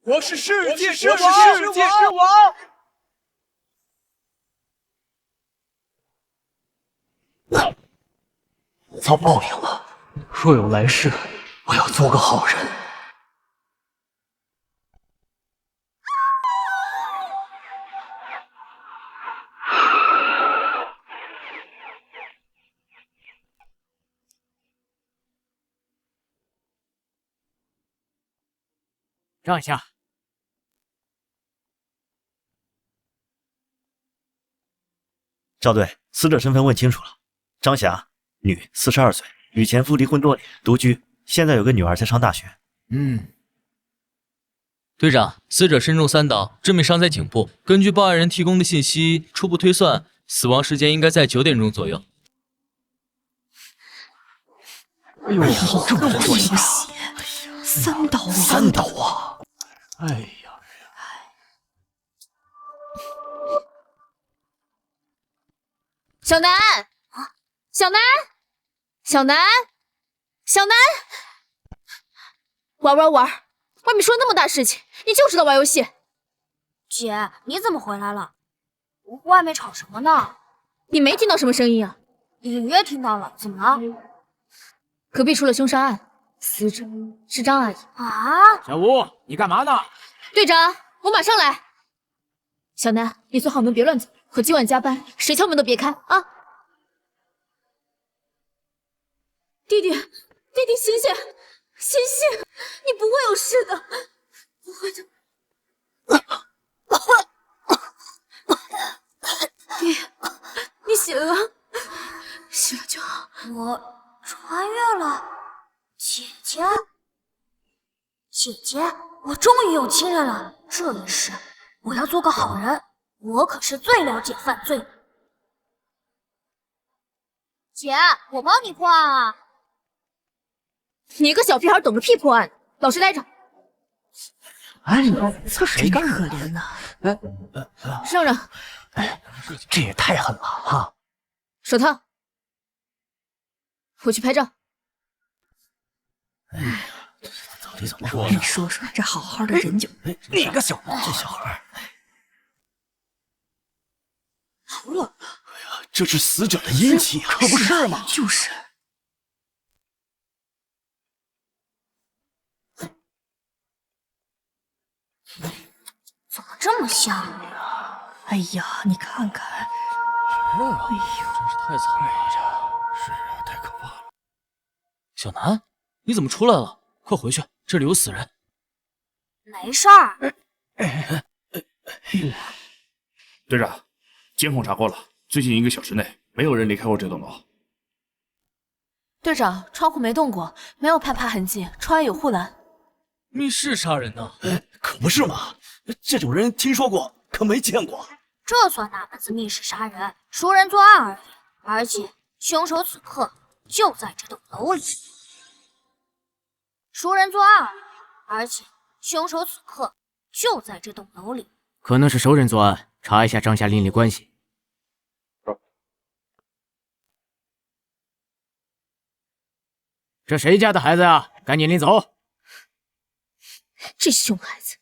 我是世界之王！遭报应了。若有来世，我要做个好人。让一下。赵队，死者身份问清楚了，张霞，女，42岁，与前夫离婚多年，独居，现在有个女儿在上大学。队长，死者身中3刀，致命伤在颈部。根据报案人提供的信息，初步推算，死亡时间应该在9点钟左右。哎呦，这么多血，3刀啊！3刀啊！哎呀！小南，小南，小南，小南，玩，外面出了那么大事情，你就知道玩游戏。姐，你怎么回来了？外面吵什么呢？你没听到什么声音啊？隐约听到了，怎么了？隔壁出了凶杀案，死者是张阿姨。啊！小吴，你干嘛呢？队长，我马上来。小南，你锁好门，别乱走。可今晚加班，谁敲门都别开啊！弟弟，醒醒，你不会有事的，不会的。你醒了就好。我穿越了，姐姐，我终于有亲人了。这一世，我要做个好人。我可是最了解犯罪的。姐，我帮你破案啊！你一个小屁孩懂个屁破案，老实待着。哎，这谁干的？可怜呐！让让！哎，这也太狠了哈！手套，我去拍照。哎呀，到底怎么说？你说这好好的人就……你个小毛，这小孩。好冷啊！哎呀，这是死者的阴气啊！可不是嘛！就是。怎么这么香？哎呀，你看看，哎呦，真是太惨了！是啊，太可怕了。小南，你怎么出来了？快回去，这里有死人。没事儿。队长，监控查过了，最近1个小时内没有人离开过这栋楼。队长，窗户没动过，没有攀爬痕迹，窗外有护栏。密室杀人呢？可不是嘛！这种人听说过，可没见过。这算哪门子密室杀人？熟人作案而已，而且凶手此刻就在这栋楼里。熟人作案而已，而且凶手此刻就在这栋楼里。可能是熟人作案，查一下张霞邻里关系。这谁家的孩子啊？赶紧领走！这熊孩子！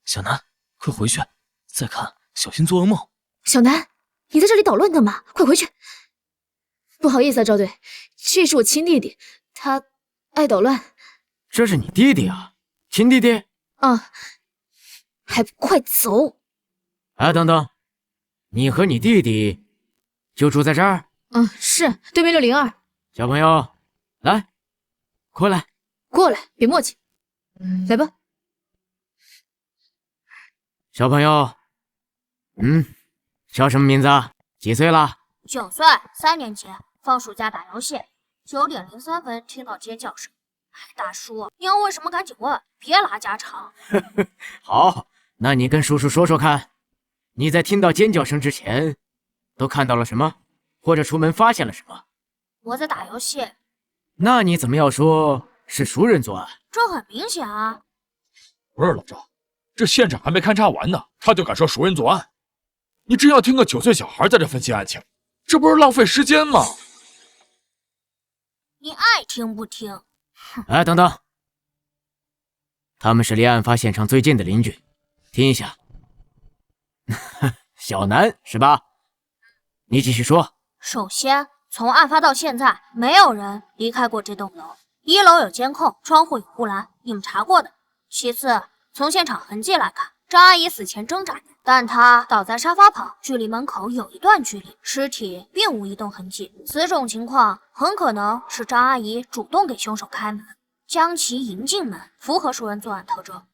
小南，快回去！再看，小心做噩梦。小南，你在这里捣乱干嘛？快回去！不好意思啊，赵队，这是我亲弟弟，他爱捣乱。这是你弟弟啊？亲弟弟？啊，还不快走！哎，等等，你和你弟弟就住在这儿？是对面602。小朋友，来，过来，过来，别磨叽，来吧。小朋友，叫什么名字啊？几岁了？9岁，3年级，放暑假打游戏，9点03分听到尖叫声。大叔，你要问什么赶紧问，别拉家常。好，那你跟叔叔说说看，你在听到尖叫声之前都看到了什么，或者出门发现了什么？我在打游戏。那你怎么要说是熟人作案？这很明显啊。不是老赵，这现场还没勘察完呢，他就敢说熟人作案？你真要听个9岁小孩在这分析案情，这不是浪费时间吗？你爱听不听？哎，等等，他们是离案发现场最近的邻居。听一下，小南是吧？你继续说。首先，从案发到现在，没有人离开过这栋楼。1楼有监控，窗户有护栏，你们查过的。其次，从现场痕迹来看，张阿姨死前挣扎着，但她倒在沙发旁，距离门口有一段距离，尸体并无移动痕迹。此种情况很可能是张阿姨主动给凶手开门，将其迎进门，符合熟人作案特征。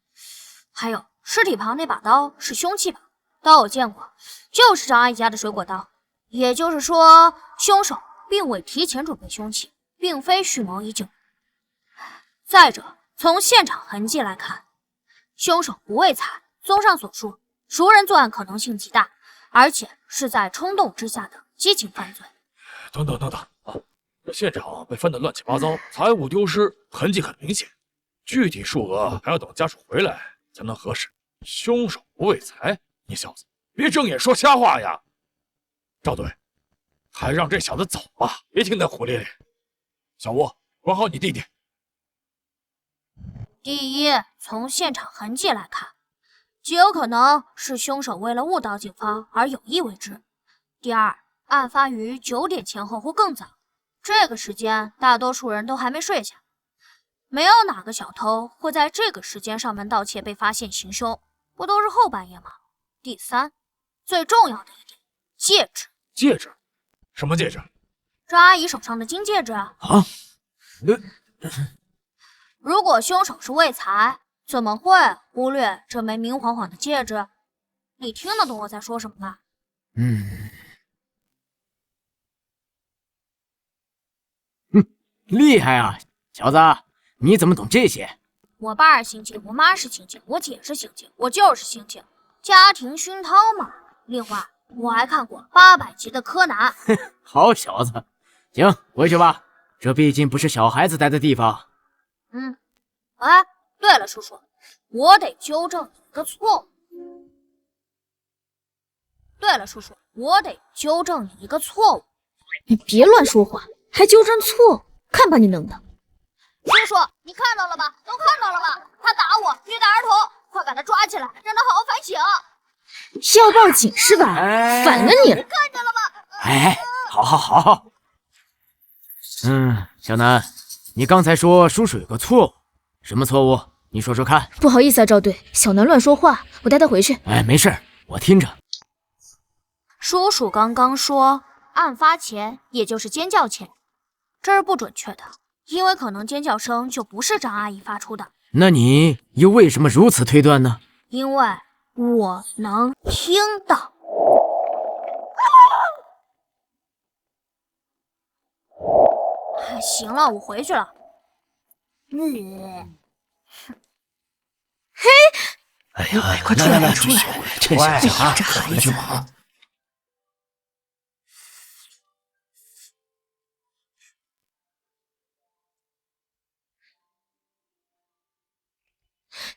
还有，尸体旁那把刀是凶器吧？刀我见过，就是张阿姨家的水果刀。也就是说，凶手并未提前准备凶器，并非蓄谋已久。再者，从现场痕迹来看，凶手不为财。综上所述，熟人作案可能性极大，而且是在冲动之下的激情犯罪。等等啊！这现场被翻得乱七八糟，财物丢失，痕迹很明显，具体数额还要等家属回来才能核实。凶手不为财，你小子别睁眼说瞎话呀！赵队，还让这小子走吧，别听他胡咧咧。小吴，管好你弟弟。第一，从现场痕迹来看，极有可能是凶手为了误导警方而有意为之。第二，案发于9点前后或更早，这个时间大多数人都还没睡下，没有哪个小偷会在这个时间上门盗窃被发现行凶，不都是后半夜吗？第三，最重要的一点，戒指。戒指？什么戒指？张阿姨手上的金戒指啊！如果凶手是为财，怎么会忽略这枚明晃晃的戒指？你听得懂我在说什么吗？厉害啊，小子，你怎么懂这些？我爸是刑警，我妈是刑警，我姐是刑警，我就是刑警，家庭熏陶嘛。另外，我还看过800集的柯南。好小子，行，回去吧，这毕竟不是小孩子待的地方。哎，对了，叔叔，我得纠正你一个错误。你别乱说话，还纠正错误，看把你弄的！叔叔，你看到了吧？都看到了吧？他打我，虐待儿童，快把他抓起来，让他好好反省。是要报警是吧？反了你了！看见了吧？哎，好。小南，你刚才说叔叔有个错误，什么错误？你说说看。不好意思啊，赵队，小南乱说话，我带他回去。哎，没事，我听着。叔叔刚刚说，案发前，也就是尖叫前，这是不准确的，因为可能尖叫声就不是张阿姨发出的。那你又为什么如此推断呢？因为我能听到。行了，我回去了。嘿，哎呀，快出来，出来！趁小孩这孩子啊！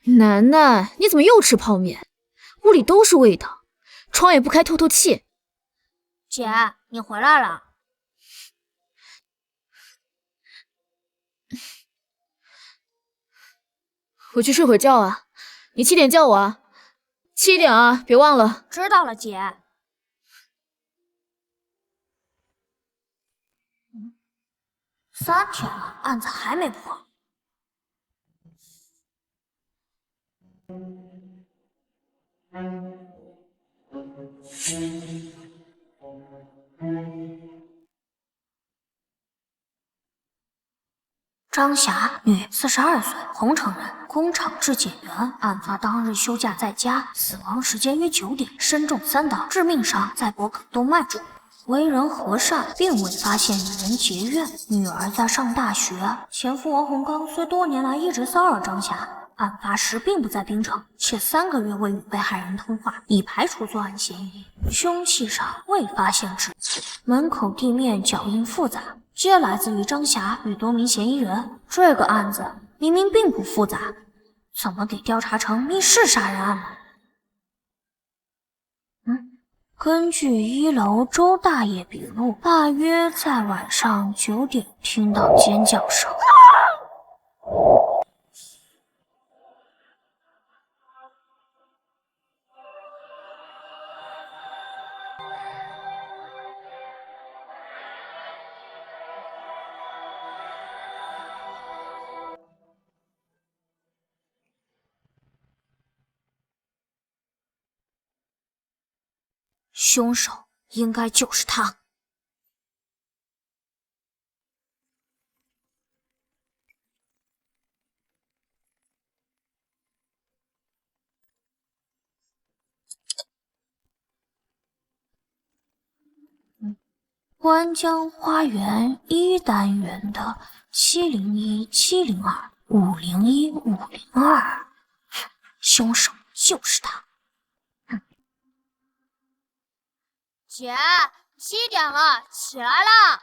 楠楠，你怎么又吃泡面？屋里都是味道，窗也不开透透气。姐，你回来了。回去睡会觉啊，你7点叫我啊，7点啊，别忘了。知道了，姐。3天了，案子还没破。张霞，女，42岁，洪城人，工厂质检员。案发当日休假在家，死亡时间约9点，身中3刀，致命伤在脖颈动脉处。为人和善，并未发现与人结怨。女儿在上大学，前夫王洪刚虽多年来一直骚扰张霞，案发时并不在槟城，且3个月未与被害人通话，已排除作案嫌疑。凶器上未发现指纹，门口地面脚印复杂，皆来自于张霞与多名嫌疑人。这个案子明明并不复杂，怎么给调查成密室杀人案了？根据1楼周大爷笔录，大约在晚上9点听到尖叫声。凶手应该就是他。湾江花园1单元的701-702-501-502，凶手就是他。姐，7点了，起来啦！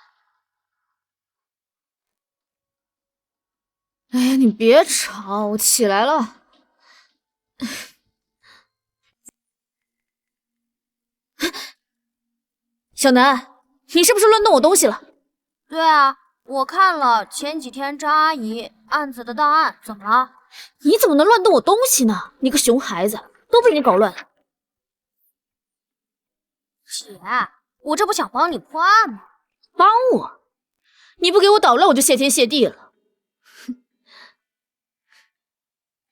哎呀，你别吵，我起来了。小南，你是不是乱动我东西了？对啊，我看了前几天张阿姨案子的档案，怎么了？你怎么能乱动我东西呢？你个熊孩子，都被你搞乱了。姐，我这不想帮你破案吗？帮我？你不给我捣乱，我就谢天谢地了。哼，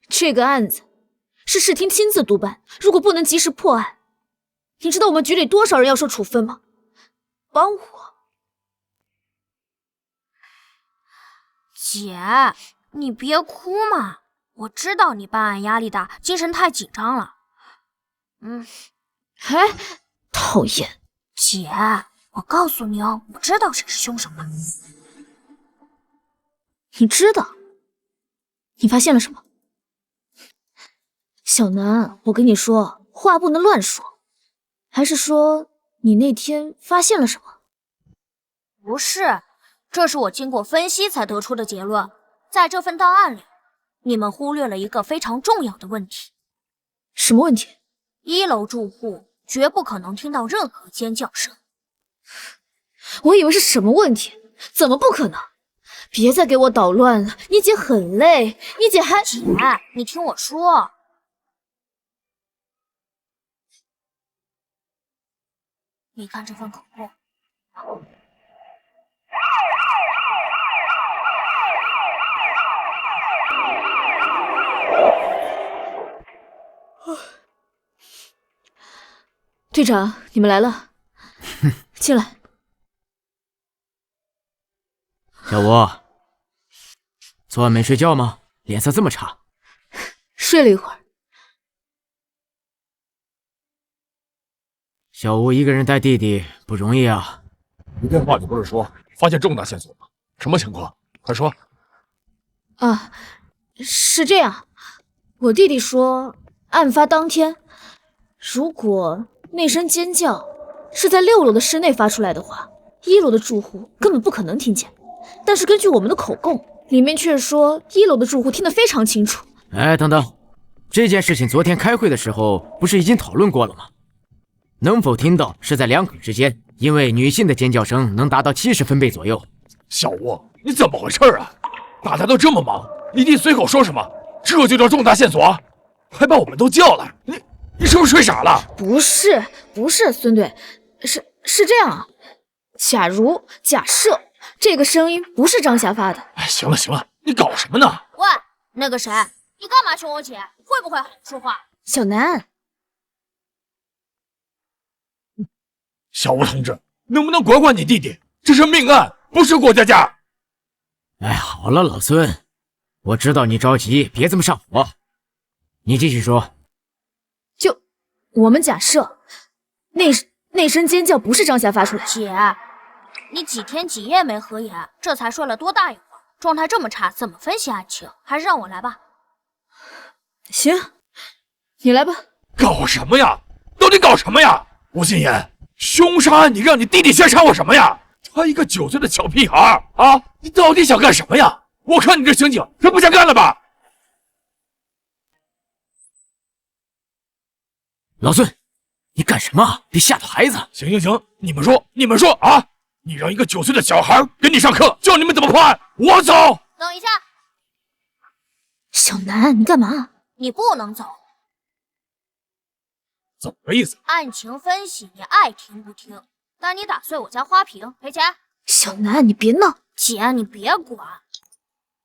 这个案子是市厅亲自督办，如果不能及时破案，你知道我们局里多少人要受处分吗？帮我。姐，你别哭嘛，我知道你办案压力大，精神太紧张了。哎，讨厌！姐，我告诉你哦，我知道谁是凶手了。你知道？你发现了什么？小南，我跟你说，话不能乱说。还是说你那天发现了什么？不是，这是我经过分析才得出的结论。在这份档案里，你们忽略了一个非常重要的问题。什么问题？1楼住户绝不可能听到任何尖叫声。我以为是什么问题，怎么不可能？别再给我捣乱了，你姐很累，你姐还……姐，你听我说。你看这份口供。队长，你们来了，进来。小吴，昨晚没睡觉吗？脸色这么差。睡了一会儿。小吴一个人带弟弟不容易啊。你电话里不是说发现重大线索吗？什么情况？快说。啊，是这样，我弟弟说，案发当天，如果那声尖叫是在6楼的室内发出来的话，1楼的住户根本不可能听见。但是根据我们的口供，里面却说1楼的住户听得非常清楚。哎，等等，这件事情昨天开会的时候不是已经讨论过了吗？能否听到是在2口之间，因为女性的尖叫声能达到70分贝左右。小吴，你怎么回事啊？大家都这么忙，你弟随口说什么，这就叫重大线索？还把我们都叫来，你是不是睡傻了？不是，孙队，是这样啊。假设这个声音不是张霞发的。哎，行了，你搞什么呢？喂，那个谁，你干嘛凶我姐？会不会好好说话？小南，小吴同志，能不能管管你弟弟？这是命案，不是过家家。哎，好了，老孙，我知道你着急，别这么上火。你继续说。就我们假设那声尖叫不是张霞发出来的。姐，你几天几夜没合眼，这才睡了多大一会儿，状态这么差，怎么分析案情？还是让我来吧。行，你来吧。搞什么呀？到底搞什么呀？吴心言，凶杀案你让你弟弟先杀我什么呀？他一个9岁的小屁孩啊！你到底想干什么呀？我看你这刑警是不想干了吧？老孙，你干什么？别吓到孩子！行，你们说啊！你让一个9岁的小孩给你上课，教你们怎么破案，我走。等一下，小南，你干嘛？你不能走。怎么个意思？案情分析你爱听不听，但你打碎我家花瓶赔钱。小南，你别闹。姐，你别管。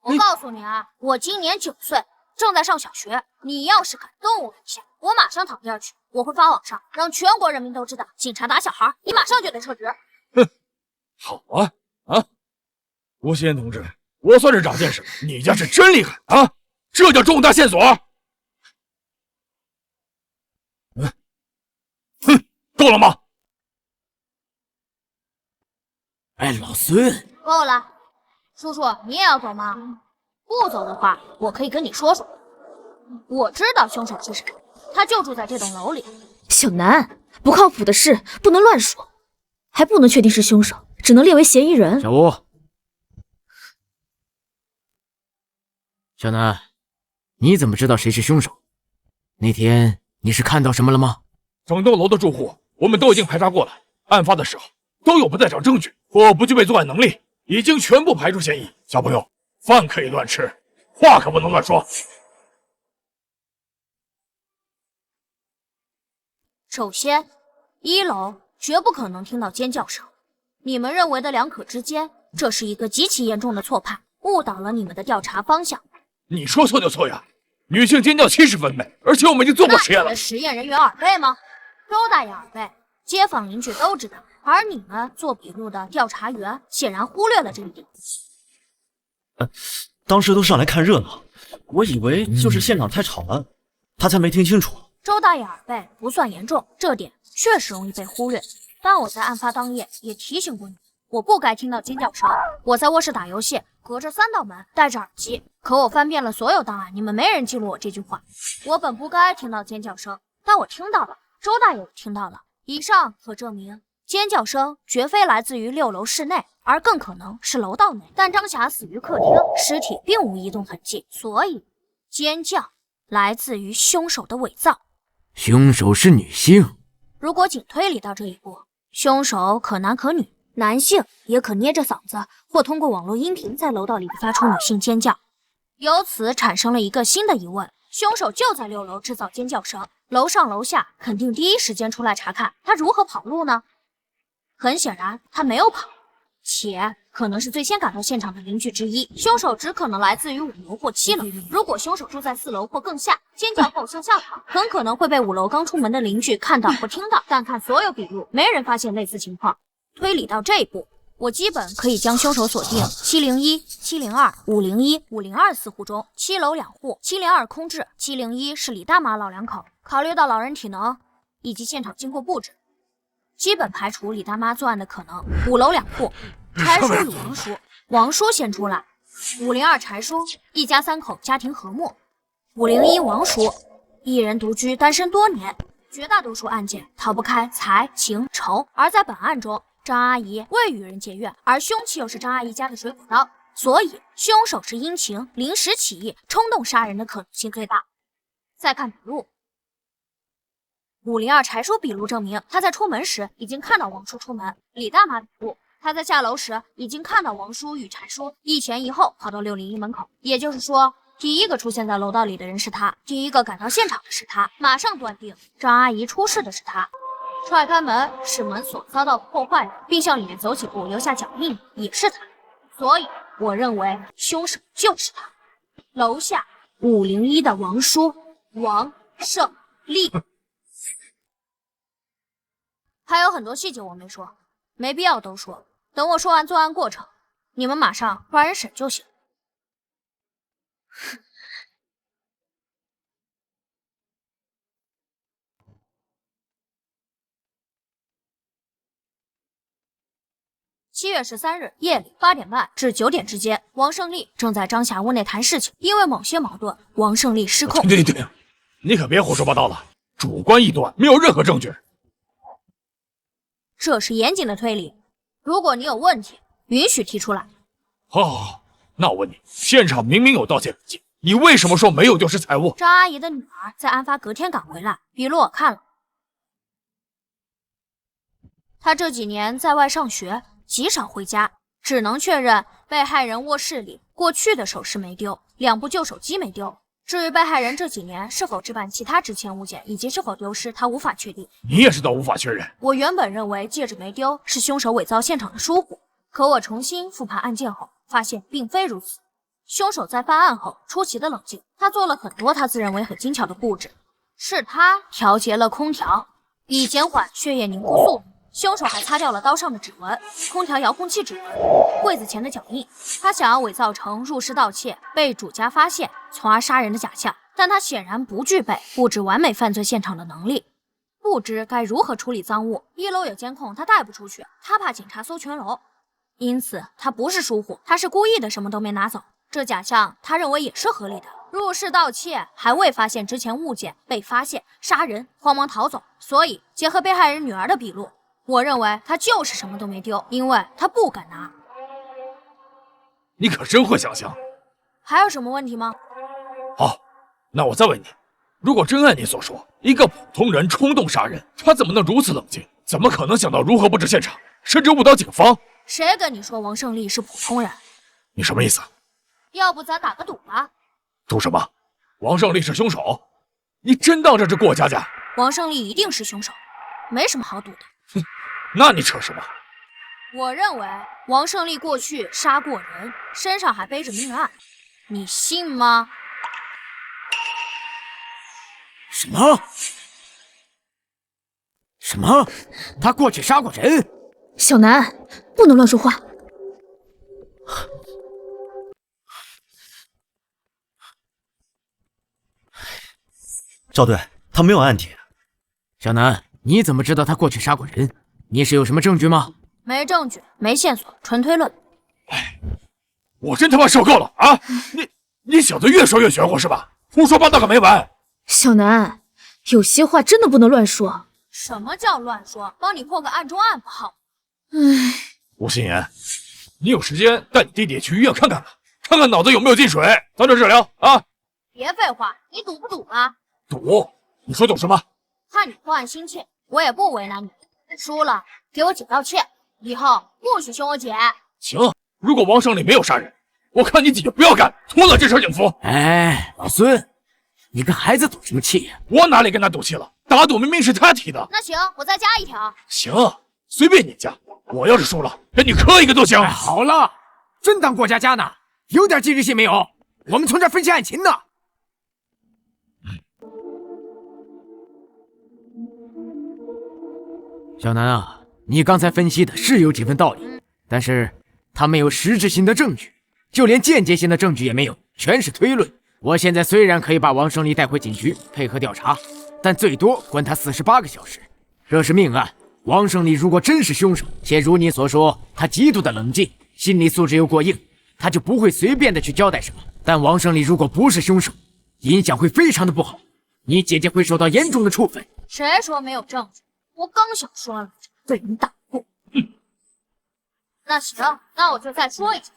我告诉你啊，我今年9岁，正在上小学。你要是敢动我一下，我马上躺地儿去。我会发网上，让全国人民都知道，警察打小孩，你马上就得撤职。哼，好啊啊！吴新言同志，我算是长见识了，你家是真厉害啊！这叫重大线索。哼，够了吗？哎，老孙，够了，叔叔，你也要走吗？不走的话，我可以跟你说说。我知道凶手是谁，他就住在这栋楼里。小南，不靠谱的事不能乱说，还不能确定是凶手，只能列为嫌疑人。小吴，小南，你怎么知道谁是凶手？那天你是看到什么了吗？整栋楼的住户我们都已经排查过了，案发的时候都有不在场证据或不具备作案能力，已经全部排除嫌疑。小朋友，饭可以乱吃，话可不能乱说。首先，1楼绝不可能听到尖叫声。你们认为的两可之间，这是一个极其严重的错判，误导了你们的调查方向。你说错就错呀！女性尖叫70分贝，而且我们已经做过实验了。那你的实验人员耳背吗？周大爷耳背，街坊邻居都知道，而你们做笔录的调查员显然忽略了这一点。当时都上来看热闹，我以为就是现场太吵了，他才没听清楚。周大爷耳背不算严重，这点确实容易被忽略。但我在案发当夜也提醒过你，我不该听到尖叫声。我在卧室打游戏，隔着3道门，戴着耳机。可我翻遍了所有档案，你们没人记录我这句话。我本不该听到尖叫声，但我听到了，周大爷也听到了。以上可证明，尖叫声绝非来自于6楼室内，而更可能是楼道内。但张霞死于客厅，尸体并无移动痕迹，所以尖叫来自于凶手的伪造。凶手是女性。如果仅推理到这一步，凶手可男可女，男性也可捏着嗓子或通过网络音频在楼道里发出女性尖叫。由此产生了一个新的疑问：凶手就在6楼制造尖叫声，楼上楼下肯定第一时间出来查看，他如何跑路呢？很显然，他没有跑，且可能是最先赶到现场的邻居之一。凶手只可能来自于5楼或7楼。如果凶手住在4楼或更下，尖叫后向下跑，很可能会被5楼刚出门的邻居看到或听到。但看所有笔录，没人发现类似情况。推理到这一步，我基本可以将凶手锁定701、702、501、5024户中，7楼2户，702空置，701是李大妈老两口。考虑到老人体能以及现场经过布置，基本排除李大妈作案的可能。5楼2户，柴叔与王叔，王叔先出来。502柴叔一家3口，家庭和睦。501王叔一人独居，单身多年。绝大多数案件逃不开财情仇，而在本案中，张阿姨未与人结怨，而凶器又是张阿姨家的水果刀，所以凶手是因情临时起意冲动杀人的可能性最大。再看笔录，502柴叔笔录证明他在出门时已经看到王叔出门。李大妈笔录，他在下楼时已经看到王叔与柴叔一前一后跑到601门口，也就是说，第一个出现在楼道里的人是他，第一个赶到现场的是他，马上断定张阿姨出事的是他。踹开门使门锁遭到破坏，并向里面走几步留下脚印，也是他。所以我认为凶手就是他。楼下501的王叔王胜利。还有很多细节我没说，没必要都说。等我说完作案过程，你们马上抓人审就行。7月13日夜里8点半至9点之间，王胜利正在张霞屋内谈事情，因为某些矛盾，王胜利失控。停，你可别胡说八道了，主观臆断，没有任何证据。这是严谨的推理，如果你有问题，允许提出来。好，那我问你，现场明明有盗窃痕迹，你为什么说没有丢失财物？张阿姨的女儿在案发隔天赶回来，笔录我看了，她这几年在外上学，极少回家，只能确认被害人卧室里过去的首饰没丢，2部旧手机没丢。至于被害人这几年是否置办其他值钱物件，以及是否丢失，他无法确定。你也知道无法确认。我原本认为戒指没丢是凶手伪造现场的疏忽，可我重新复盘案件后，发现并非如此。凶手在犯案后出奇的冷静，他做了很多他自认为很精巧的布置，是他调节了空调，以减缓血液凝固速度。凶手还擦掉了刀上的指纹、空调遥控器指纹、柜子前的脚印。他想要伪造成入室盗窃被主家发现，从而杀人的假象，但他显然不具备布置完美犯罪现场的能力，不知该如何处理赃物。1楼有监控，他带不出去，他怕警察搜全楼，因此他不是疏忽，他是故意的，什么都没拿走。这假象他认为也是合理的。入室盗窃还未发现值钱物件被发现，杀人慌忙逃走，所以结合被害人女儿的笔录，我认为他就是什么都没丢，因为他不敢拿。你可真会想象。还有什么问题吗？好，那我再问你，如果真按你所说，一个普通人冲动杀人，他怎么能如此冷静？怎么可能想到如何布置现场，甚至误导警方？谁跟你说王胜利是普通人？你什么意思？要不咱打个赌吧？赌什么？王胜利是凶手？你真当这是过家家？王胜利一定是凶手，没什么好赌的。哼，那你扯什么？我认为王胜利过去杀过人，身上还背着命案，你信吗？什么？什么？他过去杀过人？小南，不能乱说话。赵队，他没有案底。小南，你怎么知道他过去杀过人？你是有什么证据吗？没证据，没线索，纯推论。哎，我真他妈受够了啊！你小子越说越玄乎是吧？胡说八道个没完！小南，有些话真的不能乱说。什么叫乱说？帮你破个案中案不好？吴心言，你有时间带你弟弟去医院看看吧，看看脑子有没有进水，早点治疗啊！别废话，你赌不赌啊？赌？你说赌什么？看你破案心切，我也不为难你。输了，给我姐道歉，以后不许凶我姐。行，如果王胜利没有杀人，我看你姐就不要干，脱了这身警服。哎，老孙，你跟孩子赌什么气呀？我哪里跟他赌气了？打赌明明是他提的。那行，我再加一条。行，随便你加。我要是输了，给你磕一个都行。哎，好了，真当过家家呢？有点纪律性没有？我们从这分析案情呢。小南啊，你刚才分析的是有几分道理，但是他没有实质性的证据，就连间接性的证据也没有，全是推论。我现在虽然可以把王胜利带回警局配合调查，但最多关他48个小时。这是命案，王胜利如果真是凶手，且如你所说，他极度的冷静，心理素质又过硬，他就不会随便的去交代什么。但王胜利如果不是凶手，影响会非常的不好，你姐姐会受到严重的处分。谁说没有证据？我刚想说了，被人打破。那行，那我就再说一次。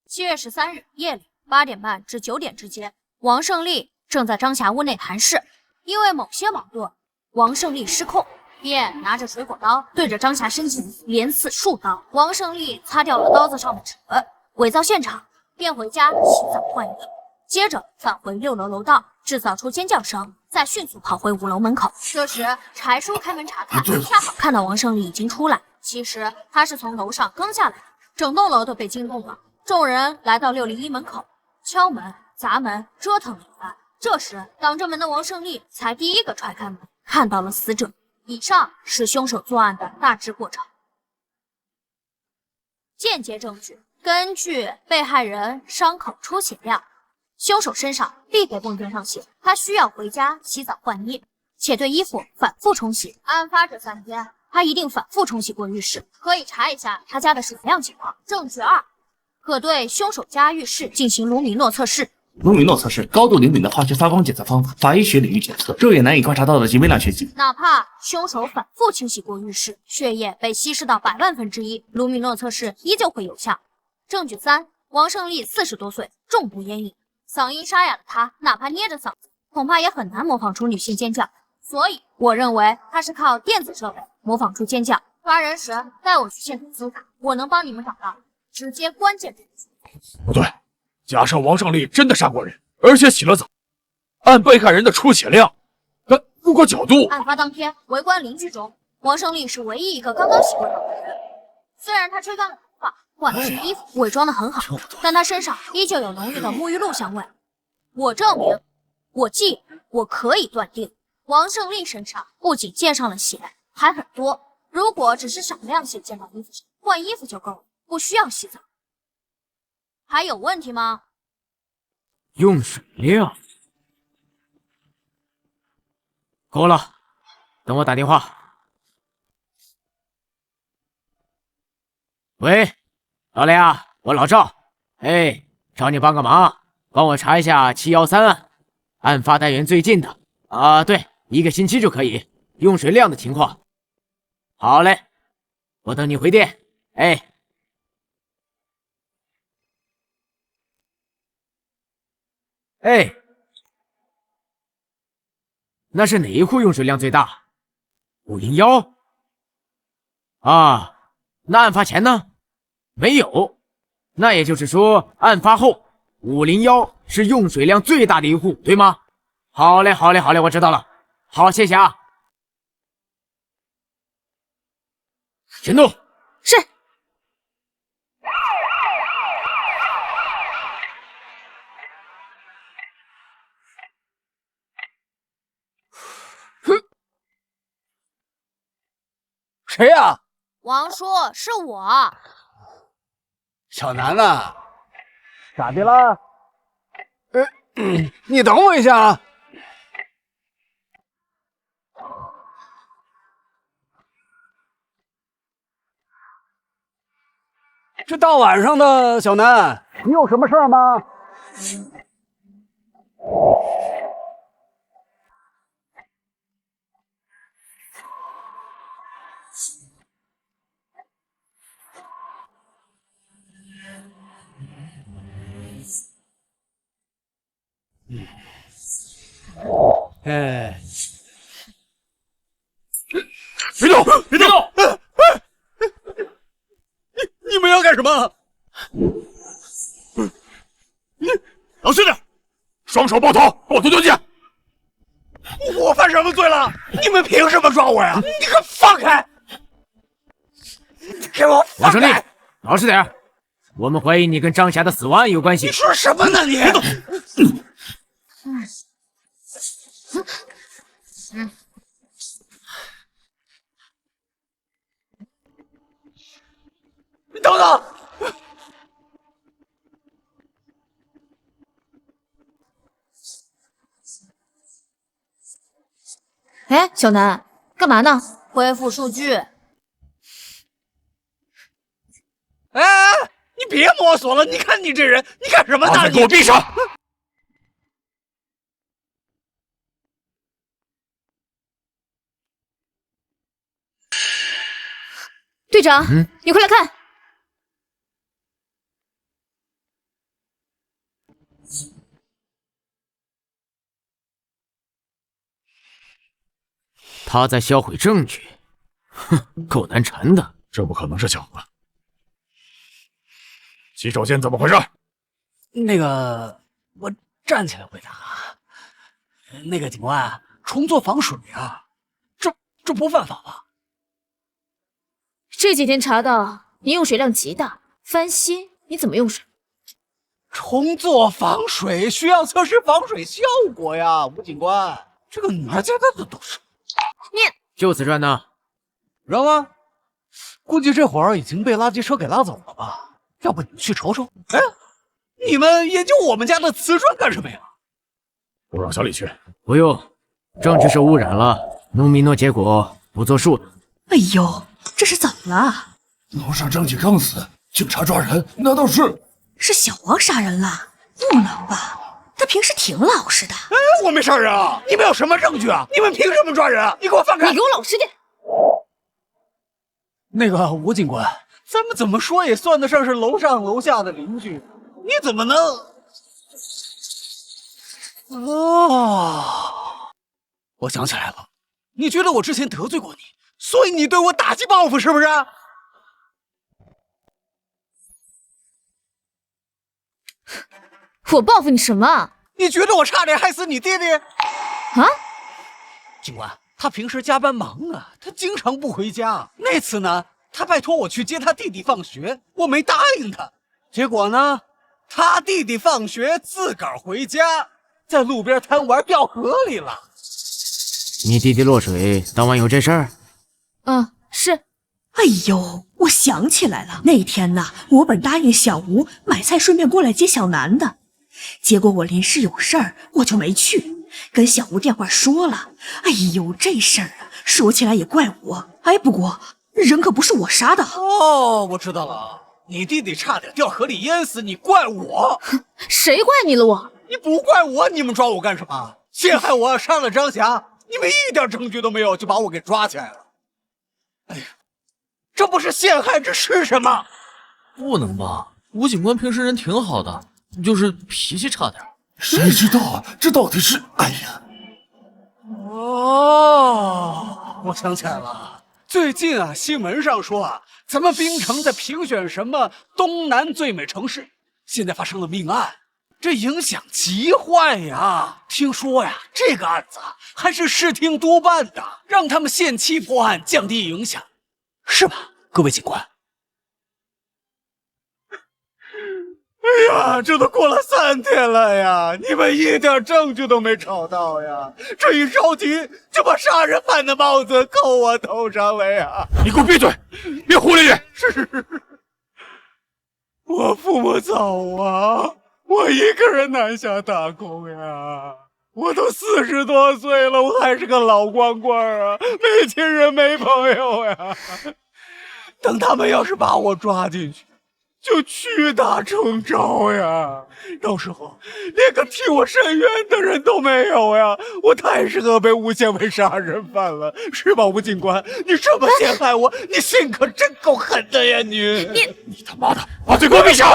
7月13日夜里8点半至9点之间，王胜利正在张霞屋内谈事，因为某些矛盾，王胜利失控，便拿着水果刀对着张霞身体连刺数刀。王胜利擦掉了刀子上的指纹，伪造现场，便回家洗澡换衣，接着返回6楼楼道，制造出尖叫声，再迅速跑回5楼门口。这时柴叔开门查看，恰好看到王胜利已经出来。其实他是从楼上跟下来的，整栋楼都被惊动了。众人来到601门口，敲门、砸门，折腾了一番。这时挡着门的王胜利才第一个踹开门，看到了死者。以上是凶手作案的大致过程。间接证据：根据被害人伤口出血量，凶手身上必得蹦溅上血，他需要回家洗澡换衣，且对衣服反复冲洗。案发这3天，他一定反复冲洗过浴室，可以查一下他家的水量情况。证据2。可对凶手家浴室进行卢米诺测试。卢米诺测试高度灵敏的化学发光检测方法，法医学领域检测，肉眼难以观察到的极微量血迹。哪怕凶手反复清洗过浴室，血液被稀释到100万分之一，卢米诺测试依旧会有效。证据3：王胜利40多岁，重度烟瘾，嗓音沙哑的他，哪怕捏着嗓子，恐怕也很难模仿出女性尖叫。所以，我认为他是靠电子设备模仿出尖叫。抓人时带我去现场搜查，我能帮你们找到直接关键证据。不对，假设王胜利真的杀过人，而且洗了澡，按被害人的出血量，如果角度……案发当天，围观邻居中，王胜利是唯一一个刚刚洗过澡的人。虽然他吹干了头发，换了身衣服，伪装的很好，但他身上依旧有浓郁的沐浴露香味。我证明，我既我可以断定，王胜利身上不仅溅上了血，还很多。如果只是少量血溅到衣服上，换衣服就够了，不需要洗澡。还有问题吗？用水量够了，等我打电话。喂，老雷啊，我老赵，哎，找你帮个忙，帮我查一下713案，案发单元最近的啊，对，1个星期就可以，用水量的情况。好嘞，我等你回电。哎，哎，那是哪一户用水量最大？501啊？那案发前呢？没有。那也就是说，案发后501是用水量最大的一户，对吗？好嘞，好嘞，好嘞，我知道了。好，谢谢啊。行动。是。谁呀？王叔，是我。小南呐，咋的了？你等我一下啊。这大晚上的，小南，你有什么事儿吗？哎，别动，别动！你们要干什么？老实点，双手抱头，把我丢进。我犯什么罪了？你们凭什么抓我呀？你给我放开！给我放开！王胜利，老实点，我们怀疑你跟张霞的死亡案有关系。你说什么呢你？你等等！哎，小南，干嘛呢？恢复数据。哎，你别摸索了！你看你这人，你干什么呢？把嘴给我闭上！队长，你快来看！他在销毁证据，哼，够难缠的。这不可能是巧合。洗手间怎么回事？那个，我站起来回答。那个警官，重做防水啊，这不犯法吧？这几天查到你用水量极大，翻新你怎么用水？重做防水需要测试防水效果呀，吴警官，这个哪家的都是。你就此转呢？扔啊！估计这会儿已经被垃圾车给拉走了吧？要不你们去瞅瞅？哎，你们研究我们家的瓷砖干什么呀？我让小李去。不用，证据受污染了，农民诺结果不作数的。哎呦，这是怎么了？楼上张启刚死，警察抓人，难道是小王杀人了？不能吧？他平时挺老实的。哎，我没杀人啊！你们有什么证据啊？你们凭什么抓人啊？你给我放开！你给我老实点！那个吴警官，咱们怎么说也算得上是楼上楼下的邻居，你怎么能……哦，我想起来了，你觉得我之前得罪过你，所以你对我打击报复是不是？我报复你什么？你觉得我差点害死你爹爹？啊？警官，他平时加班忙啊，他经常不回家。那次呢，他拜托我去接他弟弟放学，我没答应他。结果呢，他弟弟放学自个儿回家，在路边贪玩掉河里了。你弟弟落水，当晚有这事儿？嗯，是。哎呦，我想起来了，那天呢，我本答应小吴买菜顺便过来接小南的，结果我临时有事儿，我就没去，跟小吴电话说了。哎呦，这事儿啊，说起来也怪我。哎，不过人可不是我杀的。哦，我知道了，你弟弟差点掉河里淹死，你怪我？谁怪你了我？你不怪我，你们抓我干什么？陷害我，杀了张霞，你们一点证据都没有就把我给抓起来了。哎呀，这不是陷害，这是什么？不能吧？吴警官平时人挺好的，就是脾气差点。谁知道啊？这到底是……哎呀！哦，我想起来了，最近啊，新闻上说啊，咱们槟城在评选什么东南最美城市，现在发生了命案，这影响极坏呀！听说呀，这个案子还是市厅督办的，让他们限期破案，降低影响，是吧，各位警官？哎呀，这都过了3天了呀，你们一点证据都没找到呀！这一着急就把杀人犯的帽子扣我头上了呀！你给我闭嘴，别胡咧咧！是，我父母走啊，我一个人南下打工呀。我都40多岁了，我还是个老光棍啊，没亲人没朋友呀。等他们要是把我抓进去，就屈打成招呀！到时候连个替我伸冤的人都没有呀！我太适合被诬陷为杀人犯了，是吧，吴警官？你这么陷害我，你心可真够狠的呀！你他妈的把嘴给我闭上！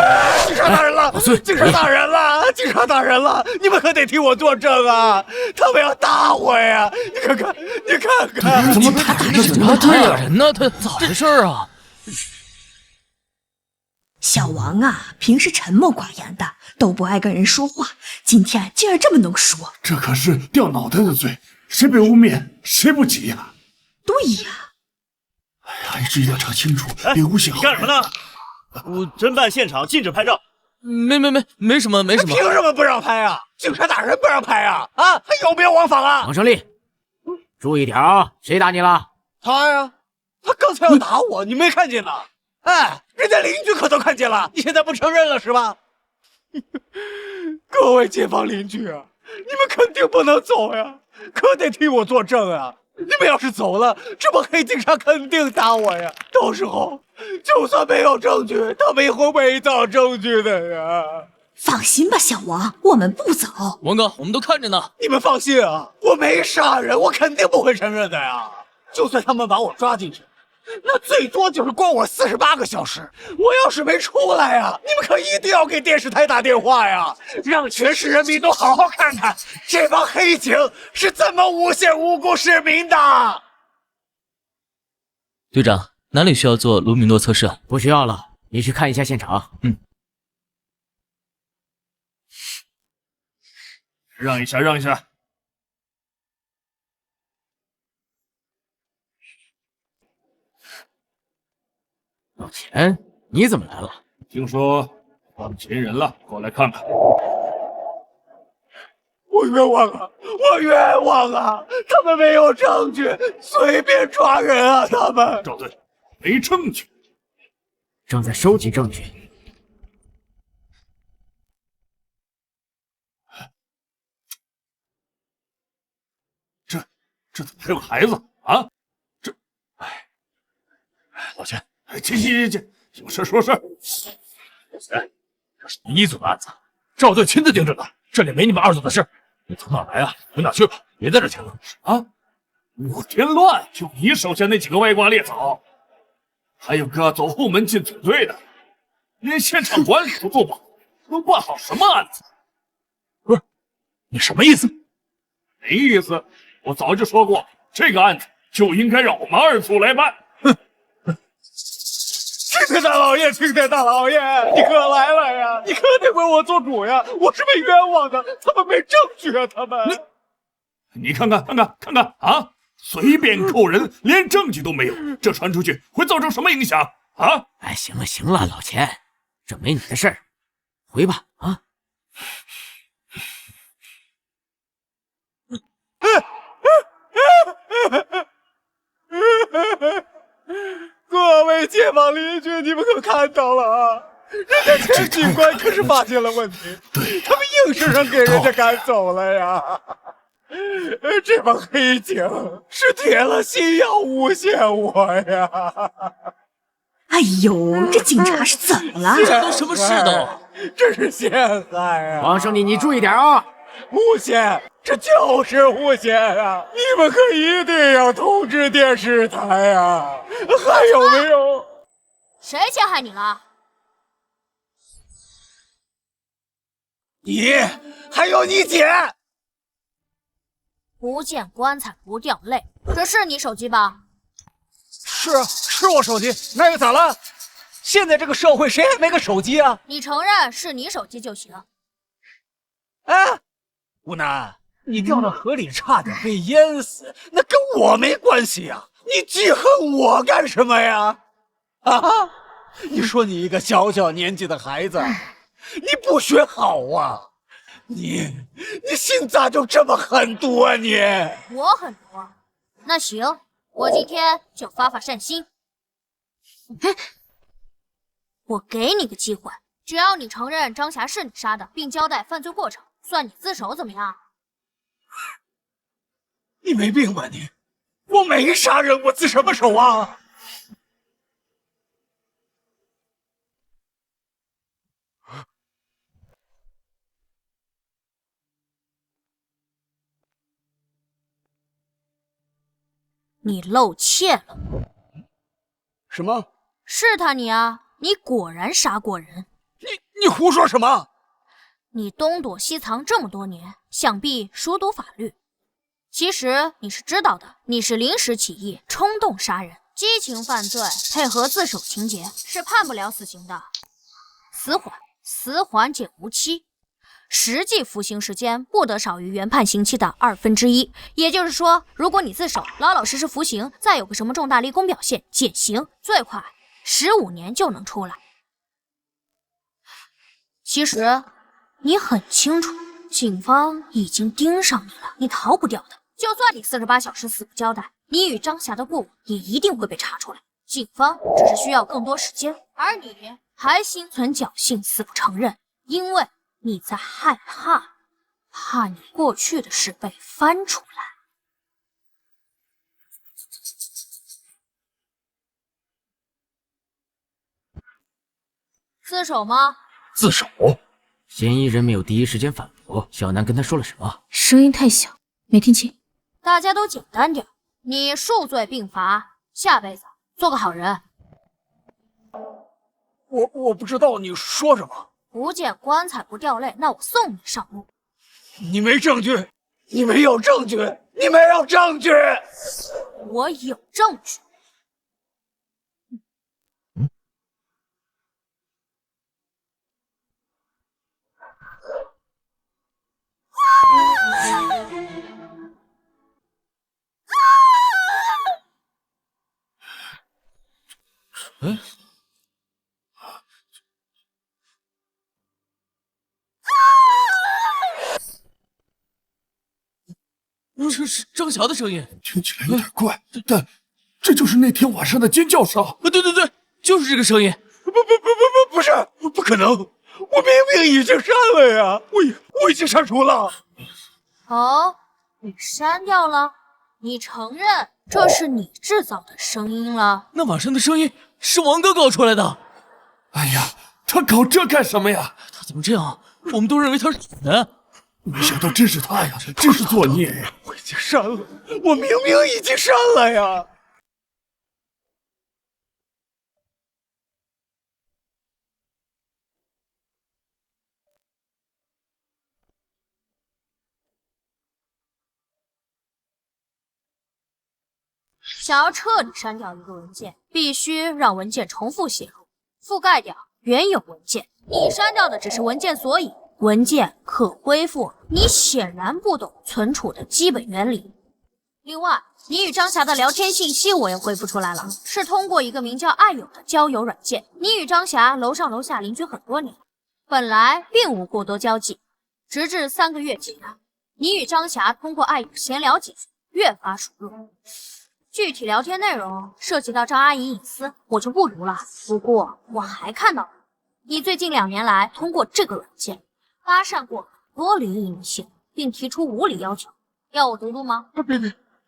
警察大人了！警察大人了！警察大人了！你们可得替我作证啊！他们要打我呀！你看看，怎么打人呢？他打人呢？他咋回事啊？小王啊，平时沉默寡言的，都不爱跟人说话，今天竟然这么能说，这可是掉脑袋的罪，谁被污蔑谁不急呀？对呀。还是一定要查清楚，别诬陷。你干什么呢？侦办现场禁止拍照。没什么。凭什么不让拍啊？警察大人不让拍啊？啊，还有没有王法啊？王胜利，注意点啊！谁打你了？他呀，他刚才要打我，你没看见呢？哎，人家邻居可都看见了，你现在不承认了是吧？各位街坊邻居啊，你们肯定不能走呀，可得替我作证啊！你们要是走了，这帮黑警察肯定打我呀！到时候就算没有证据，他们也会伪造证据的呀！放心吧，小王，我们不走。王哥，我们都看着呢。你们放心啊，我没杀人，我肯定不会承认的呀！就算他们把我抓进去，那最多就是关我48个小时。我要是没出来呀，你们可一定要给电视台打电话呀，让全市人民都好好看看这帮黑警是怎么诬陷无辜市民的。队长，哪里需要做卢米诺测试啊？不需要了，你去看一下现场。让一下。老钱，你怎么来了？听说放钱人了，过来看看。我冤枉啊！他们没有证据，随便抓人啊！他们赵队，没证据，正在收集证据。这怎么还有个孩子啊？老钱，行，有事说事。老钱，这是你一组的案子，赵队亲自盯着的，这里没你们2组的事。你从哪来啊？回哪去吧，别在这添乱。啊！五天乱，就你手下那几个歪瓜裂枣，还有个走后门进组队的，连现场管理都做不好，能办好什么案子？不是，你什么意思？没意思，我早就说过，这个案子就应该让我们2组来办。青天大老爷，你可来了呀！你可得为我做主呀！我是被冤枉的，他们没证据啊！他们，你看看啊！随便扣人，连证据都没有，这传出去会造成什么影响啊？哎，行了行了，老钱，这没你的事儿，回吧啊。各位街坊邻居，你们可看到了啊？人家钱警官可是发现了问题，他们硬生生给人家赶走了呀！这帮黑警是铁了心要诬陷我呀！哎呦，这警察是怎么了？这都什么事都？这是陷害啊！王胜利，你注意点啊！诬陷，这就是诬陷啊！你们可一定要通知电视台啊！还有没有？谁陷害你了？你还有你姐！不见棺材不掉泪，这是你手机吧？是我手机，那又咋了？现在这个社会谁还没个手机啊？你承认是你手机就行。哎，吴楠，你掉到河里差点被淹死，那跟我没关系呀！你记恨我干什么呀？啊！你说你一个小小年纪的孩子，你不学好啊？你心咋就这么狠毒啊你？我很毒。那行，我今天就发发善心。我给你个机会，只要你承认张霞是你杀的，并交代犯罪过程，算你自首，怎么样？你没病吧你？我没杀人，我自什么首啊？你露怯了。什么？是他你啊！你果然杀过人。你胡说什么？你东躲西藏这么多年，想必熟读法律。其实你是知道的，你是临时起意、冲动杀人、激情犯罪，配合自首情节，是判不了死刑的。死缓减无期，实际服刑时间不得少于原判刑期的1/2。也就是说，如果你自首，老老实实服刑，再有个什么重大立功表现，减刑，最快15年就能出来。其实你很清楚，警方已经盯上你了，你逃不掉的。就算你48小时死不交代，你与张霞的过往也一定会被查出来。警方只是需要更多时间，而你还心存侥幸死不承认，因为你在害怕，怕你过去的事被翻出来。自首吗？自首？嫌疑人没有第一时间反驳，小南跟他说了什么？声音太小，没听清。大家都简单点，你数罪并罚，下辈子做个好人。我不知道你说什么。不见棺材不掉泪，那我送你上路。你没证据，你没有证据，你没有证据。我有证据。这是张霞的声音，听起来有点怪，但这就是那天晚上的尖叫声。对，就是这个声音。不是，不可能！我明明已经删了呀，我已经删除了。哦，你删掉了？你承认这是你制造的声音了？那晚上的声音是王哥搞出来的。哎呀，他搞这干什么呀？他怎么这样？我们都认为他是死的。没想到真是他呀，真是作孽呀！我已经删了，我明明已经删了呀。想要彻底删掉一个文件，必须让文件重复写入，覆盖掉原有文件。你删掉的只是文件索引，文件可恢复。你显然不懂存储的基本原理。另外，你与张霞的聊天信息我也恢复出来了，是通过一个名叫爱友的交友软件。你与张霞楼上楼下邻居很多年，本来并无过多交集，直至3个月前，你与张霞通过爱友闲聊几句，越发熟络。具体聊天内容涉及到张阿姨隐私，我就不读了。不过我还看到了，你最近2年来通过这个软件搭讪过很多离异女性，并提出无理要求，要我读读吗？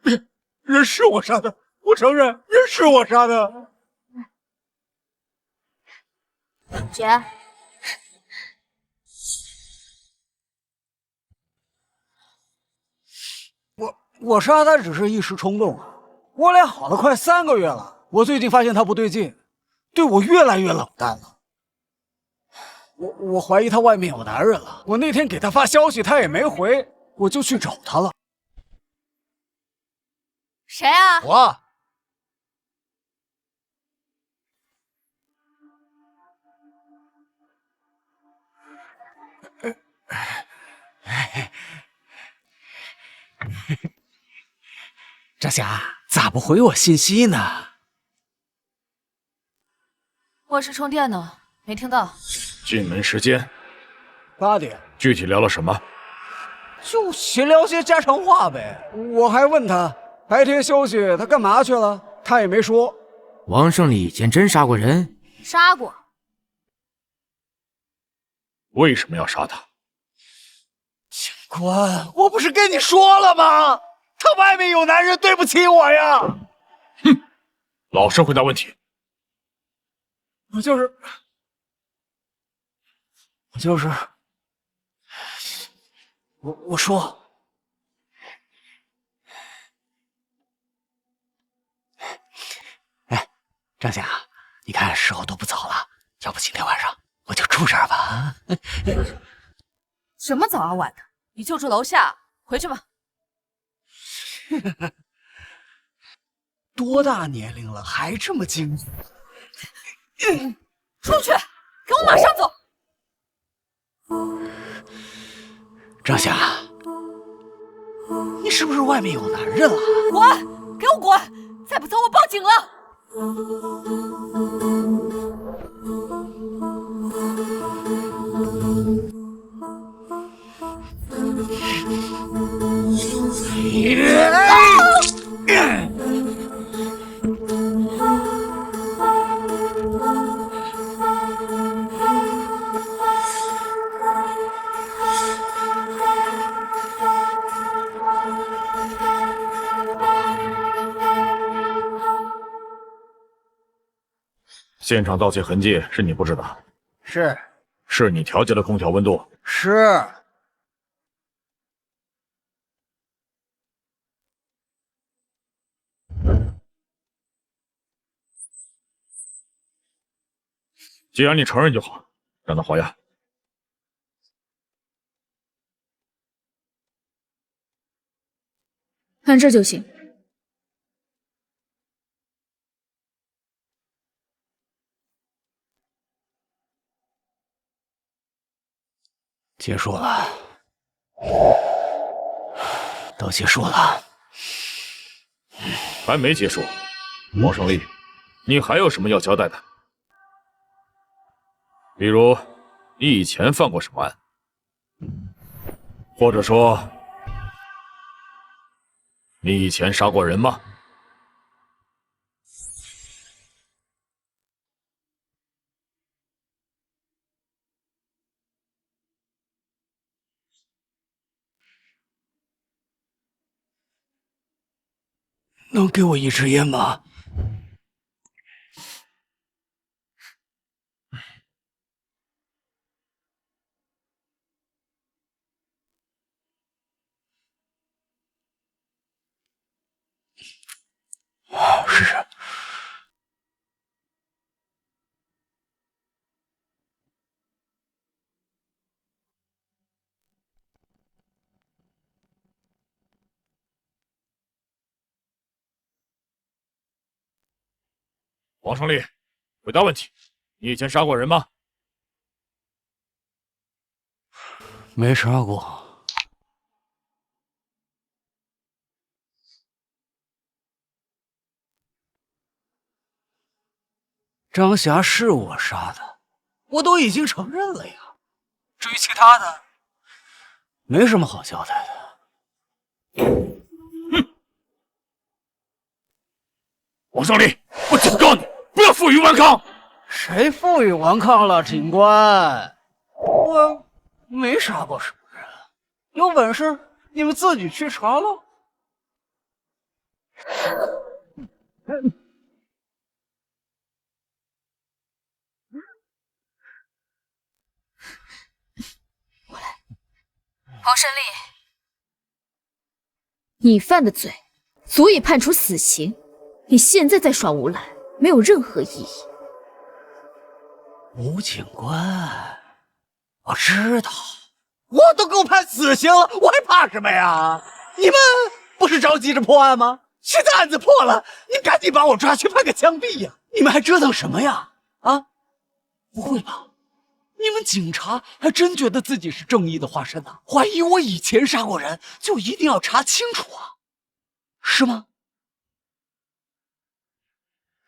别，人是我杀的，我承认人是我杀的。姐，我杀他只是一时冲动啊，我俩好了快3个月了，我最近发现他不对劲，对我越来越冷淡了。我怀疑他外面有男人了，我那天给他发消息他也没回，我就去找他了。谁啊？我。张霞咋不回我信息呢？卧室充电呢，没听到。进门时间8点，具体聊了什么？就闲聊些家常话呗。我还问他白天休息他干嘛去了，他也没说。王胜利以前真杀过人？杀过。为什么要杀他？警官，我不是跟你说了吗？他外面有男人，对不起我呀！哼，老实回答问题。我就是，我说，哎，张霞，你看时候都不早了，要不今天晚上我就住这儿吧？什么早啊晚的，你就住楼下，回去吧。多大年龄了，还这么精？出去，给我马上走！张霞，你是不是外面有男人了？滚！给我滚！再不走，我报警了！现场盗窃痕迹是你不知道，是你调节了空调温度。是。既然你承认就好，让他还押。看这就行。结束了，都结束了。还没结束，王胜利，你还有什么要交代的？比如，你以前犯过什么案？或者说，你以前杀过人吗？能给我一支烟吗？试试。王胜利，回答问题：你以前杀过人吗？没杀过。张霞是我杀的，我都已经承认了呀。至于其他的，没什么好交代的。王胜利，我警告你，不要负隅顽抗。谁负隅顽抗了，警官？我没杀过什么人，有本事你们自己去查喽。王胜利，你犯的罪足以判处死刑，你现在在耍无赖，没有任何意义。吴警官，我知道，我都够判死刑了，我还怕什么呀？你们不是着急着破案吗？现在案子破了，你赶紧把我抓去判个枪毙呀！你们还折腾什么呀？啊？不会吧？你们警察还真觉得自己是正义的化身呢？怀疑我以前杀过人，就一定要查清楚啊？是吗？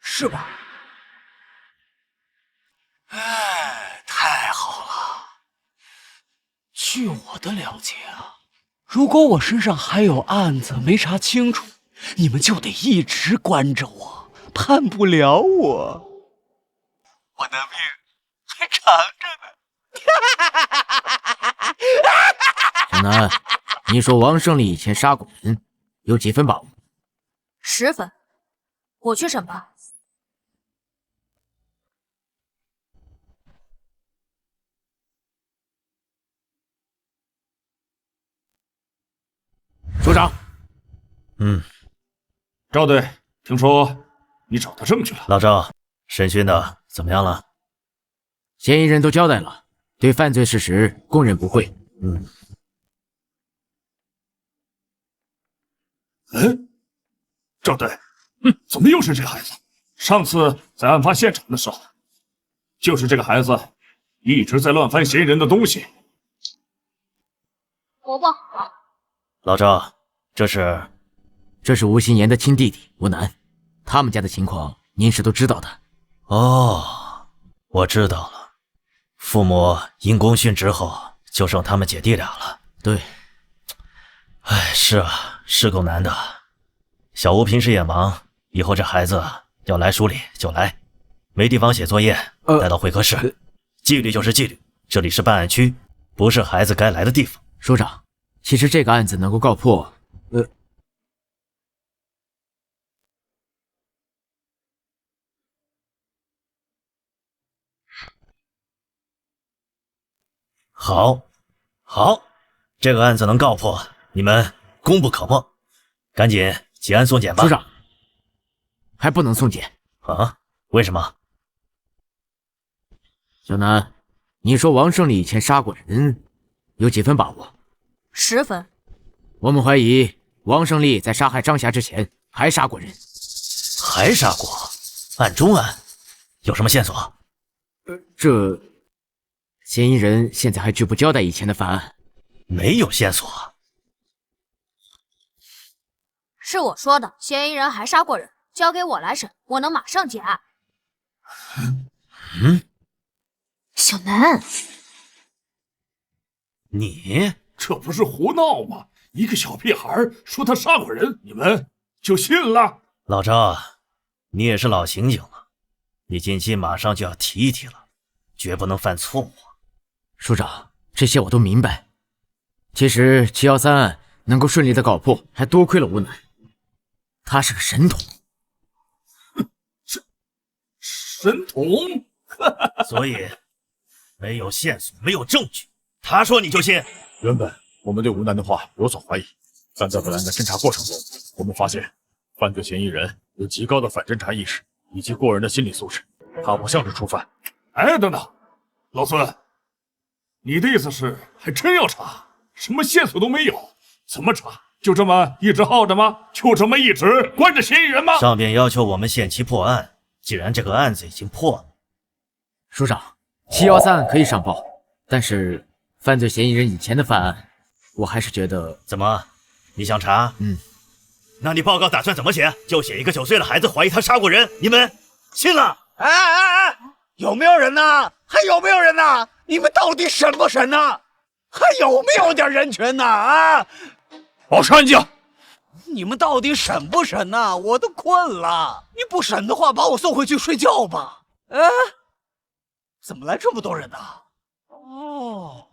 是吧？哎，太好了！据我的了解啊，如果我身上还有案子没查清楚，你们就得一直关着我，判不了我，我的命还长着呢。小南，你说王胜利以前杀过人，有几分把握？10分，我去审判。署长。赵队，听说你找到证据了。老赵，审讯的怎么样了？嫌疑人都交代了，对犯罪事实供认不讳。赵队，怎么又是这孩子？上次在案发现场的时候，就是这个孩子一直在乱翻嫌疑人的东西。我不好。老赵，这是吴心言的亲弟弟吴楠，他们家的情况您是都知道的。哦，我知道了，父母因公殉职后，就剩他们姐弟俩了。对，哎，是啊，是够难的。小吴平时也忙，以后这孩子要来署里就来，没地方写作业，带到会客室。纪律就是纪律，这里是办案区，不是孩子该来的地方。署长，其实这个案子能够告破，好，这个案子能告破，你们功不可没。赶紧结案送检吧。署长，还不能送检啊？为什么？小南，你说王胜利以前杀过人，有几分把握？10分。我们怀疑王胜利在杀害张霞之前还杀过人。还杀过？案中案？有什么线索？这嫌疑人现在还拒不交代以前的犯案，没有线索。是我说的，嫌疑人还杀过人，交给我来审，我能马上结案。小南，你这不是胡闹吗？一个小屁孩说他杀过人，你们就信了？老赵，你也是老刑警了，你近期马上就要提一提了，绝不能犯错误。署长，这些我都明白。其实713案能够顺利的告破，还多亏了吴楠，他是个神童。神童？所以没有线索，没有证据，他说你就信？原本我们对吴楠的话有所怀疑，但在本案的侦查过程中，我们发现犯罪嫌疑人有极高的反侦查意识以及过人的心理素质，他不像是初犯。哎，等等，老孙，你的意思是还真要查？什么线索都没有，怎么查？就这么一直耗着吗？就这么一直关着嫌疑人吗？上边要求我们限期破案，既然这个案子已经破了，署长，713案可以上报，但是犯罪嫌疑人以前的犯案，我还是觉得……怎么？你想查？那你报告打算怎么写？就写一个9岁的孩子怀疑他杀过人，你们信了？哎！有没有人呐？还有没有人呐？你们到底审不审呐？还有没有点人权呐？啊！保持安静！你们到底审不审呐？我都困了。你不审的话，把我送回去睡觉吧。哎，怎么来这么多人呢？哦，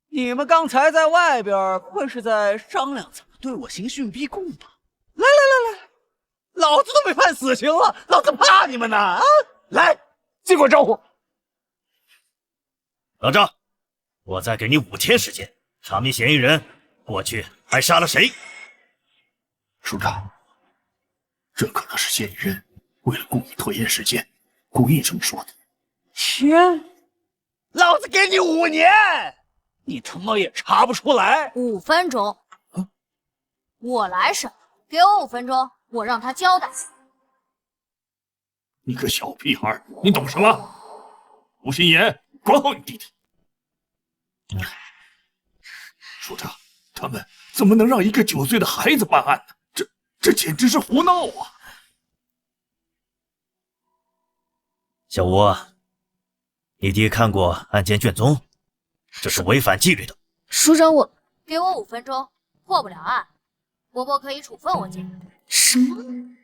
你们刚才在外边，不会是在商量怎么对我刑讯逼供吧？来，老子都被判死刑了，老子怕你们呢？啊！来，尽管招呼。老张，我再给你5天时间，查明嫌疑人过去还杀了谁。署长，这可能是嫌疑人为了故意拖延时间，故意这么说的。天，老子给你5年，你他妈也查不出来。5分钟，我来审，给我5分钟，我让他交代。你个小屁孩，你懂什么？吴心言，管好你弟弟。署长，他们怎么能让一个9岁的孩子办案呢？这简直是胡闹啊！小吴，你爹看过案件卷宗，这是违反纪律的。署长，我给我5分钟，破不了案，伯伯可以处分我姐。什么？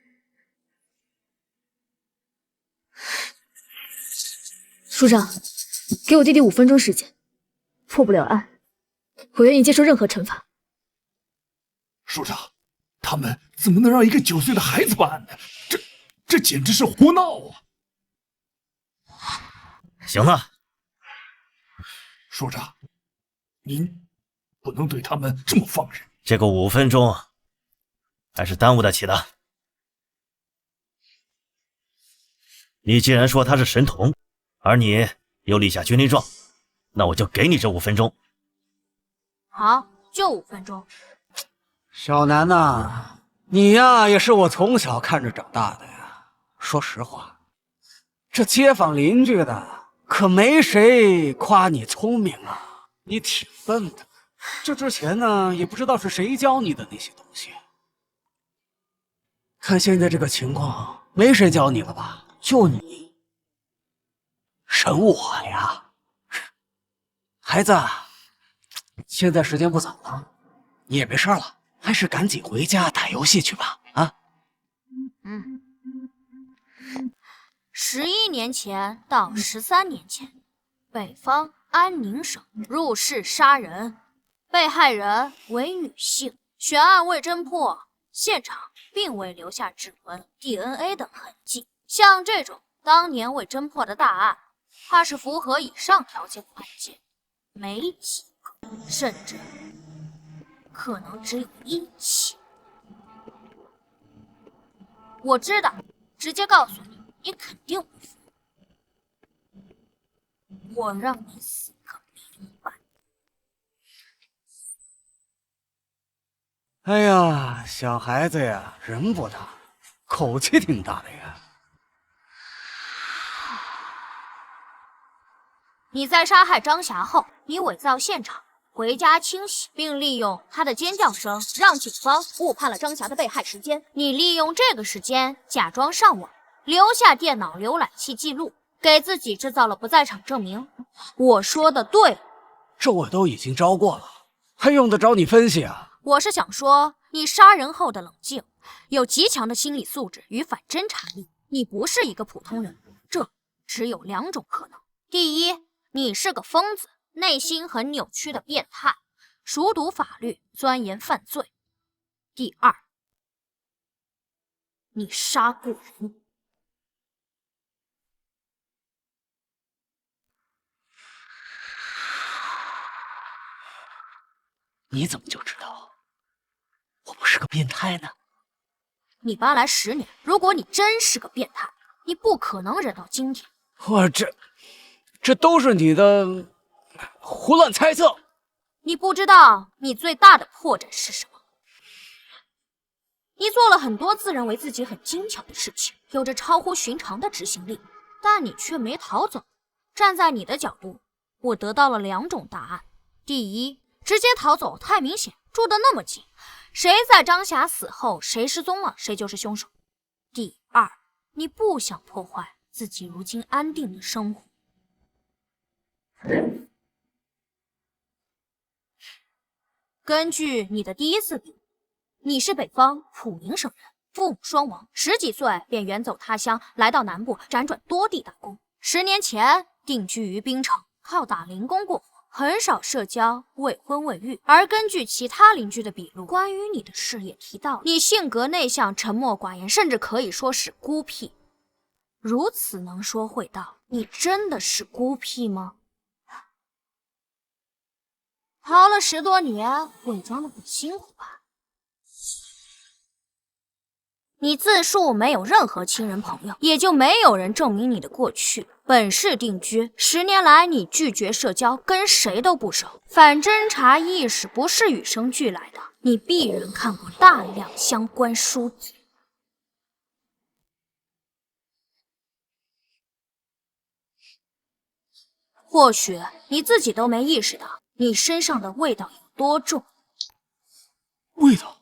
署长，给我弟弟5分钟时间，破不了案，我愿意接受任何惩罚。署长，他们怎么能让一个9岁的孩子办案呢？这简直是胡闹啊！行了，署长，您不能对他们这么放任。这个5分钟还是耽误得起的。你既然说他是神童，而你又立下军令状，那我就给你这5分钟。好，就5分钟。小南呐，你呀也是我从小看着长大的呀。说实话，这街坊邻居的可没谁夸你聪明啊，你挺笨的。这之前呢，也不知道是谁教你的那些东西。看现在这个情况，没谁教你了吧？就你审我呀，孩子，现在时间不早了，你也没事了，还是赶紧回家打游戏去吧。啊，11年前到13年前，北方安宁省入室杀人，被害人为女性，悬案未侦破，现场并未留下指纹、DNA 等痕迹。像这种当年未侦破的大案，怕是符合以上条件的案件没几个，甚至可能只有1起。我知道，直接告诉你，你肯定不服。我让你死个明白。哎呀，小孩子呀，人不大，口气挺大的呀。你在杀害张霞后，你伪造现场，回家清洗，并利用她的尖叫声让警方误判了张霞的被害时间。你利用这个时间假装上网，留下电脑浏览器记录，给自己制造了不在场证明。我说的对，这我都已经招过了，还用得着你分析啊？我是想说，你杀人后的冷静，有极强的心理素质与反侦查力。你不是一个普通人，这只有2种可能：第一，你是个疯子，内心很扭曲的变态，熟读法律，钻研犯罪；第二，你杀过人。你怎么就知道我不是个变态呢？你搬来10年，如果你真是个变态，你不可能忍到今天。我这都是你的胡乱猜测。你不知道你最大的破绽是什么？你做了很多自认为自己很精巧的事情，有着超乎寻常的执行力，但你却没逃走。站在你的角度，我得到了2种答案：第一，直接逃走太明显，住得那么近，谁在张霞死后谁失踪了，谁就是凶手；第二，你不想破坏自己如今安定的生活，根据你的第一次笔，你是北方普宁省人，父母双亡，10几岁便远走他乡，来到南部辗转多地打工。10年前定居于滨城，靠打零工过活，很少社交，未婚未育。而根据其他邻居的笔录，关于你的事也提到，你性格内向，沉默寡言，甚至可以说是孤僻。如此能说会道，你真的是孤僻吗？逃了10多年，伪装的很辛苦吧？你自述没有任何亲人朋友，也就没有人证明你的过去。本市定居10年来，你拒绝社交，跟谁都不熟。反侦查意识不是与生俱来的，你必然看过大量相关书籍。或许你自己都没意识到，你身上的味道有多重。味道？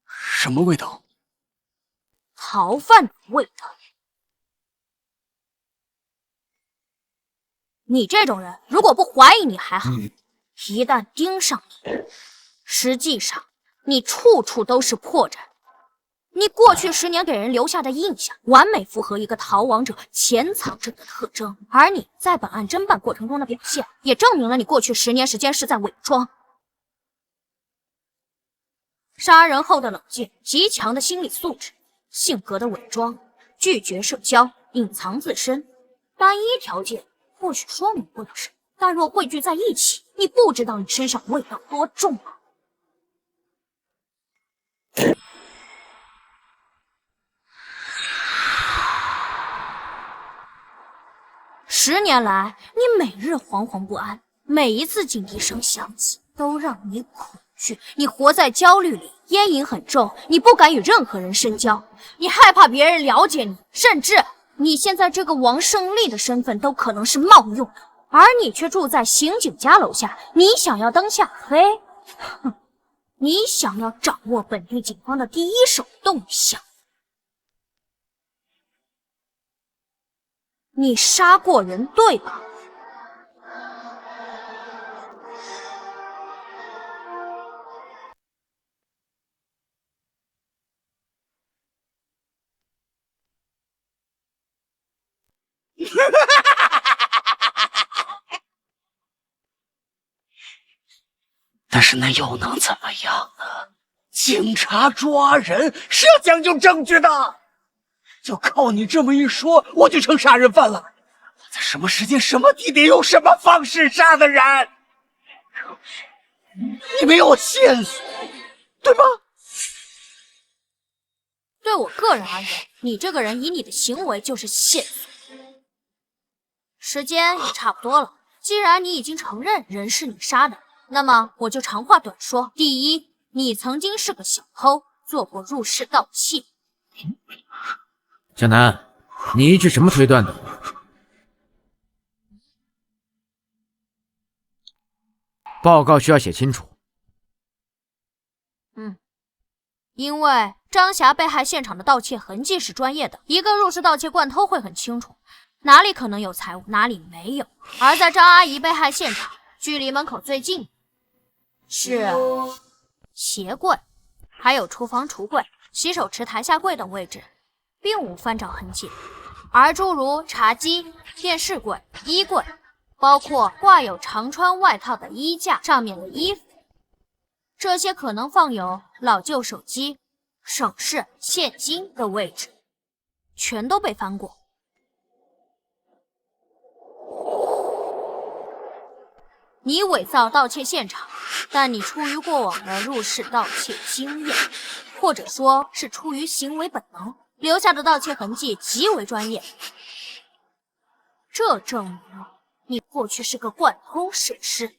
什么味道？逃犯的味道。你这种人，如果不怀疑你还好，一旦盯上你，实际上你处处都是破绽。你过去10年给人留下的印象，完美符合一个逃亡者潜藏着的特征，而你在本案侦办过程中的表现，也证明了你过去10年时间是在伪装。杀人后的冷静，极强的心理素质，性格的伪装，拒绝社交，隐藏自身，单一条件或许说明不了什么，但若汇聚在一起，你不知道你身上味道多重啊！10年来，你每日惶惶不安，每一次警笛声响起，都让你恐惧。你活在焦虑里，烟瘾很重，你不敢与任何人深交，你害怕别人了解你，甚至你现在这个王胜利的身份都可能是冒用的，而你却住在刑警家楼下。你想要灯下黑，哼，你想要掌握本地警方的第一手动向。你杀过人，对吧？但是那又能怎么样呢？警察抓人是要讲究证据的。就靠你这么一说，我就成杀人犯了。我在什么时间、什么地点、用什么方式杀的人？你没有线索，对吧？对我个人而言，你这个人以你的行为就是线索。时间也差不多了，既然你已经承认人是你杀的，那么我就长话短说。第一，你曾经是个小偷，做过入室盗窃。江南，你依据什么推断的？报告需要写清楚。因为张霞被害现场的盗窃痕迹是专业的，一个入室盗窃惯偷会很清楚哪里可能有财物，哪里没有。而在张阿姨被害现场，距离门口最近是鞋柜，还有厨房橱柜、洗手池台下柜等位置，并无翻找痕迹。而诸如茶几、电视柜、衣柜，包括挂有常穿外套的衣架上面的衣服，这些可能放有老旧手机、首饰、现金的位置，全都被翻过。你伪造盗窃现场，但你出于过往的入室盗窃经验，或者说是出于行为本能，留下的盗窃痕迹极为专业。这证明你过去是个惯偷摄尸。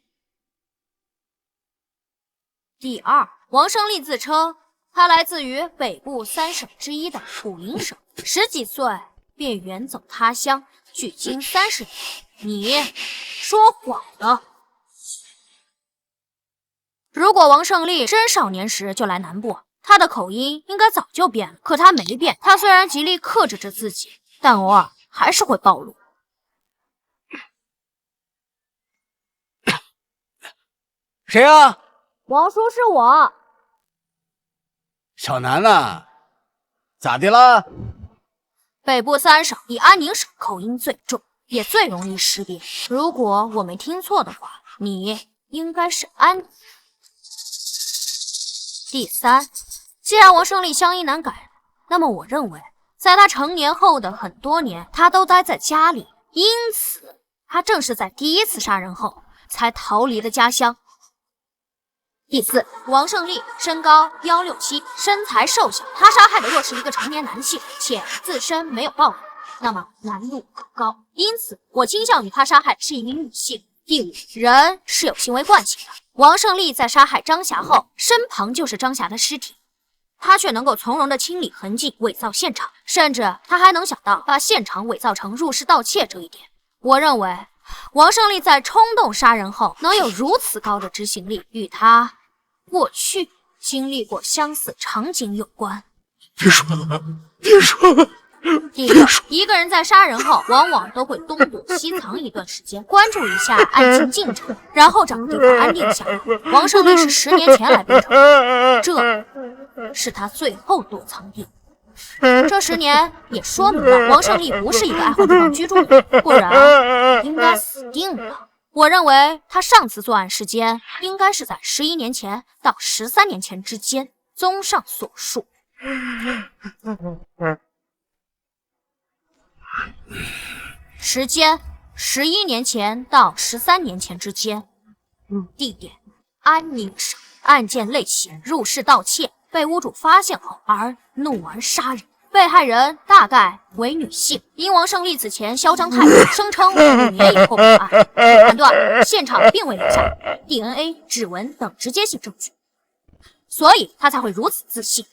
第二，王胜利自称他来自于北部3省之一的普宁省，10几岁便远走他乡，距今30年。你说谎了。如果王胜利真少年时就来南部，他的口音应该早就变了，可他没变。他虽然极力克制着自己，但偶尔还是会暴露。谁啊？王叔是我。小南呐，咋的了？北部3省以安宁省口音最重，也最容易识别。如果我没听错的话，你应该是安宁。第3，既然王胜利乡音难改，那么我认为，在他成年后的很多年，他都待在家里，因此他正是在第1次杀人后才逃离的家乡。第4，王胜利身高167，身材瘦小，他杀害的若是一个成年男性，且自身没有暴力，那么难度更高，因此我倾向于他杀害的是一名女性。第5，人是有行为惯性的，王胜利在杀害张霞后，身旁就是张霞的尸体，他却能够从容地清理痕迹，伪造现场，甚至他还能想到把现场伪造成入室盗窃这一点。我认为王胜利在冲动杀人后能有如此高的执行力，与他过去经历过相似场景有关。别说了，别说了。第6，一个人在杀人后，往往都会东躲西藏一段时间，关注一下案情进程，然后找个地方安定下来。王胜利是10年前来滨城，这是他最后躲藏地。这10年也说明了王胜利不是一个爱换地方居住的人，不然应该死定了。我认为他上次作案时间应该是在11年前到13年前之间。综上所述，时间11年前到13年前之间，地点安宁省，案件类型入室盗窃，被屋主发现后而怒而杀人。被害人大概为女性，因王胜利此前嚣张太过，声称5年以后破案，判断现场并未留下 DNA、指纹等直接性证据，所以他才会如此自信。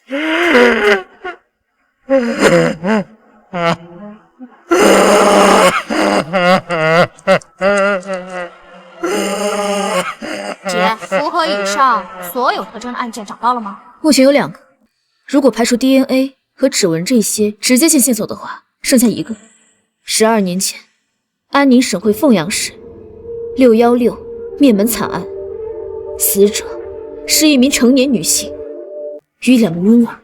姐，符合以上所有特征的案件找到了吗？目前有2个，如果排除 DNA 和指纹这些直接性线索的话，剩下1个。12年前，安宁省会凤阳市616灭门惨案，死者是一名成年女性与2名婴儿。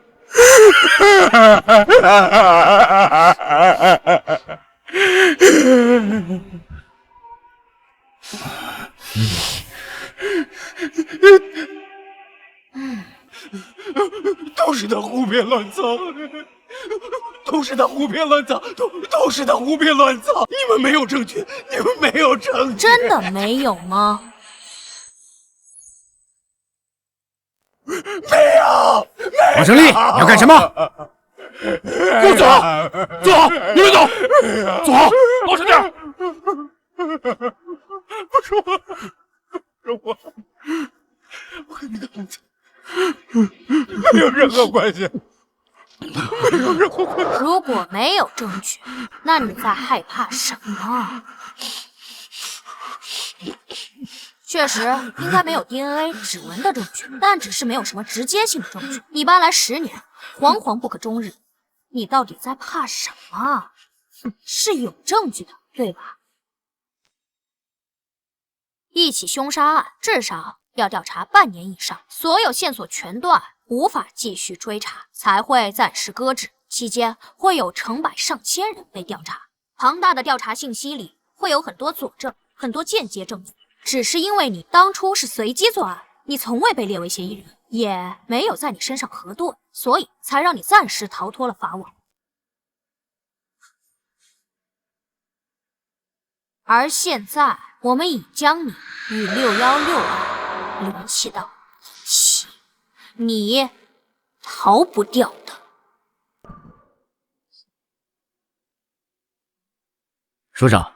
都是他胡编乱造，都是他胡编乱造，都是他胡编乱造！你们没有证据，你们没有证据，真的没有吗？没有！王胜利，你要干什么？给我走！走！你们走！走！老实点！不是我，我跟那个案子没有任何关系，没有任何关系。如果没有证据，那你在害怕什么？确实应该没有 DNA、指纹的证据，但只是没有什么直接性的证据。你搬来10年，惶惶不可终日，你到底在怕什么？是有证据的，对吧？一起凶杀案至少要调查半年以上，所有线索全断，无法继续追查，才会暂时搁置。期间会有成百上千人被调查，庞大的调查信息里会有很多佐证，很多间接证据。只是因为你当初是随机作案，你从未被列为嫌疑人，也没有在你身上核对，所以才让你暂时逃脱了法网。而现在，我们已将你与616案联系到一起，你逃不掉的。署长，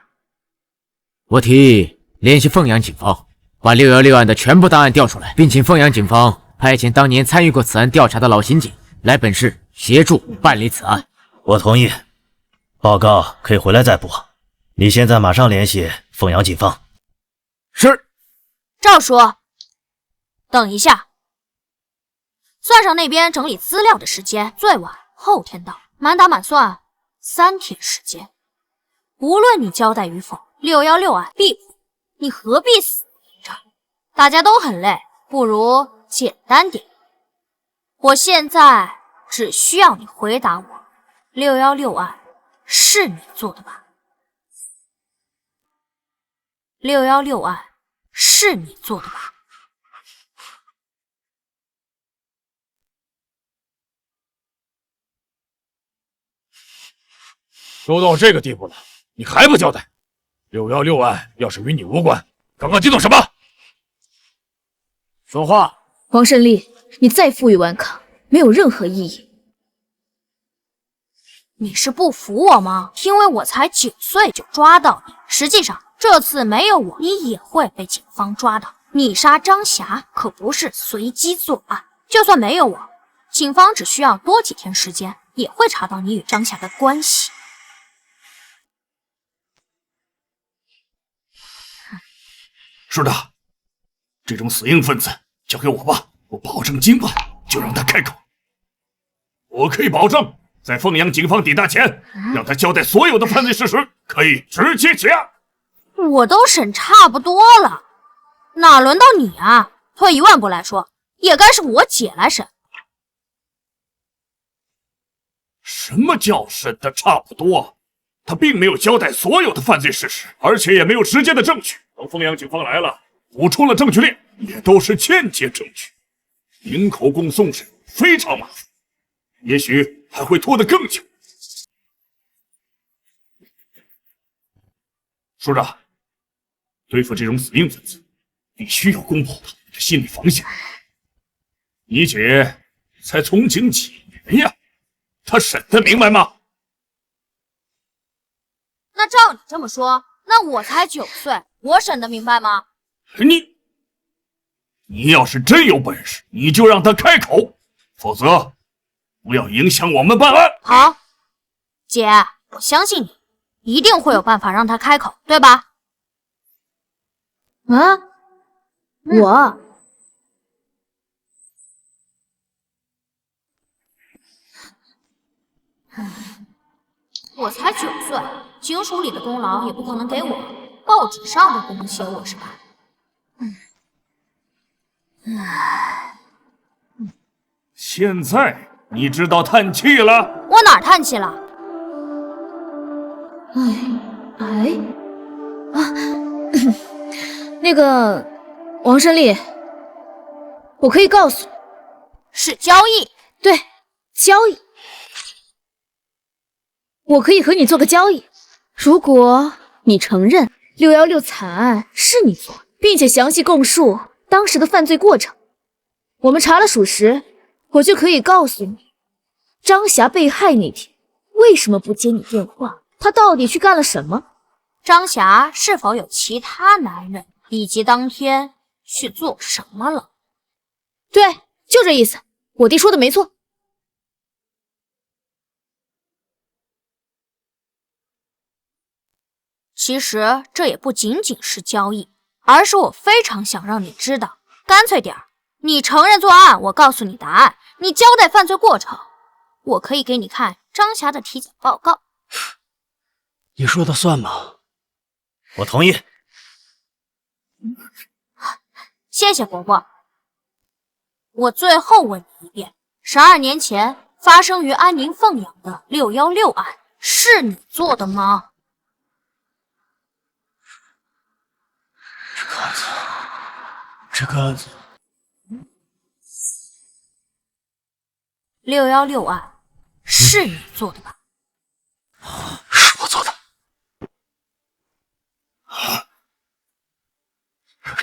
我提议联系凤阳警方，把616案的全部档案调出来，并请凤阳警方派遣当年参与过此案调查的老刑警来本市协助办理此案。我同意，报告可以回来再补。你现在马上联系凤阳警方。是。赵叔，等一下，算上那边整理资料的时间，最晚后天到，满打满算3天时间。无论你交代与否，616案必破，你何必死着？大家都很累，不如简单点。我现在只需要你回答我，616案是你做的吧？616案是你做的吧？都到这个地步了，你还不交代？616案要是与你无关，刚刚激动什么？说话！王胜利，你再负隅顽抗，没有任何意义。你是不服我吗？因为我才9岁就抓到你，实际上这次没有我，你也会被警方抓到。你杀张霞可不是随机作案，就算没有我，警方只需要多几天时间，也会查到你与张霞的关系。是的，这种死硬分子交给我吧，我保证今晚就让他开口。我可以保证，在凤阳警方抵达前，让他交代所有的犯罪事实，可以直接结案。我都审差不多了，哪轮到你啊？退一万步来说，也该是我姐来审。什么叫审的差不多？他并没有交代所有的犯罪事实，而且也没有直接的证据。等凤阳警方来了，补充了证据链，也都是间接证据。迎口供送审非常麻烦，也许还会拖得更久。署长，对付这种死硬分子，必须要攻破他们的心理防线。你姐才从警几年呀？她审得明白吗？那照你这么说，那我才9岁，我审得明白吗？你要是真有本事，你就让他开口，否则不要影响我们办案。好，姐，我相信你，一定会有办法让他开口，对吧？啊，我才9岁，警署里的功劳也不可能给我，报纸上都不能写我是吧？现在你知道叹气了？我哪儿叹气了？那个王胜利，我可以告诉你，是交易。对，交易。我可以和你做个交易，如果你承认616惨案是你做的，并且详细供述当时的犯罪过程，我们查了属实，我就可以告诉你，张霞被害那天为什么不接你电话，她到底去干了什么？张霞是否有其他男人，以及当天去做什么了？对，就这意思，我弟说的没错。其实这也不仅仅是交易，而是我非常想让你知道，干脆点儿，你承认作案，我告诉你答案，你交代犯罪过程，我可以给你看张霞的体检报告。你说的算吗？我同意。谢谢伯伯。我最后问你一遍，12年前发生于安宁凤阳的616案是你做的吗？这个案子616案是你做的吧？是我做的。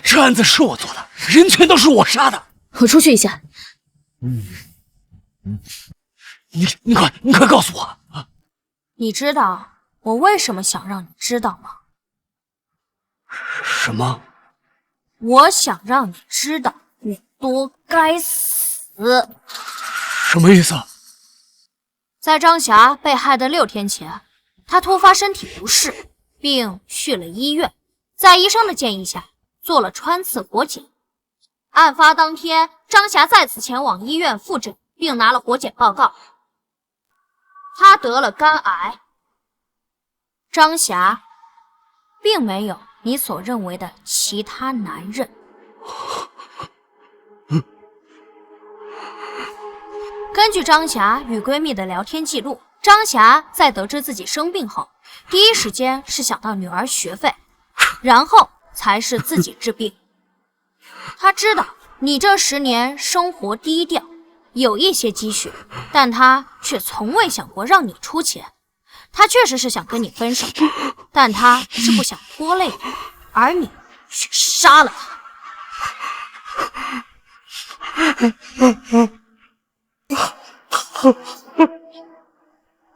这案子是我做的，人全都是我杀的。我出去一下。你快告诉我啊！你知道我为什么想让你知道吗？什么？我想让你知道你多该死。什么意思？在张霞被害的6天前，她突发身体不适，并去了医院，在医生的建议下做了穿刺活检。案发当天，张霞再次前往医院复诊，并拿了活检报告，她得了肝癌。张霞并没有你所认为的其他男人。根据张霞与闺蜜的聊天记录，张霞在得知自己生病后，第一时间是想到女儿学费，然后才是自己治病。她知道你这10年生活低调，有一些积蓄，但她却从未想过让你出钱。她确实是想跟你分手，但她是不想拖累你，而你却杀了她。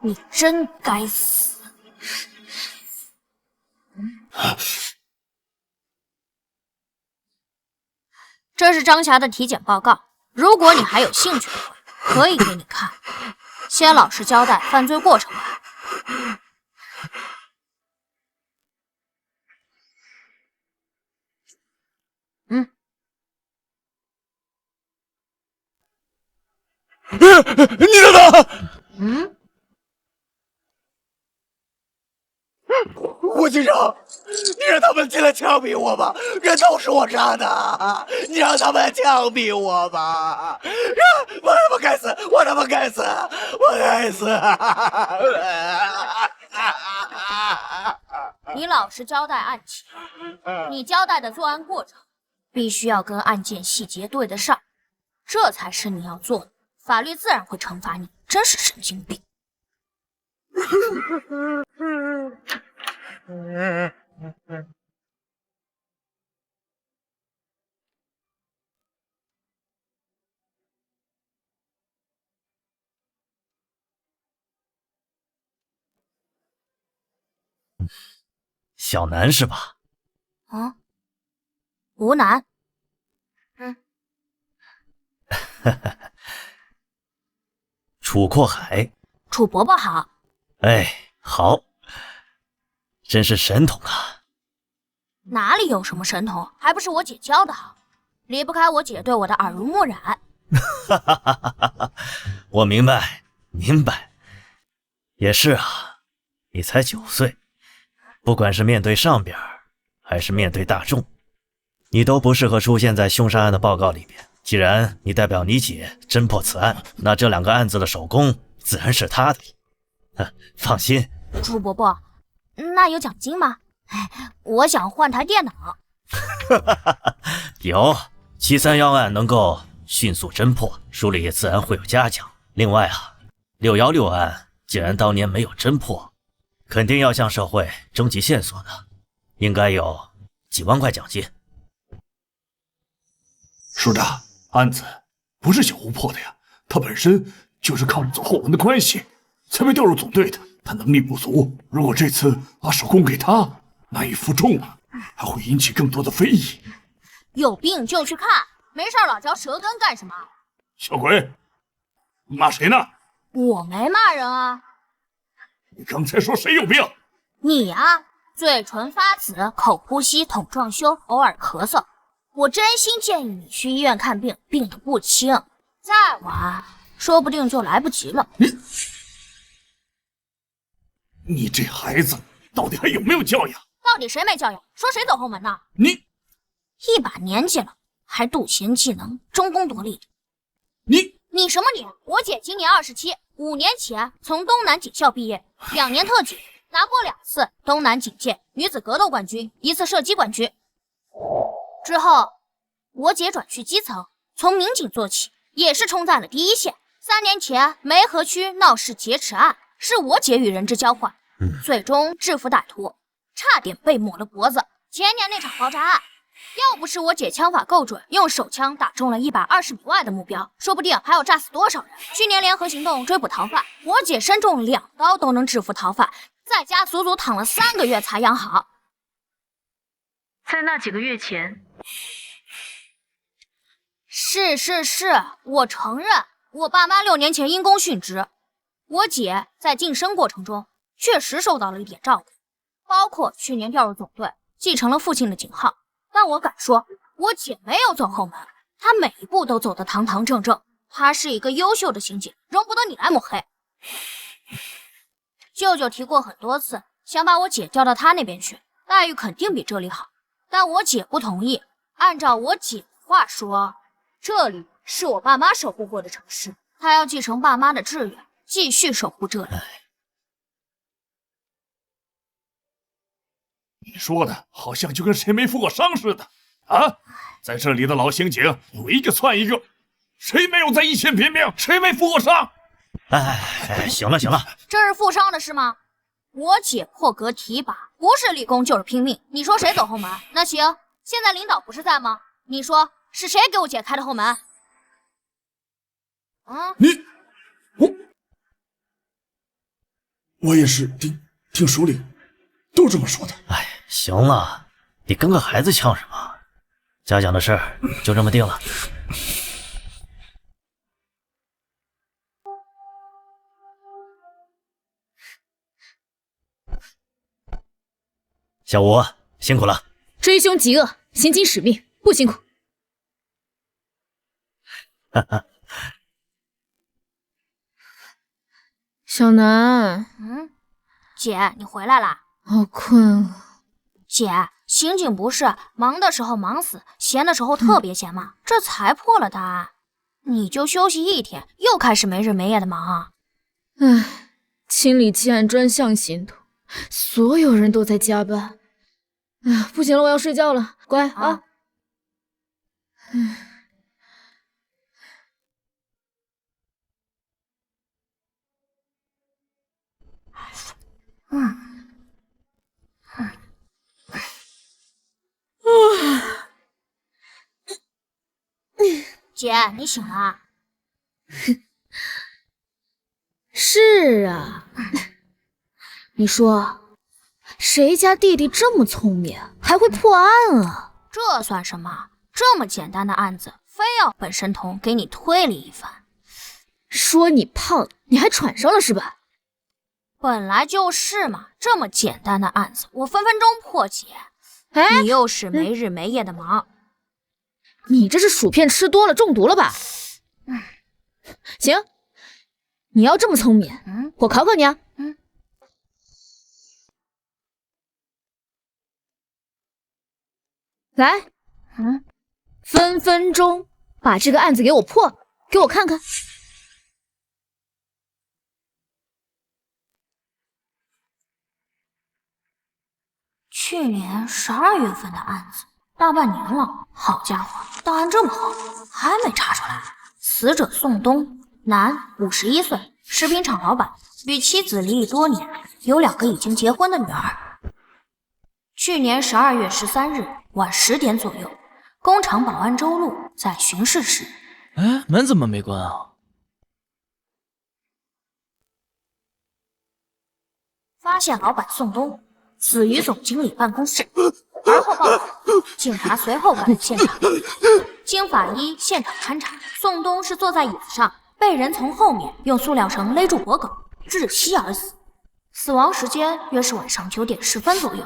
你真该死！这是张霞的体检报告，如果你还有兴趣的话，可以给你看。先老实交代犯罪过程吧。你等等！吴局长，你让他们进来枪毙我吧！人都是我杀的，你让他们枪毙我吧！我他妈该死！我他妈该死！我该死！你老实交代案情，你交代的作案过程必须要跟案件细节对得上，这才是你要做的。法律自然会惩罚你，真是神经病。小南是吧？啊，吴楠。楚阔海，楚伯伯好。哎，好，真是神童啊！哪里有什么神童，还不是我姐教的好，离不开我姐对我的耳濡目染。我明白，明白。也是啊，你才9岁，不管是面对上边，还是面对大众，你都不适合出现在凶杀案的报告里边。既然你代表你姐侦破此案，那这2个案子的首功自然是她的。放心，楚伯伯，那有奖金吗？我想换台电脑。有731案能够迅速侦破，书里也自然会有嘉奖。另外啊，616案既然当年没有侦破，肯定要向社会征集线索的，应该有几万块奖金。是的，案子不是小吴破的呀，他本身就是靠着走后门的关系才被调入总队的。他能力不足，如果这次把首功给他，难以负重啊，还会引起更多的非议。有病就去看，没事老嚼舌根干什么？小鬼，你骂谁呢？我没骂人啊。你刚才说谁有病？你啊，嘴唇发紫，口呼吸，筒状羞，偶尔咳嗽。我真心建议你去医院看病，病得不轻，再晚说不定就来不及了。你这孩子到底还有没有教养？到底谁没教养？说谁走后门呢？你一把年纪了，还妒贤技能，争功夺利的。你什么你？我姐今年27，5年前从东南警校毕业，2年特警，拿过2次东南警界女子格斗冠军，1次射击冠军。之后，我姐转去基层，从民警做起，也是冲在了第一线。3年前梅河区闹市劫持案，是我姐与人质交换，最终制服歹徒，差点被抹了脖子。前年那场爆炸案，要不是我姐枪法够准，用手枪打中了120米外的目标，说不定还要炸死多少人。去年联合行动追捕逃犯，我姐身中2刀都能制服逃犯，在家足足躺了3个月才养好。在那几个月前，是，我承认，我爸妈6年前因公殉职，我姐在晋升过程中确实受到了一点照顾，包括去年调入总队，继承了父亲的警号。但我敢说，我姐没有走后门，她每一步都走得堂堂正正。她是一个优秀的刑警，容不得你来抹黑。舅舅提过很多次，想把我姐调到他那边去，待遇肯定比这里好。但我姐不同意。按照我姐的话说，这里是我爸妈守护过的城市，他要继承爸妈的志愿，继续守护这里。你说的好像就跟谁没负过伤似的啊！在这里的老刑警有一个窜一个，谁没有在一线拼命，谁没负过伤？行了行了，这是负伤的事吗？我姐破格提拔，不是立功就是拼命。你说谁走后门？那行，现在领导不是在吗？你说是谁给我姐开的后门？我也是听首领都这么说的。行了，你跟个孩子呛什么？嘉奖的事就这么定了。小吴辛苦了。追凶极恶，行经使命，不辛苦。哈哈。小南，姐，你回来啦？好困啊。姐，刑警不是忙的时候忙死，闲的时候特别闲吗？这才破了大案，你就休息一天，又开始没日没夜的忙啊。清理积案专项行动，所有人都在加班。不行了，我要睡觉了，乖啊。姐，你醒了？是啊，你说谁家弟弟这么聪明，还会破案啊？这算什么？这么简单的案子，非要本神童给你推理一番。说你胖，你还喘上了是吧？本来就是嘛，这么简单的案子，我分分钟破解。你又是没日没夜的忙。你这是薯片吃多了中毒了吧？行，你要这么聪明，我考考你啊。来，分分钟把这个案子给我破，给我看看。去年12月份的案子，大半年了。好家伙，档案这么厚，还没查出来。死者宋东，男，51岁，食品厂老板，与妻子离异多年，有2个已经结婚的女儿。去年12月13日晚10点左右，工厂保安周路在巡视时，门怎么没关啊？发现老板宋东死于总经理办公室，而后报警，警察随后赶到现场。经法医现场勘查，宋东是坐在椅子上，被人从后面用塑料绳勒住脖颈，窒息而死。死亡时间约是晚上9点10分左右，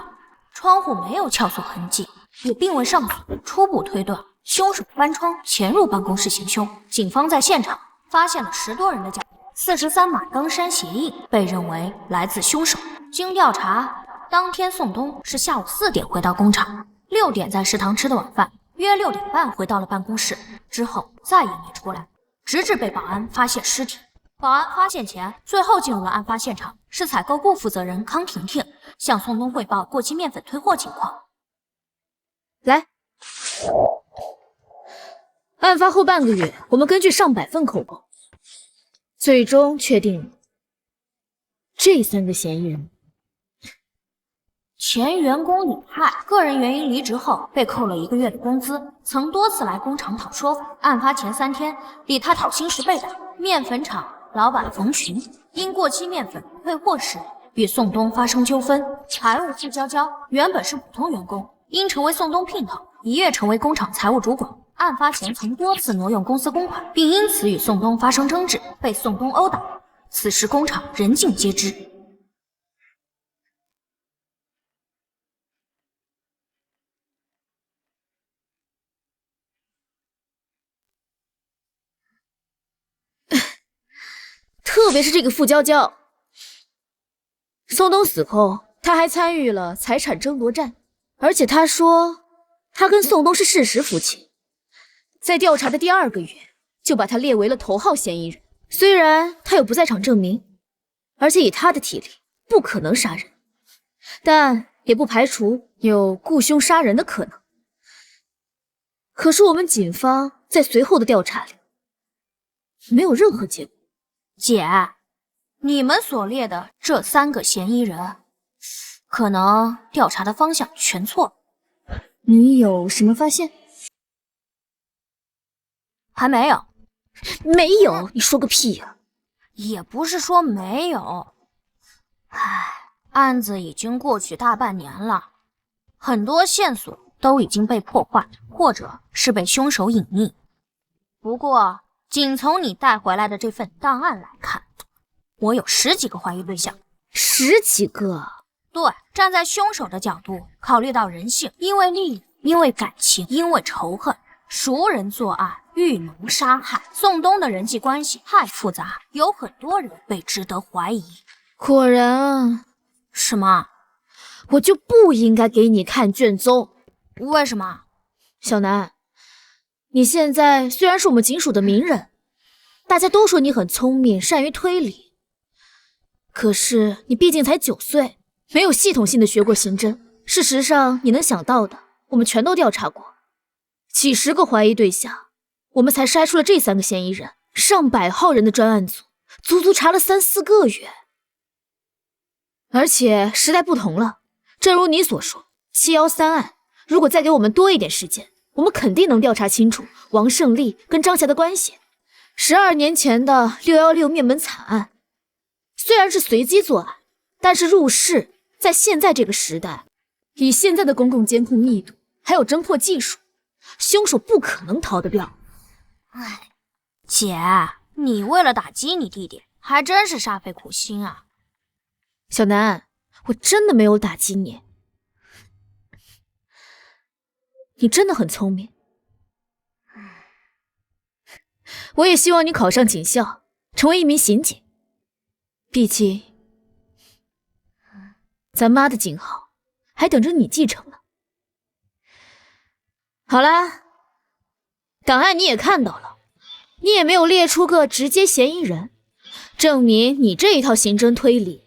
窗户没有撬锁痕迹，也并未上锁。初步推断，凶手翻窗潜入办公室行凶。警方在现场发现了10多人的脚，43码登山鞋印，被认为来自凶手。经调查，当天宋东是下午4点回到工厂，6点在食堂吃的晚饭，约6点半回到了办公室，之后再也没出来，直至被保安发现尸体。保安发现前，最后进入了案发现场，是采购部负责人康婷婷，向宋东汇报过期面粉退货情况。来，案发后半个月，我们根据上百份口供，最终确定这3个嫌疑人。前员工李泰个人原因离职后被扣了1个月的工资，曾多次来工厂讨说法。案发前3天，李泰讨薪时被打。面粉厂老板冯群因过期面粉退货时与宋东发生纠纷。财务傅娇娇原本是普通员工，因成为宋东姘头，一跃成为工厂财务主管。案发前曾多次挪用公司公款，并因此与宋东发生争执，被宋东殴打。此时工厂人尽皆知。特别是这个傅娇娇，宋东死后，他还参与了财产争夺战，而且他说他跟宋东是事实夫妻。在调查的第2个月，就把他列为了头号嫌疑人。虽然他有不在场证明，而且以他的体力不可能杀人，但也不排除有雇凶杀人的可能。可是我们警方在随后的调查里没有任何结果。姐，你们所列的这3个嫌疑人，可能调查的方向全错了。你有什么发现？还没有。没有？你说个屁呀！也不是说没有。唉，案子已经过去大半年了，很多线索都已经被破坏，或者是被凶手隐匿。不过，仅从你带回来的这份档案来看，我有10几个怀疑对象。10几个？对，站在凶手的角度，考虑到人性，因为利益，因为感情，因为仇恨，熟人作案，预谋杀害。宋东的人际关系太复杂，有很多人被值得怀疑。果然啊。什么？我就不应该给你看卷宗。为什么？小南，你现在虽然是我们警署的名人，大家都说你很聪明，善于推理，可是你毕竟才9岁，没有系统性的学过刑侦。事实上，你能想到的，我们全都调查过，几十个怀疑对象，我们才筛出了这3个嫌疑人。上百号人的专案组，足足查了3、4个月。而且时代不同了，正如你所说，713案，如果再给我们多一点时间，我们肯定能调查清楚王胜利跟张霞的关系。12年前的616灭门惨案，虽然是随机作案，但是入室在现在这个时代，以现在的公共监控密度，还有侦破技术，凶手不可能逃得掉。唉，姐，你为了打击你弟弟，还真是煞费苦心啊。小南，我真的没有打击你，你真的很聪明。我也希望你考上警校，成为一名刑警。毕竟，咱妈的警号还等着你继承呢。好啦，档案你也看到了，你也没有列出个直接嫌疑人，证明你这一套刑侦推理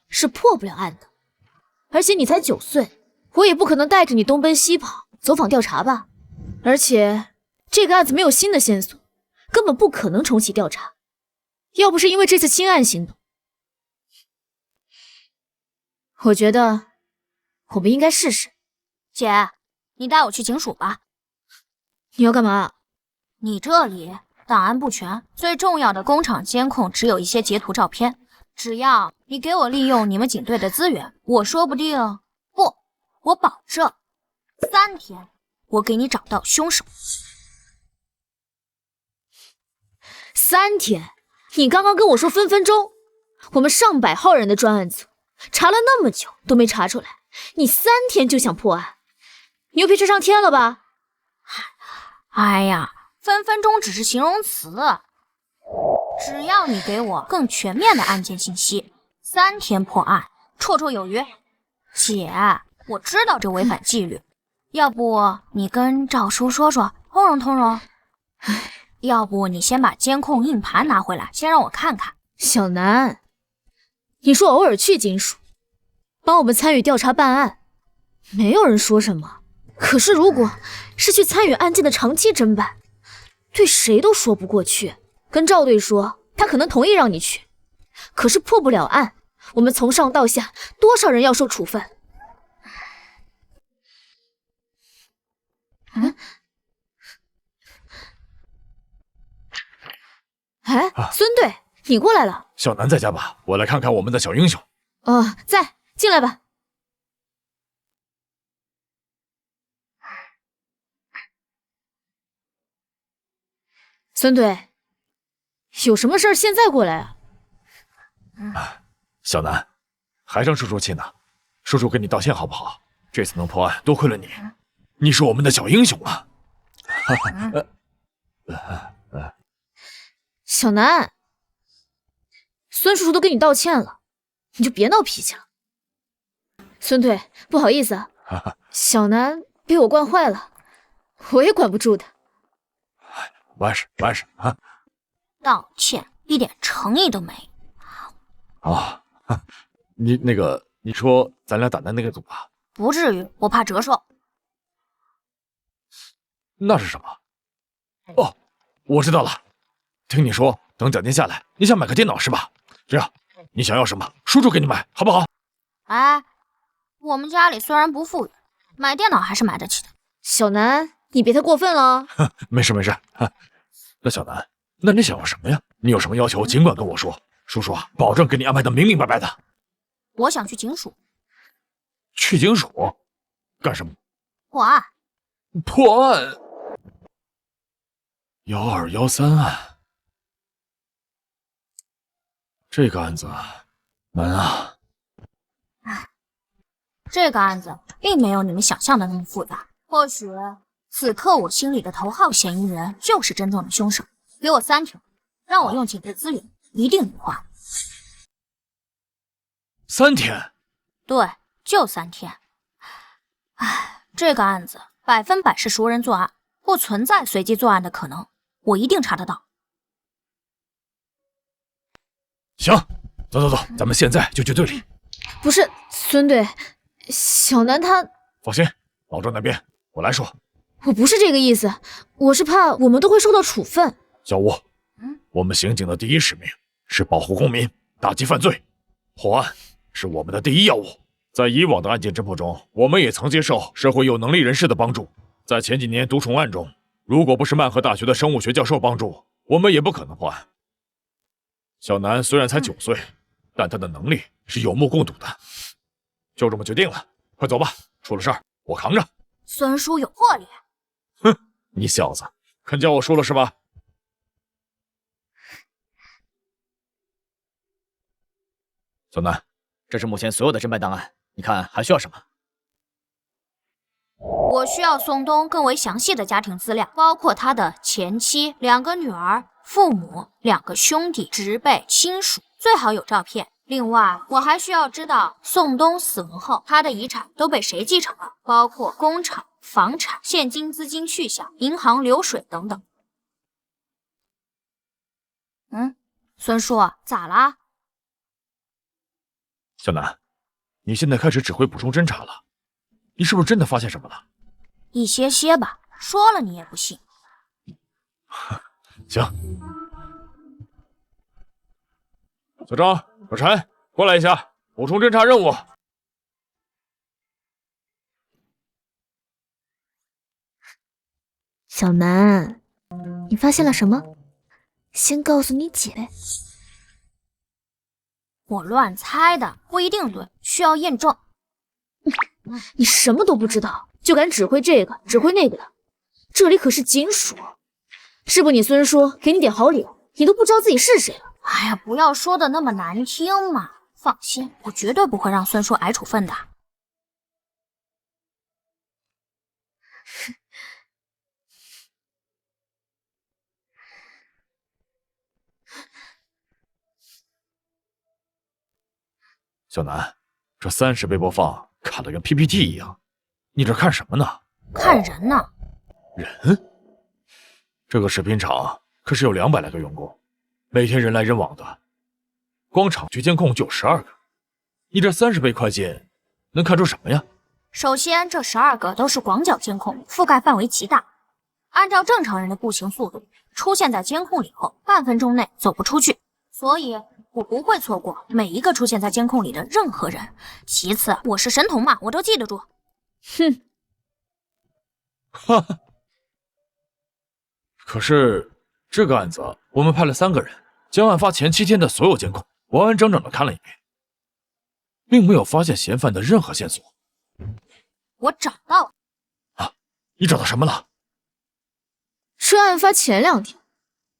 是破不了案的。而且你才9岁，我也不可能带着你东奔西跑走访调查吧。而且这个案子没有新的线索，根本不可能重启调查。要不是因为这次新案行动，我觉得我们应该试试。姐，你带我去警署吧。你要干嘛？你这里档案不全，最重要的工厂监控只有一些截图照片。只要你给我利用你们警队的资源，我说不定，不，我保证3天我给你找到凶手。3天？你刚刚跟我说分分钟，我们上百号人的专案组查了那么久都没查出来，你3天就想破案，牛皮吹上天了吧？哎呀，分分钟只是形容词，只要你给我更全面的案件信息，3天破案，绰绰有余。姐，我知道这违反纪律，要不你跟赵叔说说，通融通融。要不你先把监控硬盘拿回来，先让我看看。小南，你说偶尔去警署，帮我们参与调查办案，没有人说什么。可是如果是去参与案件的长期侦办，对谁都说不过去。跟赵队说，他可能同意让你去，可是破不了案，我们从上到下多少人要受处分？哎，孙队，你过来了。小南在家吧？我来看看我们的小英雄。哦，在，进来吧。孙队，有什么事儿现在过来啊？小南，还生叔叔气呢。叔叔跟你道歉好不好？这次能破案，多亏了你，你是我们的小英雄啊！小南，孙叔叔都跟你道歉了，你就别闹脾气了。孙队，不好意思啊，小南被我惯坏了，我也管不住他。完事啊！道歉一点诚意都没。啊，你说咱俩打的那个赌吧？不至于，我怕折寿。那是什么？哦，我知道了。听你说，等奖金下来，你想买个电脑是吧？这样，你想要什么，叔叔给你买，好不好？哎，我们家里虽然不富裕，买电脑还是买得起的。小南，你别太过分了。没事没事。那小南，那你想要什么呀？你有什么要求，尽管跟我说，叔叔啊，保证给你安排的明明白白的。我想去警署。去警署干什么？破案。破案？1213案，这个案子难啊。这个案子并没有你们想象的那么复杂。或许此刻我心里的头号嫌疑人就是真正的凶手。给我3天，让我用警队资源，一定能破案。3天？对，就3天。唉，这个案子100%是熟人作案，不存在随机作案的可能，我一定查得到。行，走，咱们现在就去队里。不是，孙队，小南他……放心，老周那边我来说。我不是这个意思，我是怕我们都会受到处分。小吴，我们刑警的第一使命是保护公民，打击犯罪，破案是我们的第一要务。在以往的案件侦破中，我们也曾接受社会有能力人士的帮助。在前几年毒虫案中，如果不是曼河大学的生物学教授帮助，我们也不可能破案。小南虽然才9岁，但他的能力是有目共睹的。就这么决定了，快走吧，出了事儿我扛着。孙叔有魄力。哼，你小子肯叫我输了是吧？小南，这是目前所有的侦办档案，你看还需要什么？我需要宋东更为详细的家庭资料，包括他的前妻、2个女儿、父母、2个兄弟、侄辈、亲属，最好有照片。另外，我还需要知道宋东死亡后他的遗产都被谁继承了，包括工厂、房产、现金资金去向、银行流水等等。孙叔，咋啦？小南，你现在开始指挥补充侦查了，你是不是真的发现什么了？一些吧，说了你也不信。行，小张、小陈，过来一下，补充侦查任务。小南，你发现了什么？先告诉你姐呗。我乱猜的，不一定对，需要验证。你什么都不知道，就敢指挥这个指挥那个的，这里可是警署，是不你孙叔给你点好礼，你都不知道自己是谁了。哎呀，不要说的那么难听嘛！放心，我绝对不会让孙叔挨处分的。小南，这30倍播放卡得跟 PPT 一样，你这看什么呢？看人呢。人？这个食品厂可是有200来个员工，每天人来人往的，光厂区监控就有12个，你这30倍快进，能看出什么呀？首先，这12个都是广角监控，覆盖范围极大。按照正常人的步行速度，出现在监控里后，半分钟内走不出去，所以我不会错过每一个出现在监控里的任何人。其次，我是神童嘛，我都记得住。哼，哈哈。可是这个案子，我们派了3个人，将案发前7天的所有监控完完整整的看了一遍，并没有发现嫌犯的任何线索。我找到了。啊，你找到什么了？是案发前2天，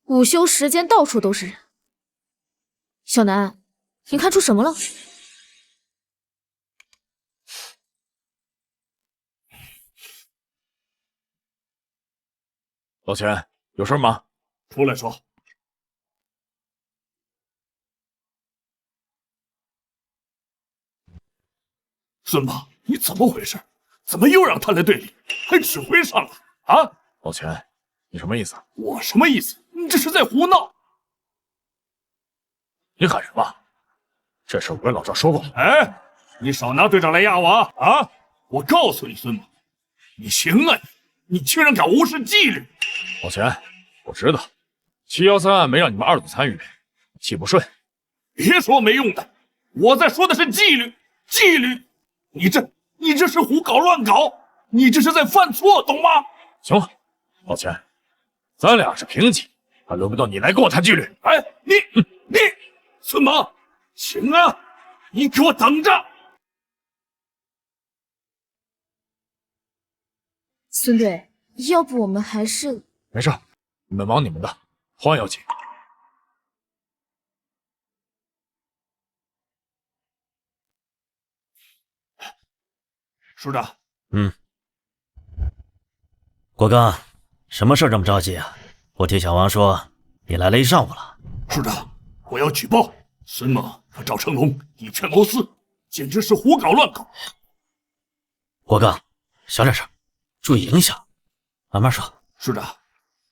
午休时间到处都是人。小南，你看出什么了？老钱，有事吗？出来说。孙胖，你怎么回事？怎么又让他来队里，还指挥上了啊？老钱，你什么意思？我什么意思？你这是在胡闹！你喊什么？这事我跟老赵说过了。哎，你少拿队长来压我啊！我告诉你，孙猛，你行啊你居然敢无视纪律！老钱，我知道713案没让你们二组参与，气不顺。别说没用的，我在说的是纪律，纪律！你这是胡搞乱搞，你这是在犯错，懂吗？行了，老钱，咱俩是平级，还轮不到你来跟我谈纪律。哎，你孙猛，行啊，你给我等着！孙队，要不我们还是……没事，你们忙你们的，换要紧。署长，国刚，什么事这么着急啊？我听小王说你来了一上午了。署长，我要举报孙猛和赵成龙以权谋私，简直是胡搞乱搞。国刚，小点声，注意影响，慢慢说。署长，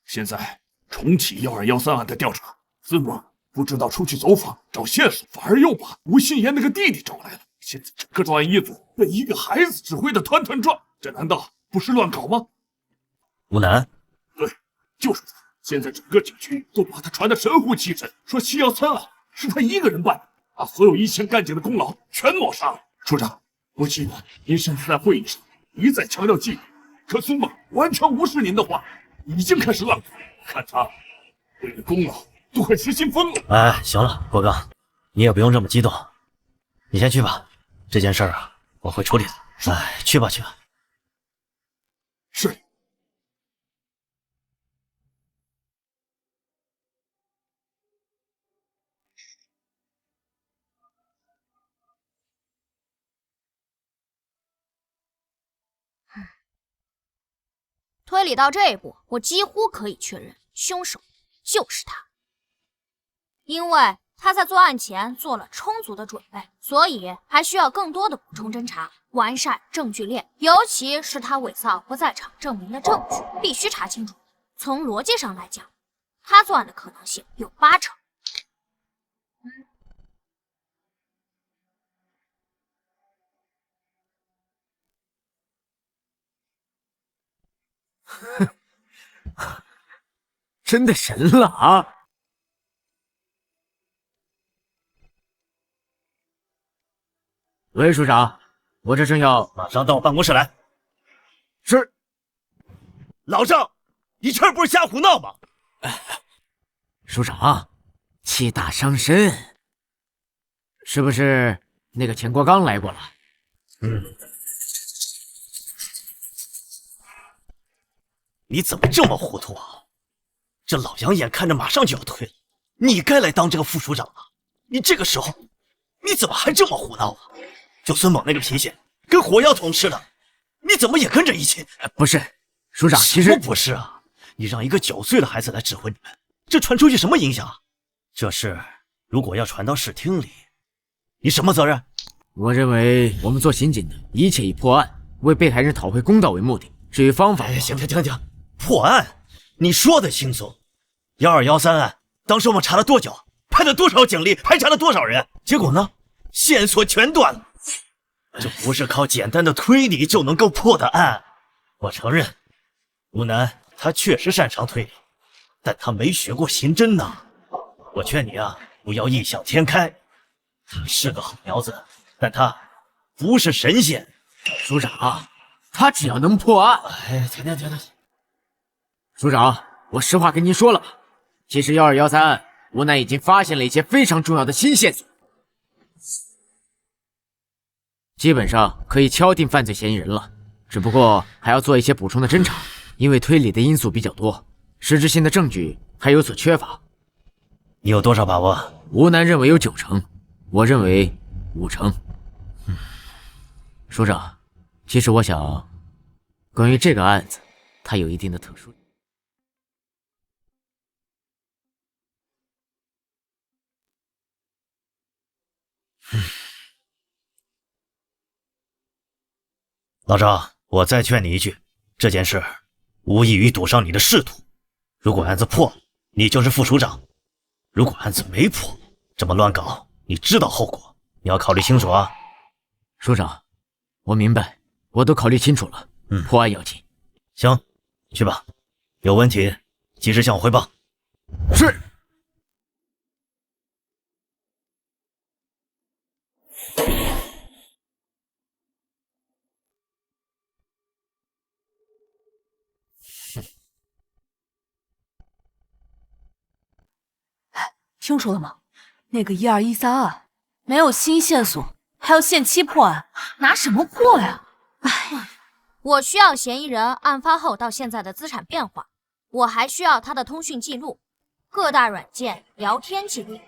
现在重启1213案的调查，孙猛不知道出去走访找线索，反而又把吴心言那个弟弟找来了。现在整个专案一组被一个孩子指挥的团团转，这难道不是乱搞吗？吴楠，对，就是他。现在整个警局都把他传得神乎其神，说713案是他一个人办的，把所有以前干警的功劳全抹杀了。署长，我记得您上次在会议上一再强调纪律，可孙猛完全无视您的话，已经开始乱搞，看他为了功劳都快失心疯了。哎，行了，国刚，你也不用这么激动，你先去吧。这件事儿啊，我会处理的。哎，去吧去吧。是。推理到这一步，我几乎可以确认，凶手就是他，因为他在作案前做了充足的准备，所以还需要更多的补充侦查，完善证据链，尤其是他伪造不在场证明的证据，必须查清楚。从逻辑上来讲，他作案的可能性有80%。真的神了啊！喂，署长，我这正要……马上到我办公室来。是。老赵，你这不是瞎胡闹吗？署长，气大伤身，是不是那个钱国刚来过了？你怎么这么糊涂啊？这老杨眼看着马上就要退了，你该来当这个副署长了。你这个时候，你怎么还这么胡闹啊？就孙猛那个脾气，跟火药桶似的，你怎么也跟着一起？不是，署长，其实什么不是啊？你让一个9岁的孩子来指挥你们，这传出去什么影响啊？这事如果要传到市厅里，你什么责任？我认为我们做刑警的，一切以破案、为被害人讨回公道为目的。至于方法，行，破案。你说的轻松，1213案，当时我们查了多久？派了多少警力？排查了多少人？结果呢？线索全断了。这不是靠简单的推理就能够破的案。我承认，吴楠他确实擅长推理，但他没学过刑侦呐。我劝你啊，不要异想天开。他是个好苗子，但他不是神仙。署长，他只要能破案……停！署长，我实话跟您说了吧，其实1213案，吴楠已经发现了一些非常重要的新线索，基本上可以敲定犯罪嫌疑人了。只不过还要做一些补充的侦查，因为推理的因素比较多，实质性的证据还有所缺乏。你有多少把握？吴楠认为有90%，我认为50%。署长，其实我想，关于这个案子，它有一定的特殊。老赵，我再劝你一句，这件事无异于赌上你的仕途。如果案子破了，你就是副署长；如果案子没破，这么乱搞，你知道后果，你要考虑清楚啊。署长，我明白，我都考虑清楚了。破案要紧。行，去吧，有问题及时向我汇报。是。听说了吗？那个1213案没有新线索，还要限期破案，拿什么破呀？我需要嫌疑人案发后到现在的资产变化，我还需要他的通讯记录、各大软件聊天记录，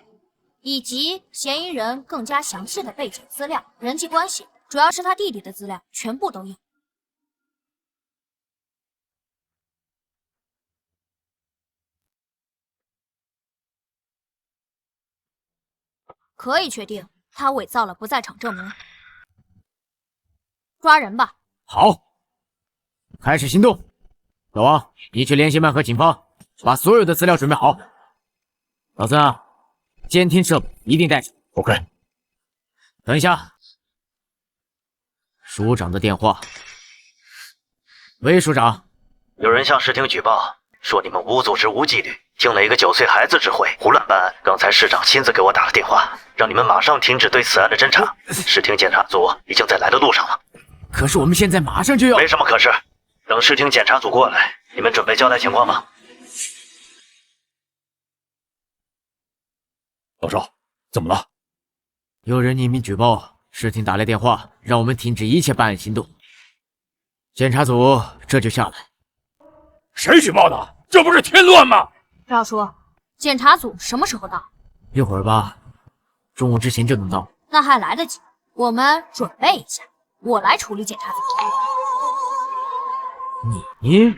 以及嫌疑人更加详细的背景资料、人际关系，主要是他弟弟的资料，全部都有。可以确定，他伪造了不在场证明。抓人吧！好，开始行动。老王，你去联系曼和警方，把所有的资料准备好。老孙啊，监听设备一定带上。OK。等一下，署长的电话。喂，署长，有人向市厅举报，说你们无组织无纪律，听了一个9岁孩子指挥，胡乱办案。刚才市长亲自给我打了电话，让你们马上停止对此案的侦查。市厅检查组已经在来的路上了。可是我们现在马上就要……没什么可是，等市厅检查组过来，你们准备交代情况吗？老赵，怎么了？有人匿名举报，市厅打来电话，让我们停止一切办案行动。检查组这就下来。谁举报的？这不是添乱吗？赵叔，检查组什么时候到？一会儿吧，中午之前就能到。那还来得及，我们准备一下，我来处理检查组。你？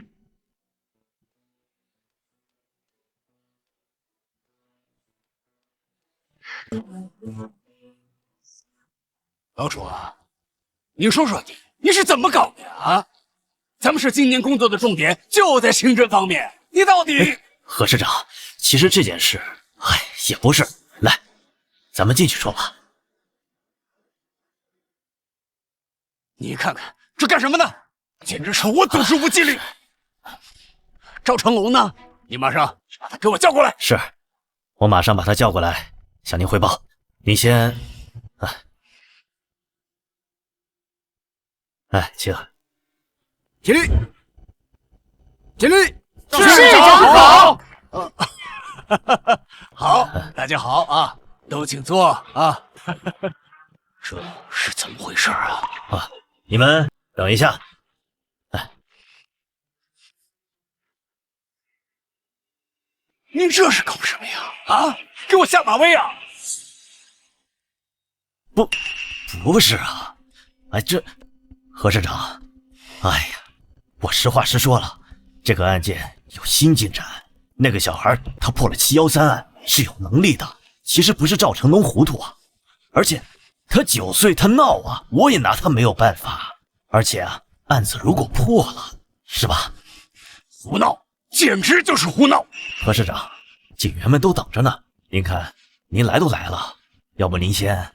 老楚啊，你说说你是怎么搞的呀？啊，咱们市今年工作的重点就在刑侦方面，你到底……何市长，其实这件事，也不是。来，咱们进去说吧。你看看这干什么呢？简直是无组织无纪律！赵成龙呢？你马上把他给我叫过来。是，我马上把他叫过来向您汇报。你先，请。起立，起立！市长好。好，大家好啊，都请坐啊。这是怎么回事啊？你们等一下。您这是搞什么呀？啊，给我下马威啊！不是啊，何市长，我实话实说了，这个案件有新进展。那个小孩他破了713案，是有能力的。其实不是赵成龙糊涂啊，而且他9岁，他闹啊，我也拿他没有办法。而且案子如果破了，是吧？胡闹，简直就是胡闹！何市长，警员们都等着呢。您看，您来都来了，要不您先……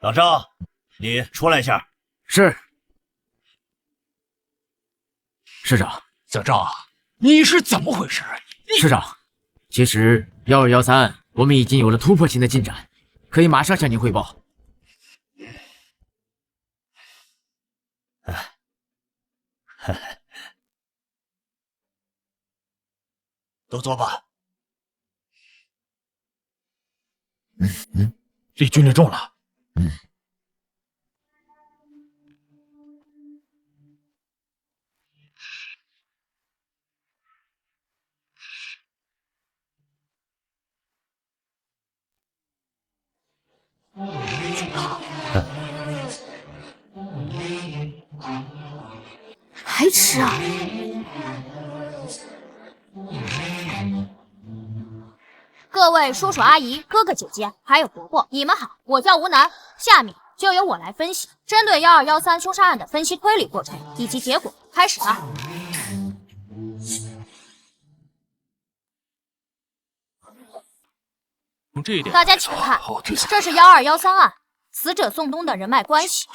老赵，你出来一下。是。市长，小赵啊，你是怎么回事啊？市长，其实1213案我们已经有了突破性的进展，可以马上向您汇报。都坐吧。李军令中了。还迟啊！各位叔叔阿姨、哥哥姐姐，还有伯伯，你们好，我叫吴楠。下面就由我来分析，针对1213凶杀案的分析推理过程以及结果，开始吧。从这一点，大家请看，这是1213案死者宋东的人脉关系。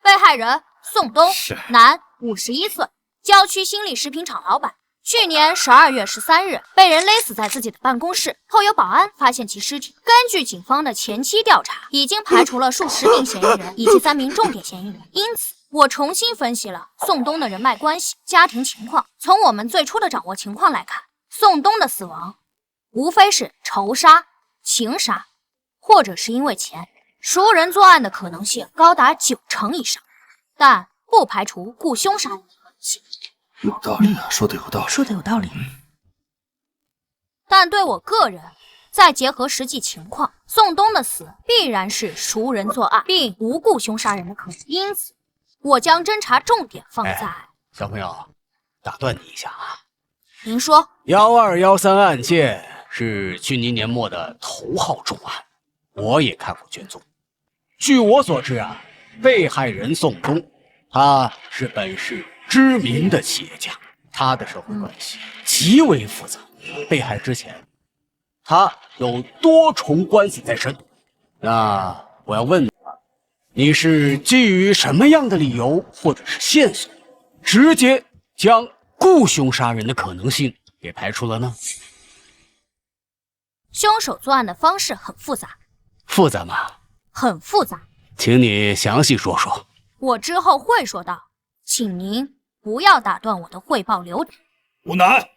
被害人宋东，男，51岁，郊区新力食品厂老板。去年12月13日被人勒死在自己的办公室，后有保安发现其尸体。根据警方的前期调查，已经排除了数10名嫌疑人以及3名重点嫌疑人。因此，我重新分析了宋东的人脉关系、家庭情况。从我们最初的掌握情况来看，宋东的死亡无非是仇杀、情杀，或者是因为钱。熟人作案的可能性高达90%以上，但不排除雇凶杀人的可能性。有道理啊，说的有道理，说的有道理。但对我个人，再结合实际情况，宋东的死必然是熟人作案，并无故凶杀人的可能。因此，我将侦查重点放在……小朋友，打断你一下啊。您说，1213案件是去年年末的头号重案，我也看过卷宗。据我所知啊，被害人宋东，他是本市知名的企业家，他的社会关系极为复杂。被害之前，他有多重关系在身。那我要问你是基于什么样的理由或者是线索，直接将雇凶杀人的可能性给排除了呢？凶手作案的方式很复杂。复杂吗？很复杂。请你详细说说。我之后会说到，请您不要打断我的汇报流程。吴南，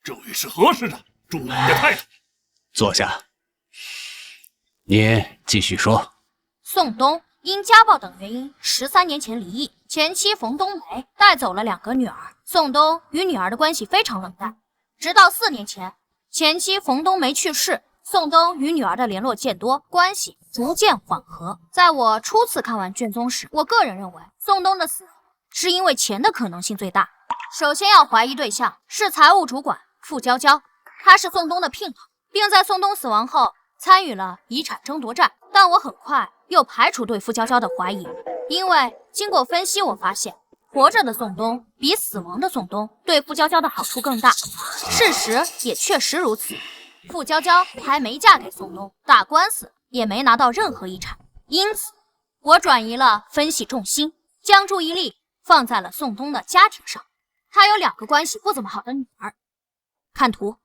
这位是何时的？注意你的态度。坐下。你继续说。宋东因家暴等原因13年前离异，前妻冯冬梅带走了2个女儿。宋东与女儿的关系非常冷淡，直到4年前，前妻冯冬梅去世，宋东与女儿的联络渐多，关系逐渐缓和。在我初次看完卷宗时，我个人认为宋东的死是因为钱的可能性最大。首先要怀疑对象是财务主管傅娇娇，她是宋东的姘头，并在宋东死亡后参与了遗产争夺战。但我很快又排除对傅娇娇的怀疑，因为经过分析，我发现活着的宋东比死亡的宋东对傅娇娇的好处更大。事实也确实如此，傅娇娇还没嫁给宋东，打官司也没拿到任何遗产。因此，我转移了分析重心，将注意力放在了宋东的家庭上。他有2个关系不怎么好的女儿，看图，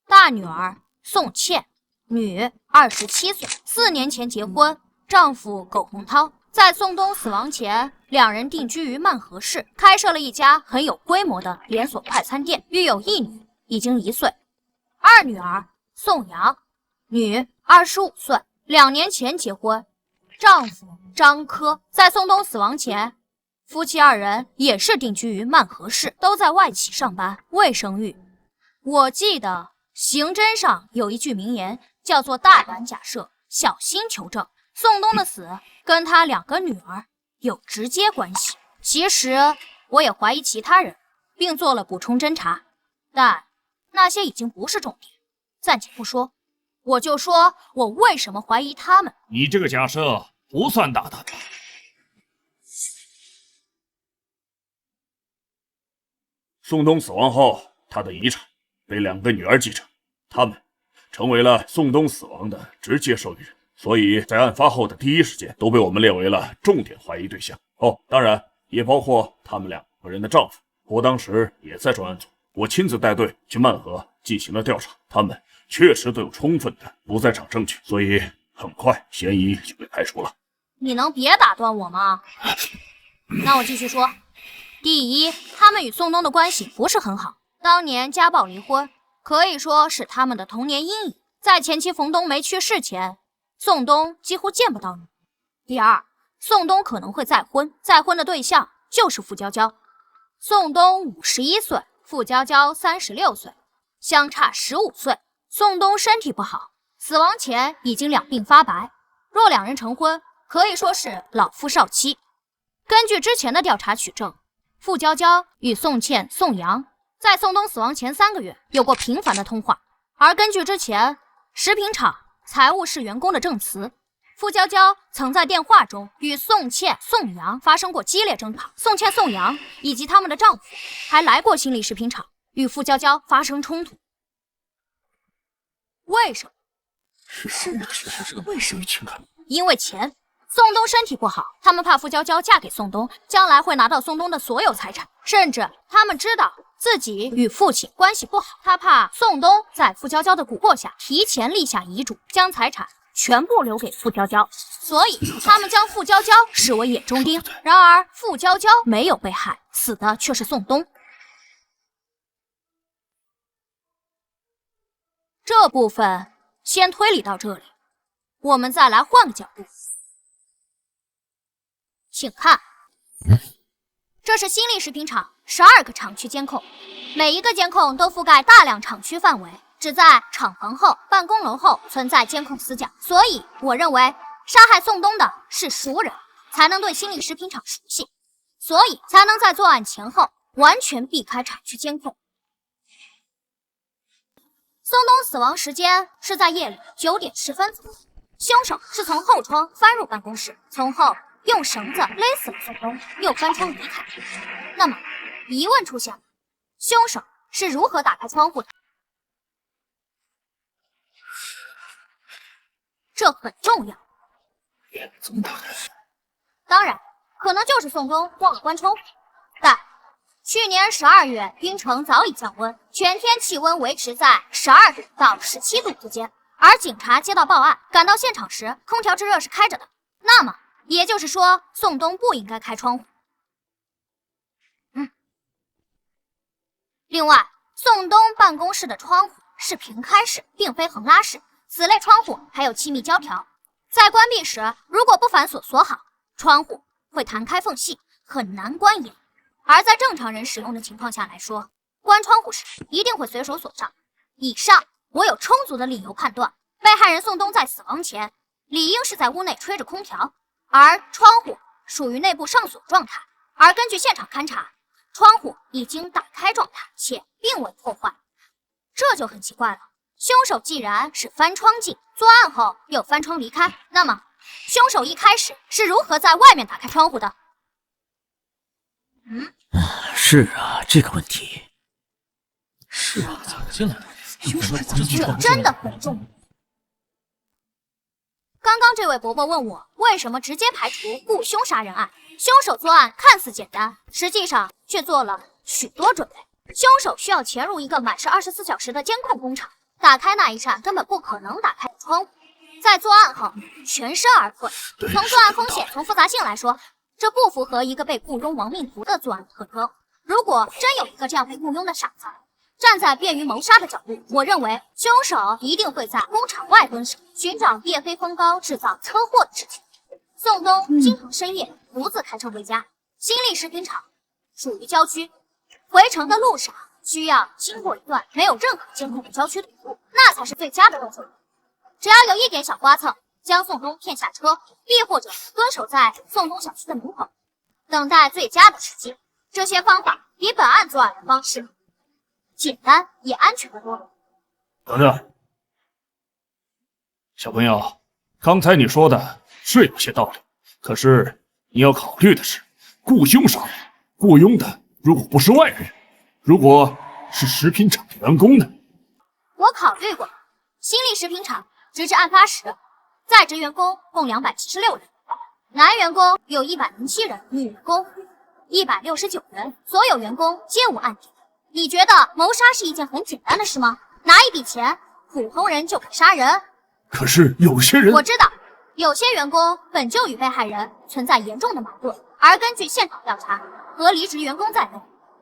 大女儿宋茜，女，27岁，4年前结婚，丈夫苟洪涛。在宋东死亡前，2人定居于曼河市，开设了一家很有规模的连锁快餐店，育有1女，已经1岁。二女儿宋阳，女，25岁，2年前结婚，丈夫张科。在宋东死亡前，夫妻2人也是定居于曼河市，都在外企上班，未生育。我记得刑侦上有一句名言，叫做大胆假设，小心求证。宋东的死跟他2个女儿有直接关系。其实我也怀疑其他人，并做了补充侦查，但那些已经不是重点，暂且不说。我就说我为什么怀疑他们。你这个假设不算大胆吧？宋东死亡后，他的遗产被2个女儿继承，他们成为了宋东死亡的直接受益人，所以在案发后的第一时间都被我们列为了重点怀疑对象。哦，当然也包括他们2个人的丈夫。我当时也在专案组，我亲自带队去曼河进行了调查，他们确实都有充分的不在场证据，所以很快嫌疑就被排除了。你能别打断我吗？那我继续说。第一，他们与宋东的关系不是很好，当年家暴离婚，可以说是他们的童年阴影。在前妻冯冬梅去世前，宋东几乎见不到女。第二，宋东可能会再婚，再婚的对象就是傅娇娇。宋东51岁，傅娇娇36岁，相差15岁。宋东身体不好，死亡前已经两鬓发白，若2人成婚，可以说是老夫少妻。根据之前的调查取证，傅娇娇与宋茜、宋阳在宋东死亡前3个月有过频繁的通话，而根据之前食品厂财务室员工的证词，傅娇娇曾在电话中与宋茜、宋阳发生过激烈争吵，宋茜、宋阳以及他们的丈夫还来过心理食品厂与傅娇娇发生冲突。为什么？为什么？因为钱。宋冬身体不好，他们怕傅娇娇嫁给宋冬，将来会拿到宋冬的所有财产，甚至他们知道自己与父亲关系不好，他怕宋冬在傅娇娇的蛊惑下提前立下遗嘱，将财产全部留给傅娇娇，所以他们将傅娇娇视为眼中钉。然而傅娇娇没有被害，死的却是宋冬。这部分先推理到这里，我们再来换个角度。请看，这是新力食品厂12个厂区监控，每一个监控都覆盖大量厂区范围，只在厂房后、办公楼后存在监控死角。所以，我认为杀害宋冬的是熟人，才能对新力食品厂熟悉，所以才能在作案前后完全避开厂区监控。宋冬死亡时间是在夜里9点10分左右，凶手是从后窗翻入办公室，从后用绳子勒死了宋冬，又翻窗离开。那么，疑问出现了：凶手是如何打开窗户的？这很重要。怎么打开？当然，可能就是宋冬忘了关窗户。但去年12月，京城早已降温，全天气温维持在12度到17度之间。而警察接到报案，赶到现场时，空调制热是开着的。那么，也就是说，宋冬不应该开窗户。另外，宋冬办公室的窗户是平开式，并非横拉式。此类窗户还有气密胶条，在关闭时，如果不反锁锁好，窗户会弹开缝隙，很难关严。而在正常人使用的情况下来说，关窗户时一定会随手锁上。以上，我有充足的理由判断，被害人宋冬在死亡前理应是在屋内吹着空调。而窗户属于内部上锁状态，而根据现场勘查，窗户已经打开状态，且并未破坏，这就很奇怪了。凶手既然是翻窗进，作案后又翻窗离开，那么凶手一开始是如何在外面打开窗户的？是啊，这个问题。是啊，怎么进来的？这真的很重要。刚刚这位伯伯问我，为什么直接排除雇凶杀人案？凶手作案看似简单，实际上却做了许多准备。凶手需要潜入一个满是24小时的监控工厂，打开那一扇根本不可能打开的窗户，在作案后全身而退。从作案风险、从复杂性来说，这不符合一个被雇佣亡命徒的作案特征。如果真有一个这样被雇佣的傻子，站在便于谋杀的角度，我认为凶手一定会在工厂外蹲守，寻找夜黑风高制造车祸的事情。宋冬经常深夜独自开车回家，新力食品厂属于郊区，回城的路上需要经过一段没有任何监控的郊区土路，那才是最佳的落脚点。只要有一点小刮蹭，将宋冬骗下车，亦或者蹲守在宋冬小区的门口，等待最佳的时机。这些方法比本案作案的方式简单也安全得多。等等，小朋友，刚才你说的是有些道理，可是你要考虑的是，雇凶杀人，雇佣的如果不是外人，如果是食品厂的员工呢？我考虑过，新力食品厂直至案发时，在职员工共276人，男员工有107人，女员工169人，所有员工皆无案底。你觉得谋杀是一件很简单的事吗？拿一笔钱，普通人就可杀人？可是有些人，我知道，有些员工本就与被害人存在严重的矛盾，而根据现场调查，和离职员工在内，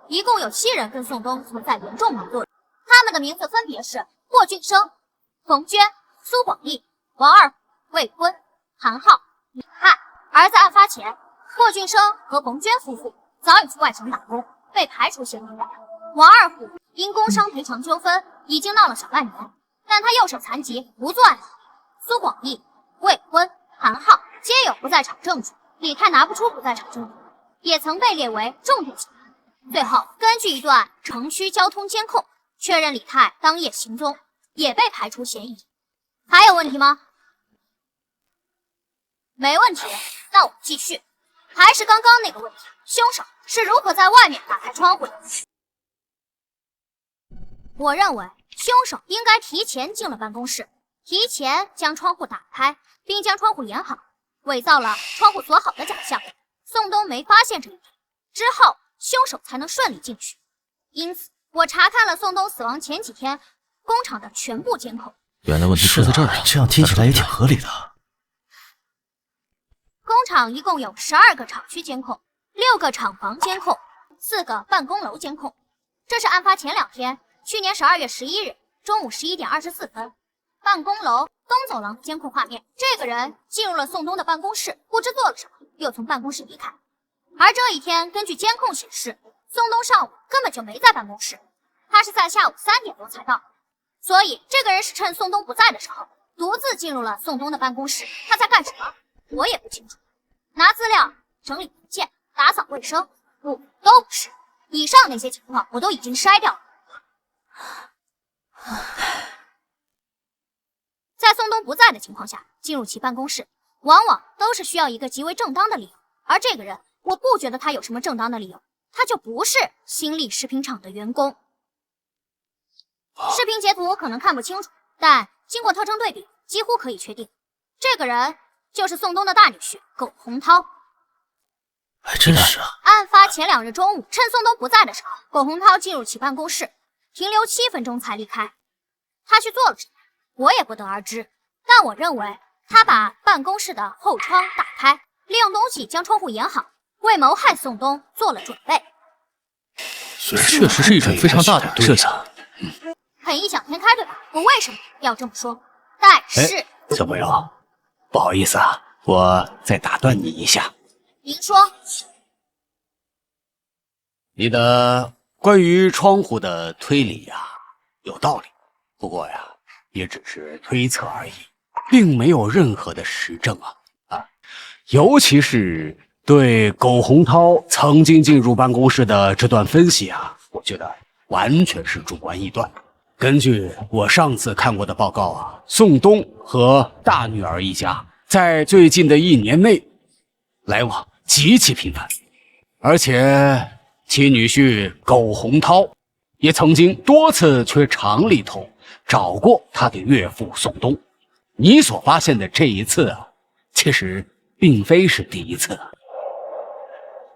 一共有7人跟宋冬存在严重矛盾。他们的名字分别是霍俊生、冯娟、苏广义、王二虎、魏坤、韩浩、李汉。而在案发前，霍俊生和冯娟夫妇早已去外省打工，被排除嫌疑外。王二虎因工伤赔偿纠纷已经闹了小半年，但他右手残疾，不作案。苏广义、魏坤、韩浩皆有不在场证据，李泰拿不出不在场证据，也曾被列为重点嫌疑。最后，根据一段城区交通监控确认李泰当夜行踪，也被排除嫌疑。还有问题吗？没问题，那我们继续。还是刚刚那个问题，凶手是如何在外面打开窗户的？我认为凶手应该提前进了办公室，提前将窗户打开，并将窗户掩好，伪造了窗户锁好的假象。宋冬没发现这一点，之后凶手才能顺利进去。因此，我查看了宋冬死亡前几天工厂的全部监控。原来问题出在这儿啊！这样听起来也挺合理的。工厂一共有12个厂区监控，6个厂房监控，4个办公楼监控。这是案发前2天，去年12月11日中午11点24分，办公楼东走廊的监控画面。这个人进入了宋冬的办公室，不知做了什么，又从办公室离开。而这一天，根据监控显示，宋冬上午根本就没在办公室，他是在下午3点多才到。所以，这个人是趁宋冬不在的时候，独自进入了宋冬的办公室。他在干什么？我也不清楚。拿资料、整理文件、打扫卫生，不，都不是。以上那些情况我都已经筛掉了。在宋冬不在的情况下，进入其办公室，往往都是需要一个极为正当的理由。而这个人，我不觉得他有什么正当的理由，他就不是新力食品厂的员工。视频截图可能看不清楚，但经过特征对比，几乎可以确定，这个人就是宋冬的大女婿苟洪涛。还真是啊！案发前2日中午，趁宋冬不在的时候，苟洪涛进入其办公室，停留7分钟才离开。他去做了什么，我也不得而知。但我认为，他把办公室的后窗打开，利用东西将窗户掩好，为谋害宋冬做了准备。确实是一种非常大胆的设想。很异想天开，对吧？我为什么要这么说？但是，小朋友，不好意思啊，我再打断你一下。您说，你的关于窗户的推理呀，有道理，不过呀，也只是推测而已，并没有任何的实证啊！尤其是对苟洪涛曾经进入办公室的这段分析啊，我觉得完全是主观臆断。根据我上次看过的报告啊，宋冬和大女儿一家在最近的1年内来往极其频繁，而且其女婿苟洪涛也曾经多次去厂里头找过他的岳父宋冬。你所发现的这一次啊，其实并非是第一次。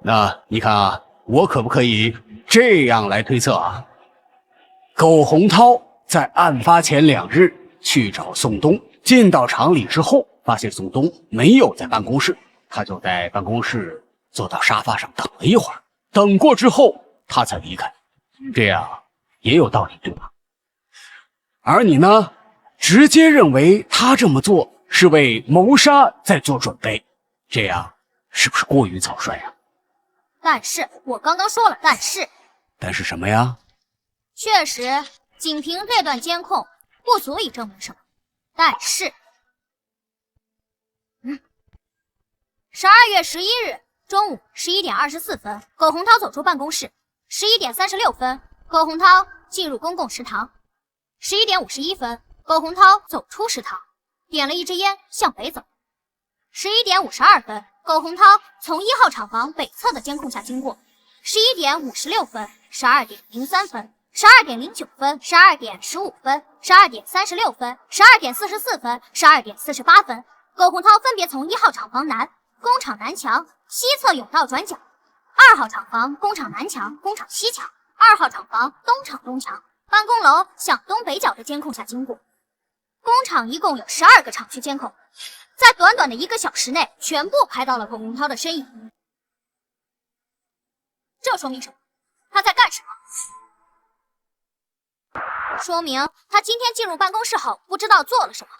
那你看啊，我可不可以这样来推测啊？苟洪涛在案发前2日去找宋冬，进到厂里之后，发现宋冬没有在办公室，他就在办公室坐到沙发上等了一会儿，等过之后他才离开，这样也有道理，对吧？而你呢，直接认为他这么做是为谋杀在做准备，这样是不是过于草率啊？但是我刚刚说了，但是什么呀？确实，仅凭这段监控不足以证明什么。但是，12月11日中午11点24分，苟洪涛走出办公室。11点36分，苟洪涛进入公共食堂。11点51分，苟洪涛走出食堂，点了一支烟向北走。11点52分，苟洪涛从1号厂房北侧的监控下经过。11点56分、12点03分、12点09分、12点15分、12点36分、12点44分、12点48分，苟洪涛分别从1号厂房南、工厂南墙、西侧甬道转角，2号厂房、工厂南墙、工厂西墙、2号厂房、东厂东墙、办公楼向东北角的监控下经过。工厂一共有12个厂区监控，在短短的1个小时内，全部拍到了苟洪涛的身影。这说明什么？他在干什么？说明他今天进入办公室后不知道做了什么，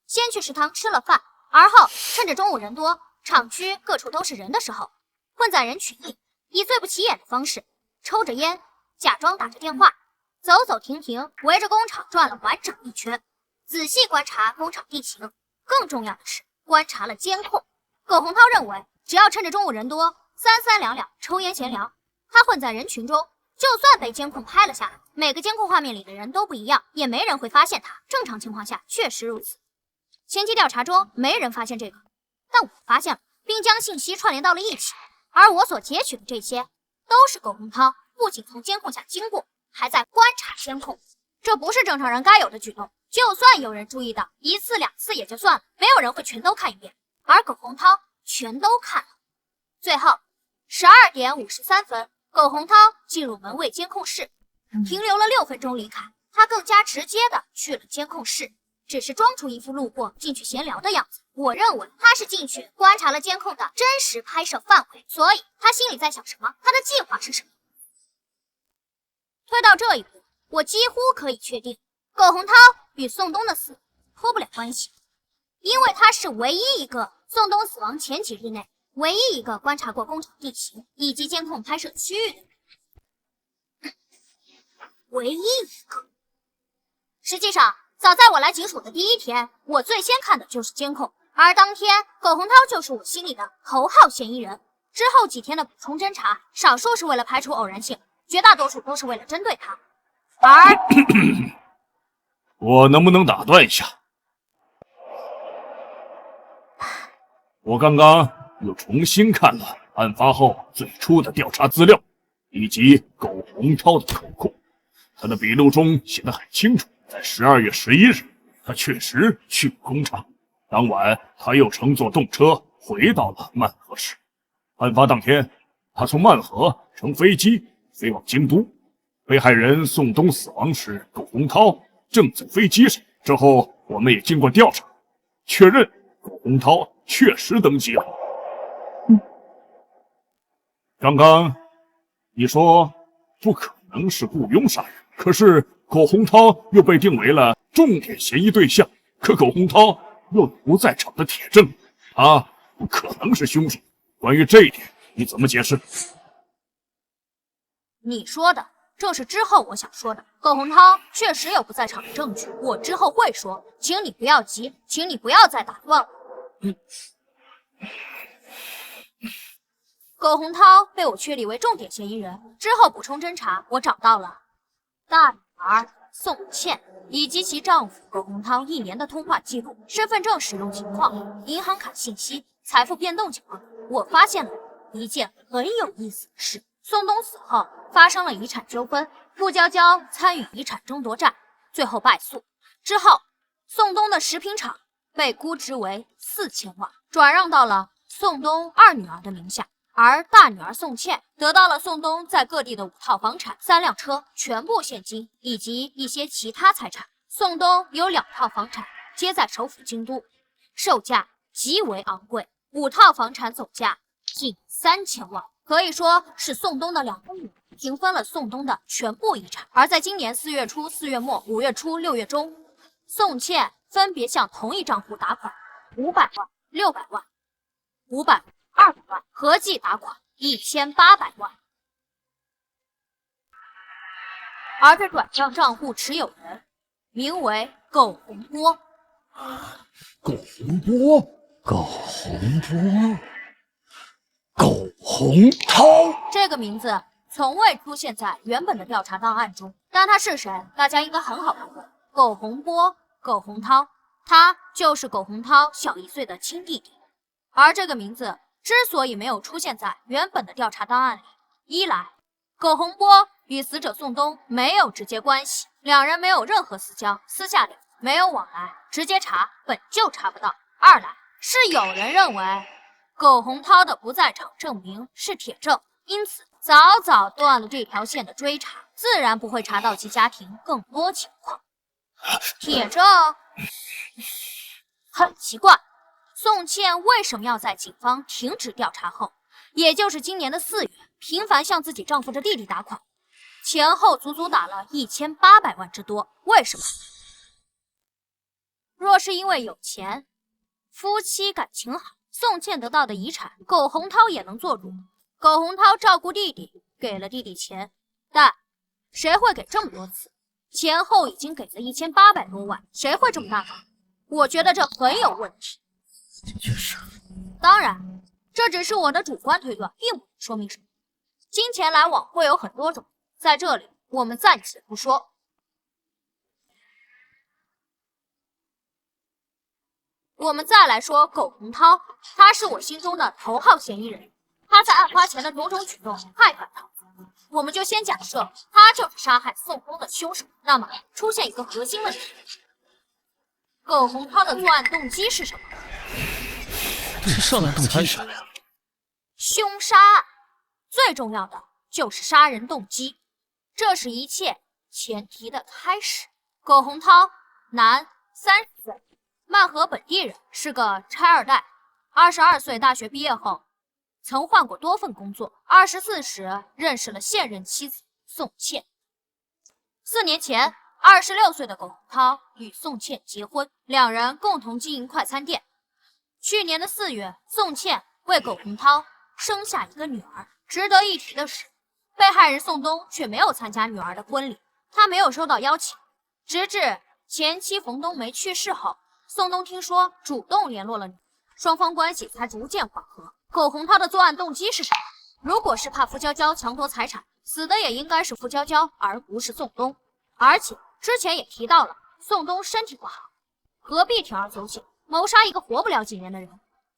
先去食堂吃了饭，而后趁着中午人多，厂区各处都是人的时候，混在人群里，以最不起眼的方式抽着烟，假装打着电话，走走停停，围着工厂转了完整一圈，仔细观察工厂地形。更重要的是，观察了监控。苟洪涛认为，只要趁着中午人多，三三两两抽烟闲聊，他混在人群中，就算被监控拍了下来，每个监控画面里的人都不一样，也没人会发现他。正常情况下确实如此。前期调查中没人发现这个，但我发现了，并将信息串联到了一起。而我所截取的这些，都是苟洪涛不仅从监控下经过，还在观察监控。这不是正常人该有的举动。就算有人注意到1次2次也就算了，没有人会全都看一遍。而苟洪涛全都看了。最后12点53分，苟洪涛进入门卫监控室，停留了6分钟离开。他更加直接的去了监控室，只是装出一副路过进去闲聊的样子。我认为他是进去观察了监控的真实拍摄范围，所以他心里在想什么，他的计划是什么。推到这一步，我几乎可以确定，苟洪涛与宋冬的死脱不了关系，因为他是唯一一个宋冬死亡前几日内唯一一个观察过工厂地形以及监控拍摄区域的人，唯一一个。实际上，早在我来警署的第1天，我最先看的就是监控，而当天苟洪涛就是我心里的头号嫌疑人。之后几天的补充侦查，少数是为了排除偶然性，绝大多数都是为了针对他。而我能不能打断一下？我刚刚又重新看了案发后最初的调查资料，以及苟洪涛的口供。他的笔录中写得很清楚，在12月11日，他确实去过工厂。当晚，他又乘坐动车回到了曼河市。案发当天，他从曼河乘飞机飞往京都。被害人宋冬死亡时，苟洪涛正在飞机上。之后，我们也经过调查，确认苟洪涛确实登机了。刚刚你说不可能是雇佣杀人，可是苟洪涛又被定为了重点嫌疑对象，可苟洪涛又不在场的铁证，他不可能是凶手。关于这一点，你怎么解释？你说的正是之后我想说的。苟洪涛确实有不在场的证据，我之后会说，请你不要急，请你不要再打断我。苟洪涛被我确立为重点嫌疑人之后，补充侦查，我找到了大女儿宋茜以及其丈夫苟洪涛1年的通话记录、身份证使用情况、银行卡信息、财富变动情况。我发现了一件很有意思的事：宋冬死后发生了遗产纠纷，傅娇娇参与遗产争夺战，最后败诉。之后，宋冬的食品厂被估值为4000万，转让到了宋冬2女儿的名下。而大女儿宋茜得到了宋冬在各地的5套房产、3辆车，全部现金以及一些其他财产。宋冬有2套房产，皆在首府京都，售价极为昂贵，5套房产总价近3000万，可以说是宋冬的2个女儿平分了宋冬的全部遗产。而在今年4月初、4月末、5月初、6月中，宋茜分别向同一账户打款500万、600万、500万、200万，合计打款1800万。而这转账账户持有人名为苟洪波。苟洪波，苟洪波，苟洪涛，这个名字从未出现在原本的调查档案中，但他是谁，大家应该很好判断。苟洪波，苟洪涛，他就是苟洪涛小1岁的亲弟弟。而这个名字之所以没有出现在原本的调查档案里，一来，苟洪波与死者宋冬没有直接关系，2人没有任何私交，私下里没有往来，直接查本就查不到；二来，是有人认为苟洪涛的不在场证明是铁证，因此早早断了这条线的追查，自然不会查到其家庭更多情况。铁证很奇怪。宋茜为什么要在警方停止调查后，也就是今年的4月，频繁向自己丈夫的弟弟打款，前后足足打了1800万之多？为什么？若是因为有钱，夫妻感情好，宋茜得到的遗产，苟洪涛也能做主。苟洪涛照顾弟弟，给了弟弟钱，但谁会给这么多次？前后已经给了1800多万，谁会这么大方？我觉得这很有问题。的确是。当然，这只是我的主观推断，并不能说明什么。金钱来往会有很多种，在这里我们暂且不说。我们再来说苟洪涛，他是我心中的头号嫌疑人。他在案发前的种种举动太反常，我们就先假设他就是杀害宋东的凶手。那么出现一个核心问题：苟洪涛的作案动机是什么？这是上来动机什么呀？凶杀案最重要的就是杀人动机，这是一切前提的开始。苟洪涛，男，30岁，曼河本地人，是个拆二代。22岁大学毕业后，曾换过多份工作。24时认识了现任妻子宋茜。4年前，26岁的苟洪涛与宋茜结婚，两人共同经营快餐店。去年的4月，宋茜为苟洪涛生下一个女儿。值得一提的是，被害人宋东却没有参加女儿的婚礼，他没有收到邀请。直至前妻冯冬梅去世后，宋东听说主动联络了女儿，双方关系才逐渐缓和。苟洪涛的作案动机是什么？如果是怕付娇娇强夺财产，死的也应该是付娇娇，而不是宋东。而且之前也提到了，宋东身体不好，何必铤而走险，谋杀一个活不了几年的人，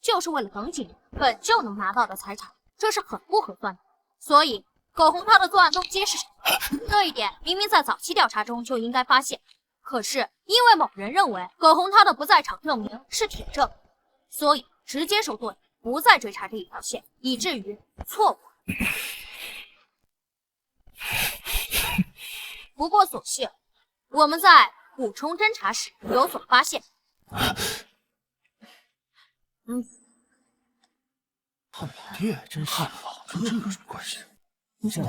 就是为了等几年本就能拿到的财产，这是很不合算的。所以苟洪涛的作案动机是什么？这一点明明在早期调查中就应该发现，可是因为某人认为苟洪涛的不在场证明是铁证，所以直接收队，不再追查这一条线，以至于错过。不过所幸我们在补充侦查时有所发现。汉堡店真是汉堡，跟这有什么关系？你怎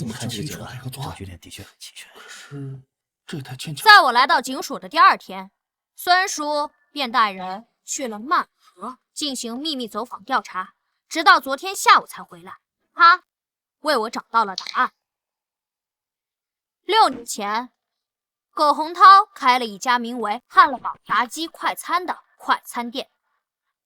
么看这个酒啊？证据链的确很齐全。可是这也太牵强。在我来到警署的第2天，孙叔便带人去了曼河进行秘密走访调查，直到昨天下午才回来。他为我找到了答案。6年前，苟洪涛开了一家名为汉乐堡炸鸡快餐的快餐店。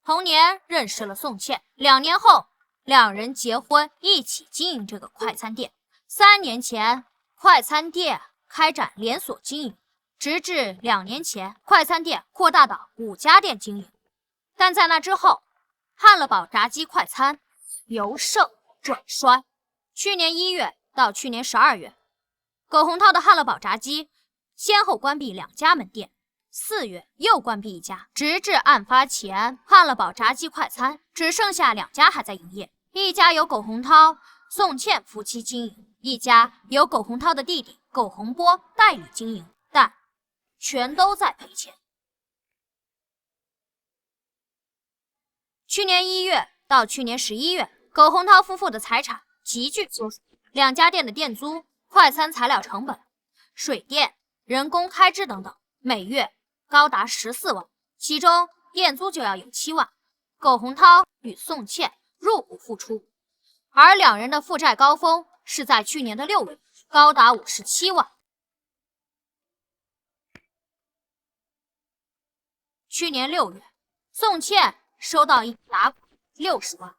同年认识了宋茜，2年后两人结婚，一起经营这个快餐店。3年前，快餐店开展连锁经营，直至2年前，快餐店扩大到5家店经营。但在那之后，汉乐堡炸鸡快餐由盛转衰。去年1月到去年12月，苟洪涛的汉乐堡炸鸡先后关闭2家门店，4月又关闭1家，直至案发前，汉乐堡炸鸡快餐只剩下2家还在营业，一家由苟洪涛、宋茜夫妻经营，一家由苟洪涛的弟弟苟洪波代理经营，但全都在赔钱。去年1月到去年11月，苟洪涛夫妇的财产急剧缩水，2家店的店租、快餐材料成本、水电、人工开支等等，每月高达14万，其中店租就要有7万。苟洪涛与宋茜入不敷出，而两人的负债高峰是在去年的6月，高达57万。去年6月，宋茜收到一笔打款60万，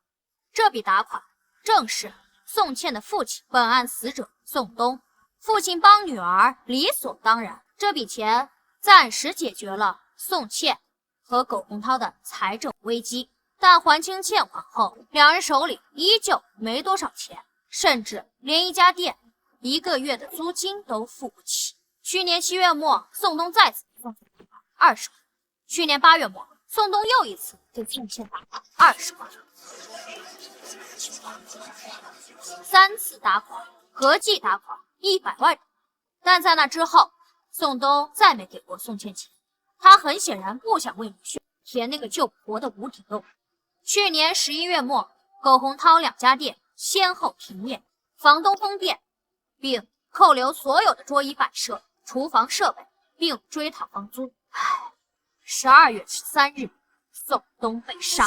这笔打款正是宋茜的父亲，本案死者宋东。父亲帮女儿，理所当然，这笔钱暂时解决了宋茜和苟洪涛的财政危机。但还清欠款后，两人手里依旧没多少钱，甚至连一家店1个月的租金都付不起。去年7月末，宋东再次送20万。去年8月末，宋东又一次给宋茜打款20万。3次打款，合计打款100万。但在那之后，宋东再没给过宋茜钱，他很显然不想为女婿填那个救不活的无底洞。去年11月末，苟洪涛2家店先后停业，房东封店，并扣留所有的桌椅摆设、厨房设备，并追讨房租。12月13日，宋东被杀。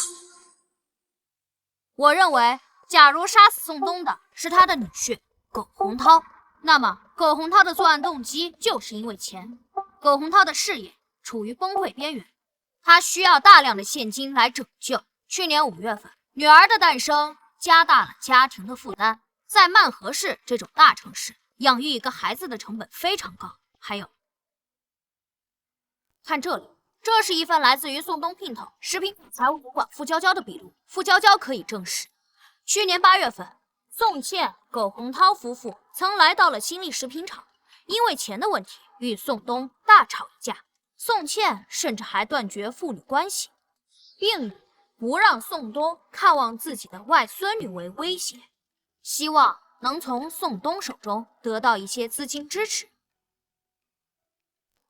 我认为，假如杀死宋东的是他的女婿苟洪涛，那么苟洪涛的作案动机就是因为钱。苟洪涛的事业处于崩溃边缘，他需要大量的现金来拯救。去年5月份，女儿的诞生加大了家庭的负担。在曼河市这种大城市，养育一个孩子的成本非常高。还有，看这里，这是一份来自于宋东姘头食品财务主管傅娇娇的笔录。傅娇娇可以证实，去年8月份，宋茜、苟洪涛夫妇曾来到了新力食品厂，因为钱的问题与宋东大吵一架。宋茜甚至还断绝父女关系，并以不让宋东看望自己的外孙女为威胁，希望能从宋东手中得到一些资金支持。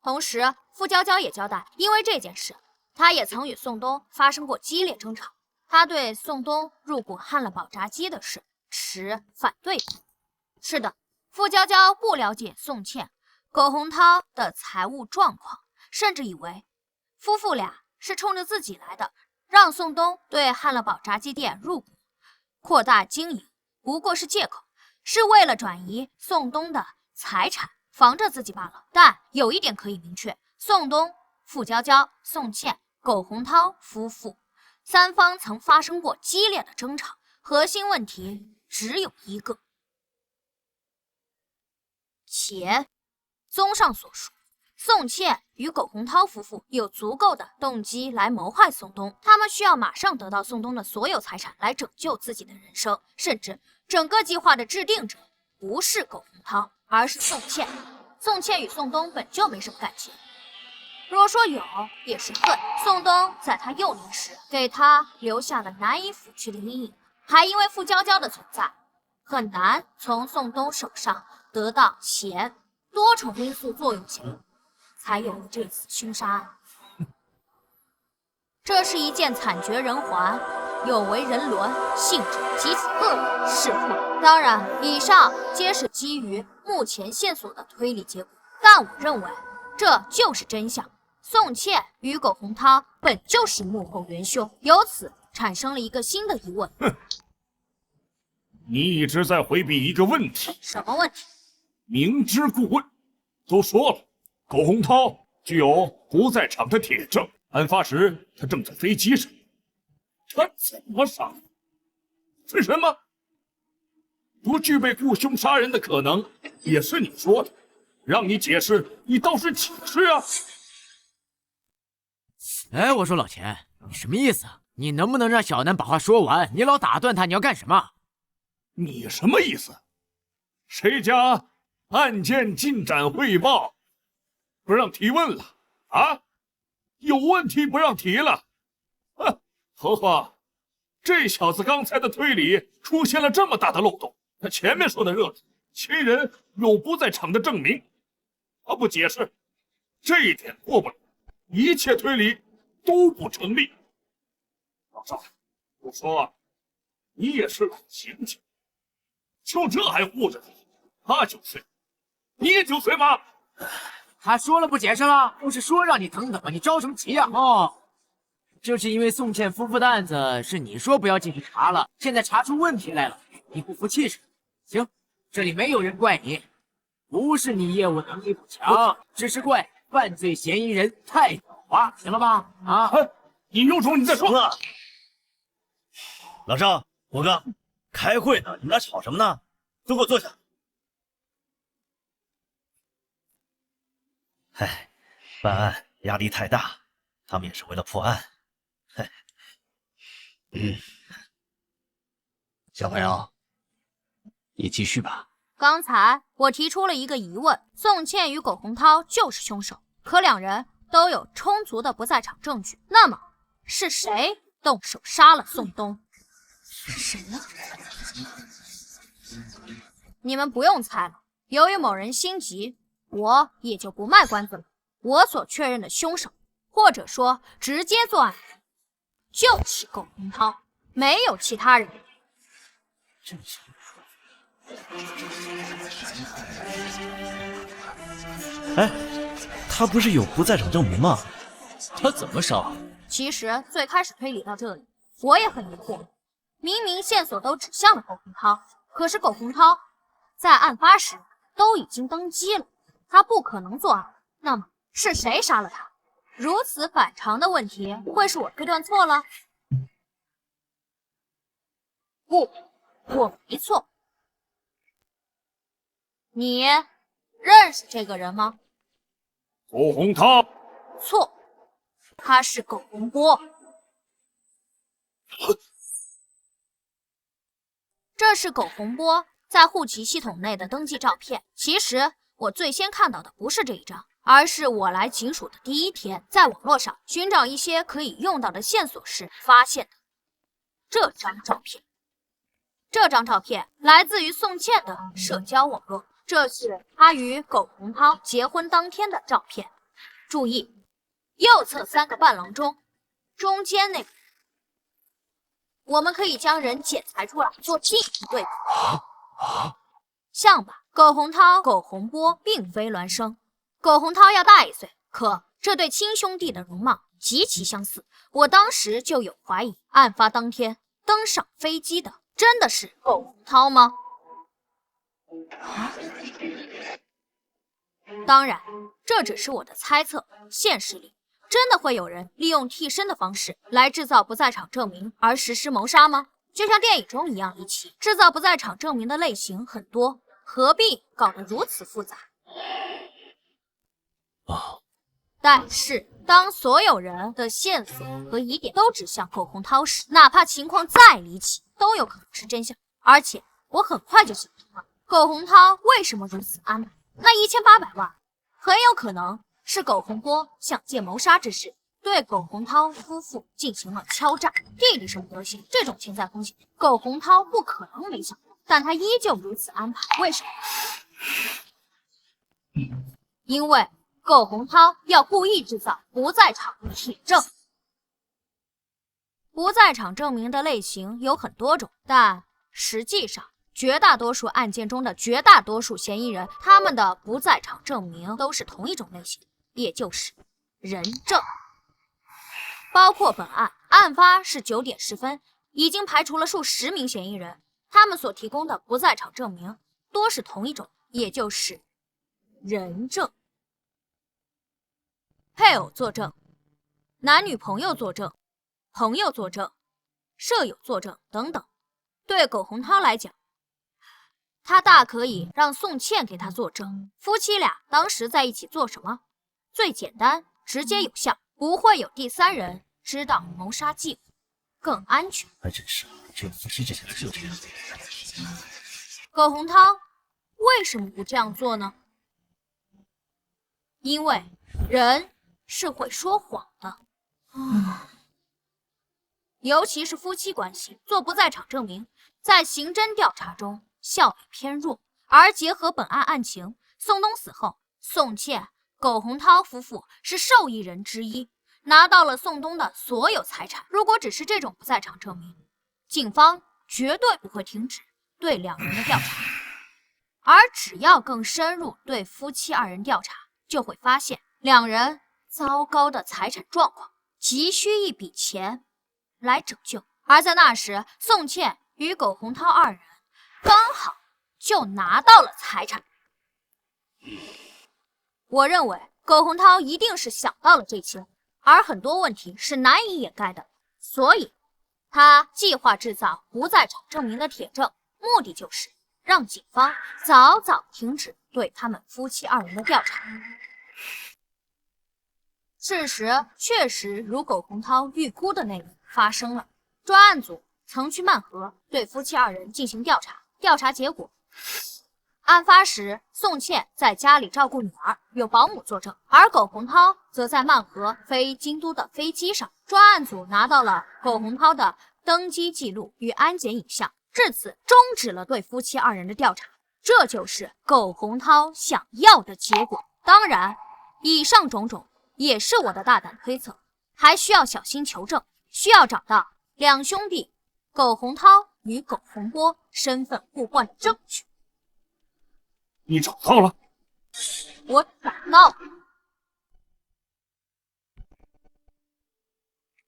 同时，傅娇娇也交代，因为这件事，她也曾与宋东发生过激烈争吵。她对宋东入股汉乐宝炸鸡的事持反对派。是的，傅娇娇不了解宋茜、苟洪涛的财务状况，甚至以为夫妇俩是冲着自己来的，让宋东对汉乐宝炸鸡店入股，扩大经营，不过是借口，是为了转移宋东的财产，防着自己罢了。但有一点可以明确，宋东、傅娇娇、宋茜、苟洪涛夫妇三方曾发生过激烈的争吵，核心问题只有一个：钱。综上所述，宋茜与苟洪涛夫妇有足够的动机来谋害宋东，他们需要马上得到宋东的所有财产来拯救自己的人生，甚至整个计划的制定者不是苟洪涛，而是宋茜。宋茜与宋东本就没什么感情，若说有，也是恨。宋东在他幼年时给他留下了难以抚去的阴影，还因为傅娇娇的存在，很难从宋东手上得到钱。多重因素作用下，才有了这次凶杀案。这是一件惨绝人寰、有违人伦、性质极其恶劣的事故。当然，以上皆是基于目前线索的推理结果，但我认为这就是真相。宋茜与苟洪涛本就是幕后元凶，由此产生了一个新的疑问。你一直在回避一个问题。什么问题？明知故问。都说了，苟洪涛具有不在场的铁证，案发时他正在飞机上，他怎么杀？是什么？不具备雇凶杀人的可能，也是你说的。让你解释，你倒是解释啊！哎，我说老钱，你什么意思啊？你能不能让小南把话说完？你老打断他，你要干什么？你什么意思？谁家案件进展汇报不让提问了啊？有问题不让提了？哼！何况这小子刚才的推理出现了这么大的漏洞。他前面说的热子亲人有不在场的证明，他不解释，这一点过不了，一切推理都不成立。老赵，我说你也是老刑警，就这还护着你？他9岁。你也9岁吗？他说了不解释了，不是说让你等等吗？你着什么急呀？哦，就是因为宋茜夫妇的案子是你说不要继续查了，现在查出问题来了，你不服气是？行，这里没有人怪你，不是你业务能力不强，只是怪犯罪嫌疑人太狡猾，行了吧？啊，你有种你再说。老赵，我哥，开会呢，你们俩吵什么呢？都给我坐下。唉，办案压力太大，他们也是为了破案。小朋友，你继续吧。刚才我提出了一个疑问：宋茜与苟洪涛就是凶手，可两人都有充足的不在场证据，那么是谁动手杀了宋东？是谁呢？你们不用猜了，由于某人心急，我也就不卖关子了。我所确认的凶手，或者说直接作案，就是苟洪涛，没有其他人。哎，他不是有不在场证明吗？他怎么杀？其实最开始推理到这里，我也很疑惑。明明线索都指向了苟洪涛，可是苟洪涛在案发时都已经登机了，他不可能作案。那么是谁杀了他？如此反常的问题，会是我推断错了？不，我没错。你认识这个人吗？苟洪涛。错，他是苟洪波。这是苟洪波在户籍系统内的登记照片。其实我最先看到的不是这一张，而是我来警署的第一天，在网络上寻找一些可以用到的线索时发现的这张照片。这张照片来自于宋茜的社交网络，这是她与苟洪涛结婚当天的照片。注意，右侧3个伴郎中，中间那个，我们可以将人剪裁出来做进一步对比。像吧，苟洪涛、苟洪波并非孪生，苟洪涛要大1岁，可这对亲兄弟的容貌极其相似。我当时就有怀疑，案发当天登上飞机的真的是苟洪涛吗？当然，这只是我的猜测。现实里真的会有人利用替身的方式来制造不在场证明而实施谋杀吗？就像电影中一样离奇，制造不在场证明的类型很多，何必搞得如此复杂？但是当所有人的线索和疑点都指向苟洪涛时，哪怕情况再离奇，都有可能是真相。而且我很快就想通了，苟洪涛为什么如此安排？那1800万很有可能是苟洪波想借谋杀之势对苟洪涛夫妇进行了敲诈。弟弟什么德行，这种潜在风险苟洪涛不可能没想到，但他依旧如此安排，为什么？因为苟洪涛要故意制造不在场的铁证。不在场证明的类型有很多种，但实际上绝大多数案件中的绝大多数嫌疑人，他们的不在场证明都是同一种类型，也就是人证。包括本案，案发是9点10分，已经排除了数10名嫌疑人，他们所提供的不在场证明多是同一种，也就是人证。配偶作证、男女朋友作证、朋友作证、舍友作证等等。对苟洪涛来讲，他大可以让宋茜给他作证，夫妻俩当时在一起做什么，最简单、直接有效，不会有第3人知道谋杀计划，更安全。还真是，只有夫妻之间的就这样。苟洪涛为什么不这样做呢？因为人是会说谎的。尤其是夫妻关系，做不在场证明，在刑侦调查中效率偏弱。而结合本案案情，宋东死后，宋茜、苟洪涛夫妇是受益人之一，拿到了宋东的所有财产。如果只是这种不在场证明，警方绝对不会停止对2人的调查。而只要更深入对夫妻2人调查，就会发现2人糟糕的财产状况，急需一笔钱来拯救。而在那时，宋茜与苟洪涛2人刚好就拿到了财产。我认为苟洪涛一定是想到了这些，而很多问题是难以掩盖的，所以他计划制造不在场证明的铁证，目的就是让警方早早停止对他们夫妻2人的调查。事实确实如苟洪涛预估的那样发生了。专案组曾去曼河对夫妻2人进行调查，调查结果，案发时宋茜在家里照顾女儿，有保姆作证，而苟洪涛则在曼河飞京都的飞机上。专案组拿到了苟洪涛的登机记录与安检影像，至此终止了对夫妻2人的调查。这就是苟洪涛想要的结果。当然，以上种种也是我的大胆推测，还需要小心求证，需要找到2兄弟苟洪涛与苟洪波身份互换的证据。你找到了？我找到了。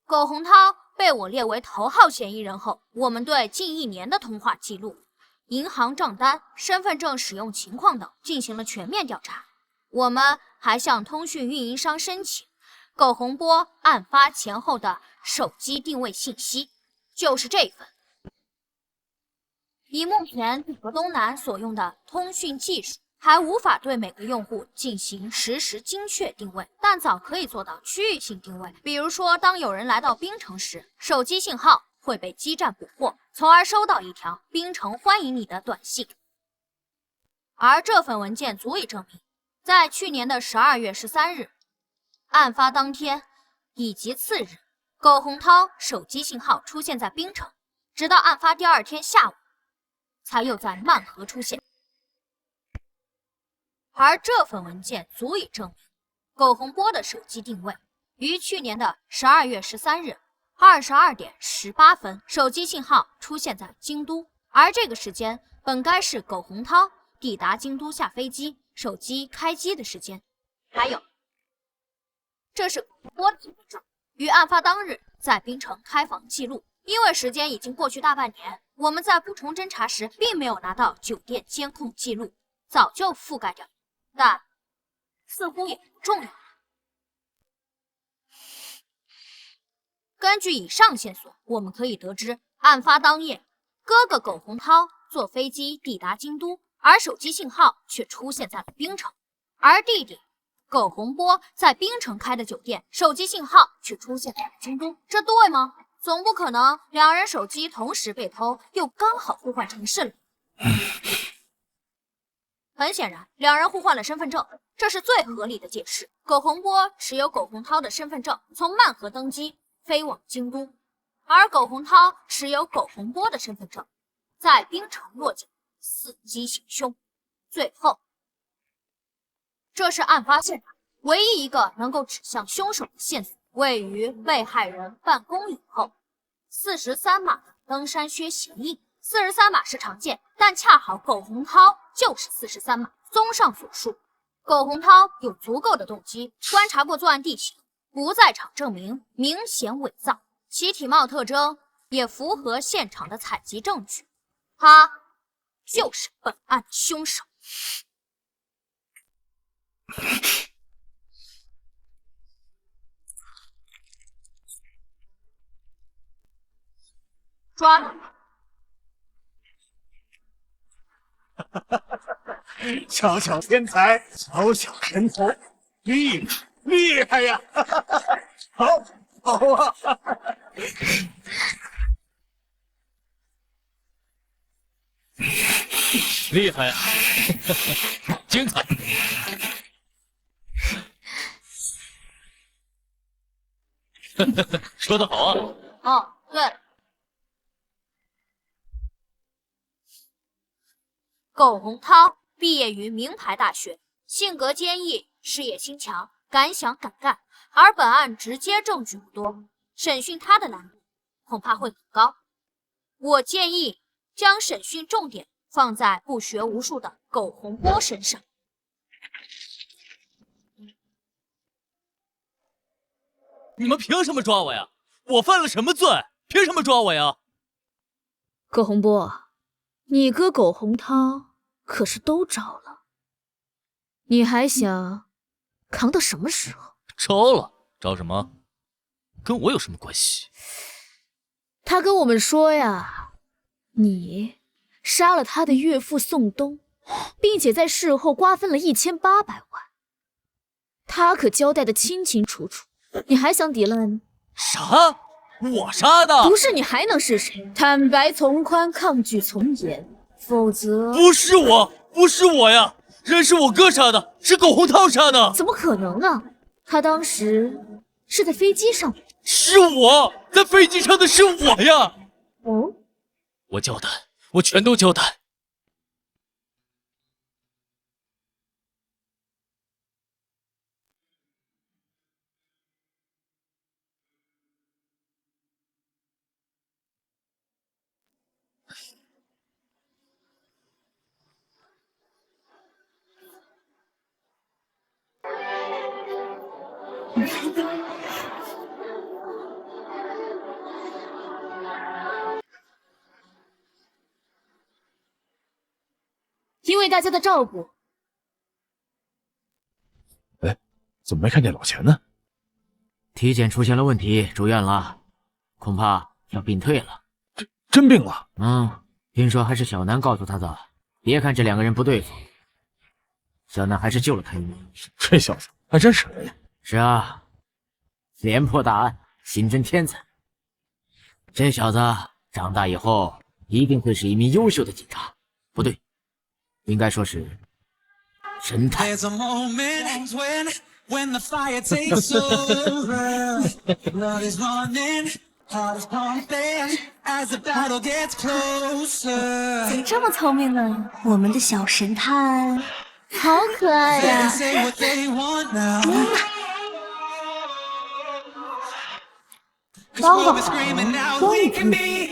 苟洪涛被我列为头号嫌疑人后，我们对近1年的通话记录、银行账单、身份证使用情况等进行了全面调查。我们还向通讯运营商申请苟洪波案发前后的手机定位信息，就是这份。以目前整个东南所用的通讯技术，还无法对每个用户进行实时精确定位，但早可以做到区域性定位。比如说，当有人来到冰城时，手机信号会被基站捕获，从而收到一条“冰城欢迎你”的短信。而这份文件足以证明，在去年的12月13日，案发当天以及次日，苟洪涛手机信号出现在冰城，直到案发第2天下午，才又在漫河出现。而这份文件足以证明，苟洪波的手机定位于去年的12月13日22点18分，手机信号出现在京都，而这个时间本该是苟洪涛抵达京都下飞机、手机开机的时间。还有，这是苟洪波的身份证，于案发当日在冰城开房记录。因为时间已经过去大半年，我们在补充侦查时并没有拿到酒店监控记录，早就覆盖掉，但似乎也不重要。根据以上线索，我们可以得知，案发当夜，哥哥苟洪涛坐飞机抵达京都，而手机信号却出现在了冰城，而弟弟苟洪波在冰城开的酒店，手机信号却出现在了京都，这对吗？总不可能两人手机同时被偷，又刚好互换城市了。很显然，两人互换了身份证，这是最合理的解释。苟洪波持有苟洪涛的身份证，从漫河登机飞往京都，而苟洪涛持有苟洪波的身份证，在冰城落脚，伺机行凶。最后，这是案发现场唯一一个能够指向凶手的线索。位于被害人办公以后，43码的登山靴鞋印，43码是常见，但恰好苟洪涛就是43码。综上所述，苟洪涛有足够的动机，观察过作案地形，不在场证明明显伪造，其体貌特征也符合现场的采集证据，他就是本案的凶手。抓！小小天才，小小神头，厉害呀！好啊！厉害呀！精彩！说得好啊！哦，对了。苟洪涛毕业于名牌大学，性格坚毅，事业心强，敢想敢干。而本案直接证据不多，审讯他的难度恐怕会很高。我建议将审讯重点放在不学无术的苟洪波身上。你们凭什么抓我呀？我犯了什么罪？凭什么抓我呀？苟洪波，你哥苟洪涛可是都招了，你还想扛到什么时候？招了？招什么？跟我有什么关系？他跟我们说呀，你杀了他的岳父宋东，并且在事后瓜分了1800万，他可交代的清清楚楚。你还想抵赖吗？啥？我杀的？不是你还能是谁？坦白从宽，抗拒从严，否则……不是我，不是我呀！人是我哥杀的，是苟洪涛杀的。怎么可能呢？他当时是在飞机上。是我在飞机上的，是我呀！哦，我交代，我全都交代。因为大家的照顾，哎，怎么没看见老钱呢？体检出现了问题，住院了，恐怕要病退了。真病了？听说还是小南告诉他的。别看这两个人不对付，小南还是救了他一命。这小子还真是人呀！是啊，连破大案，刑侦天才。这小子长大以后一定会是一名优秀的警察，不对，应该说是神探。怎么这么聪明呢？我们的小神探，好可爱呀！帮帮忙，终于听明白。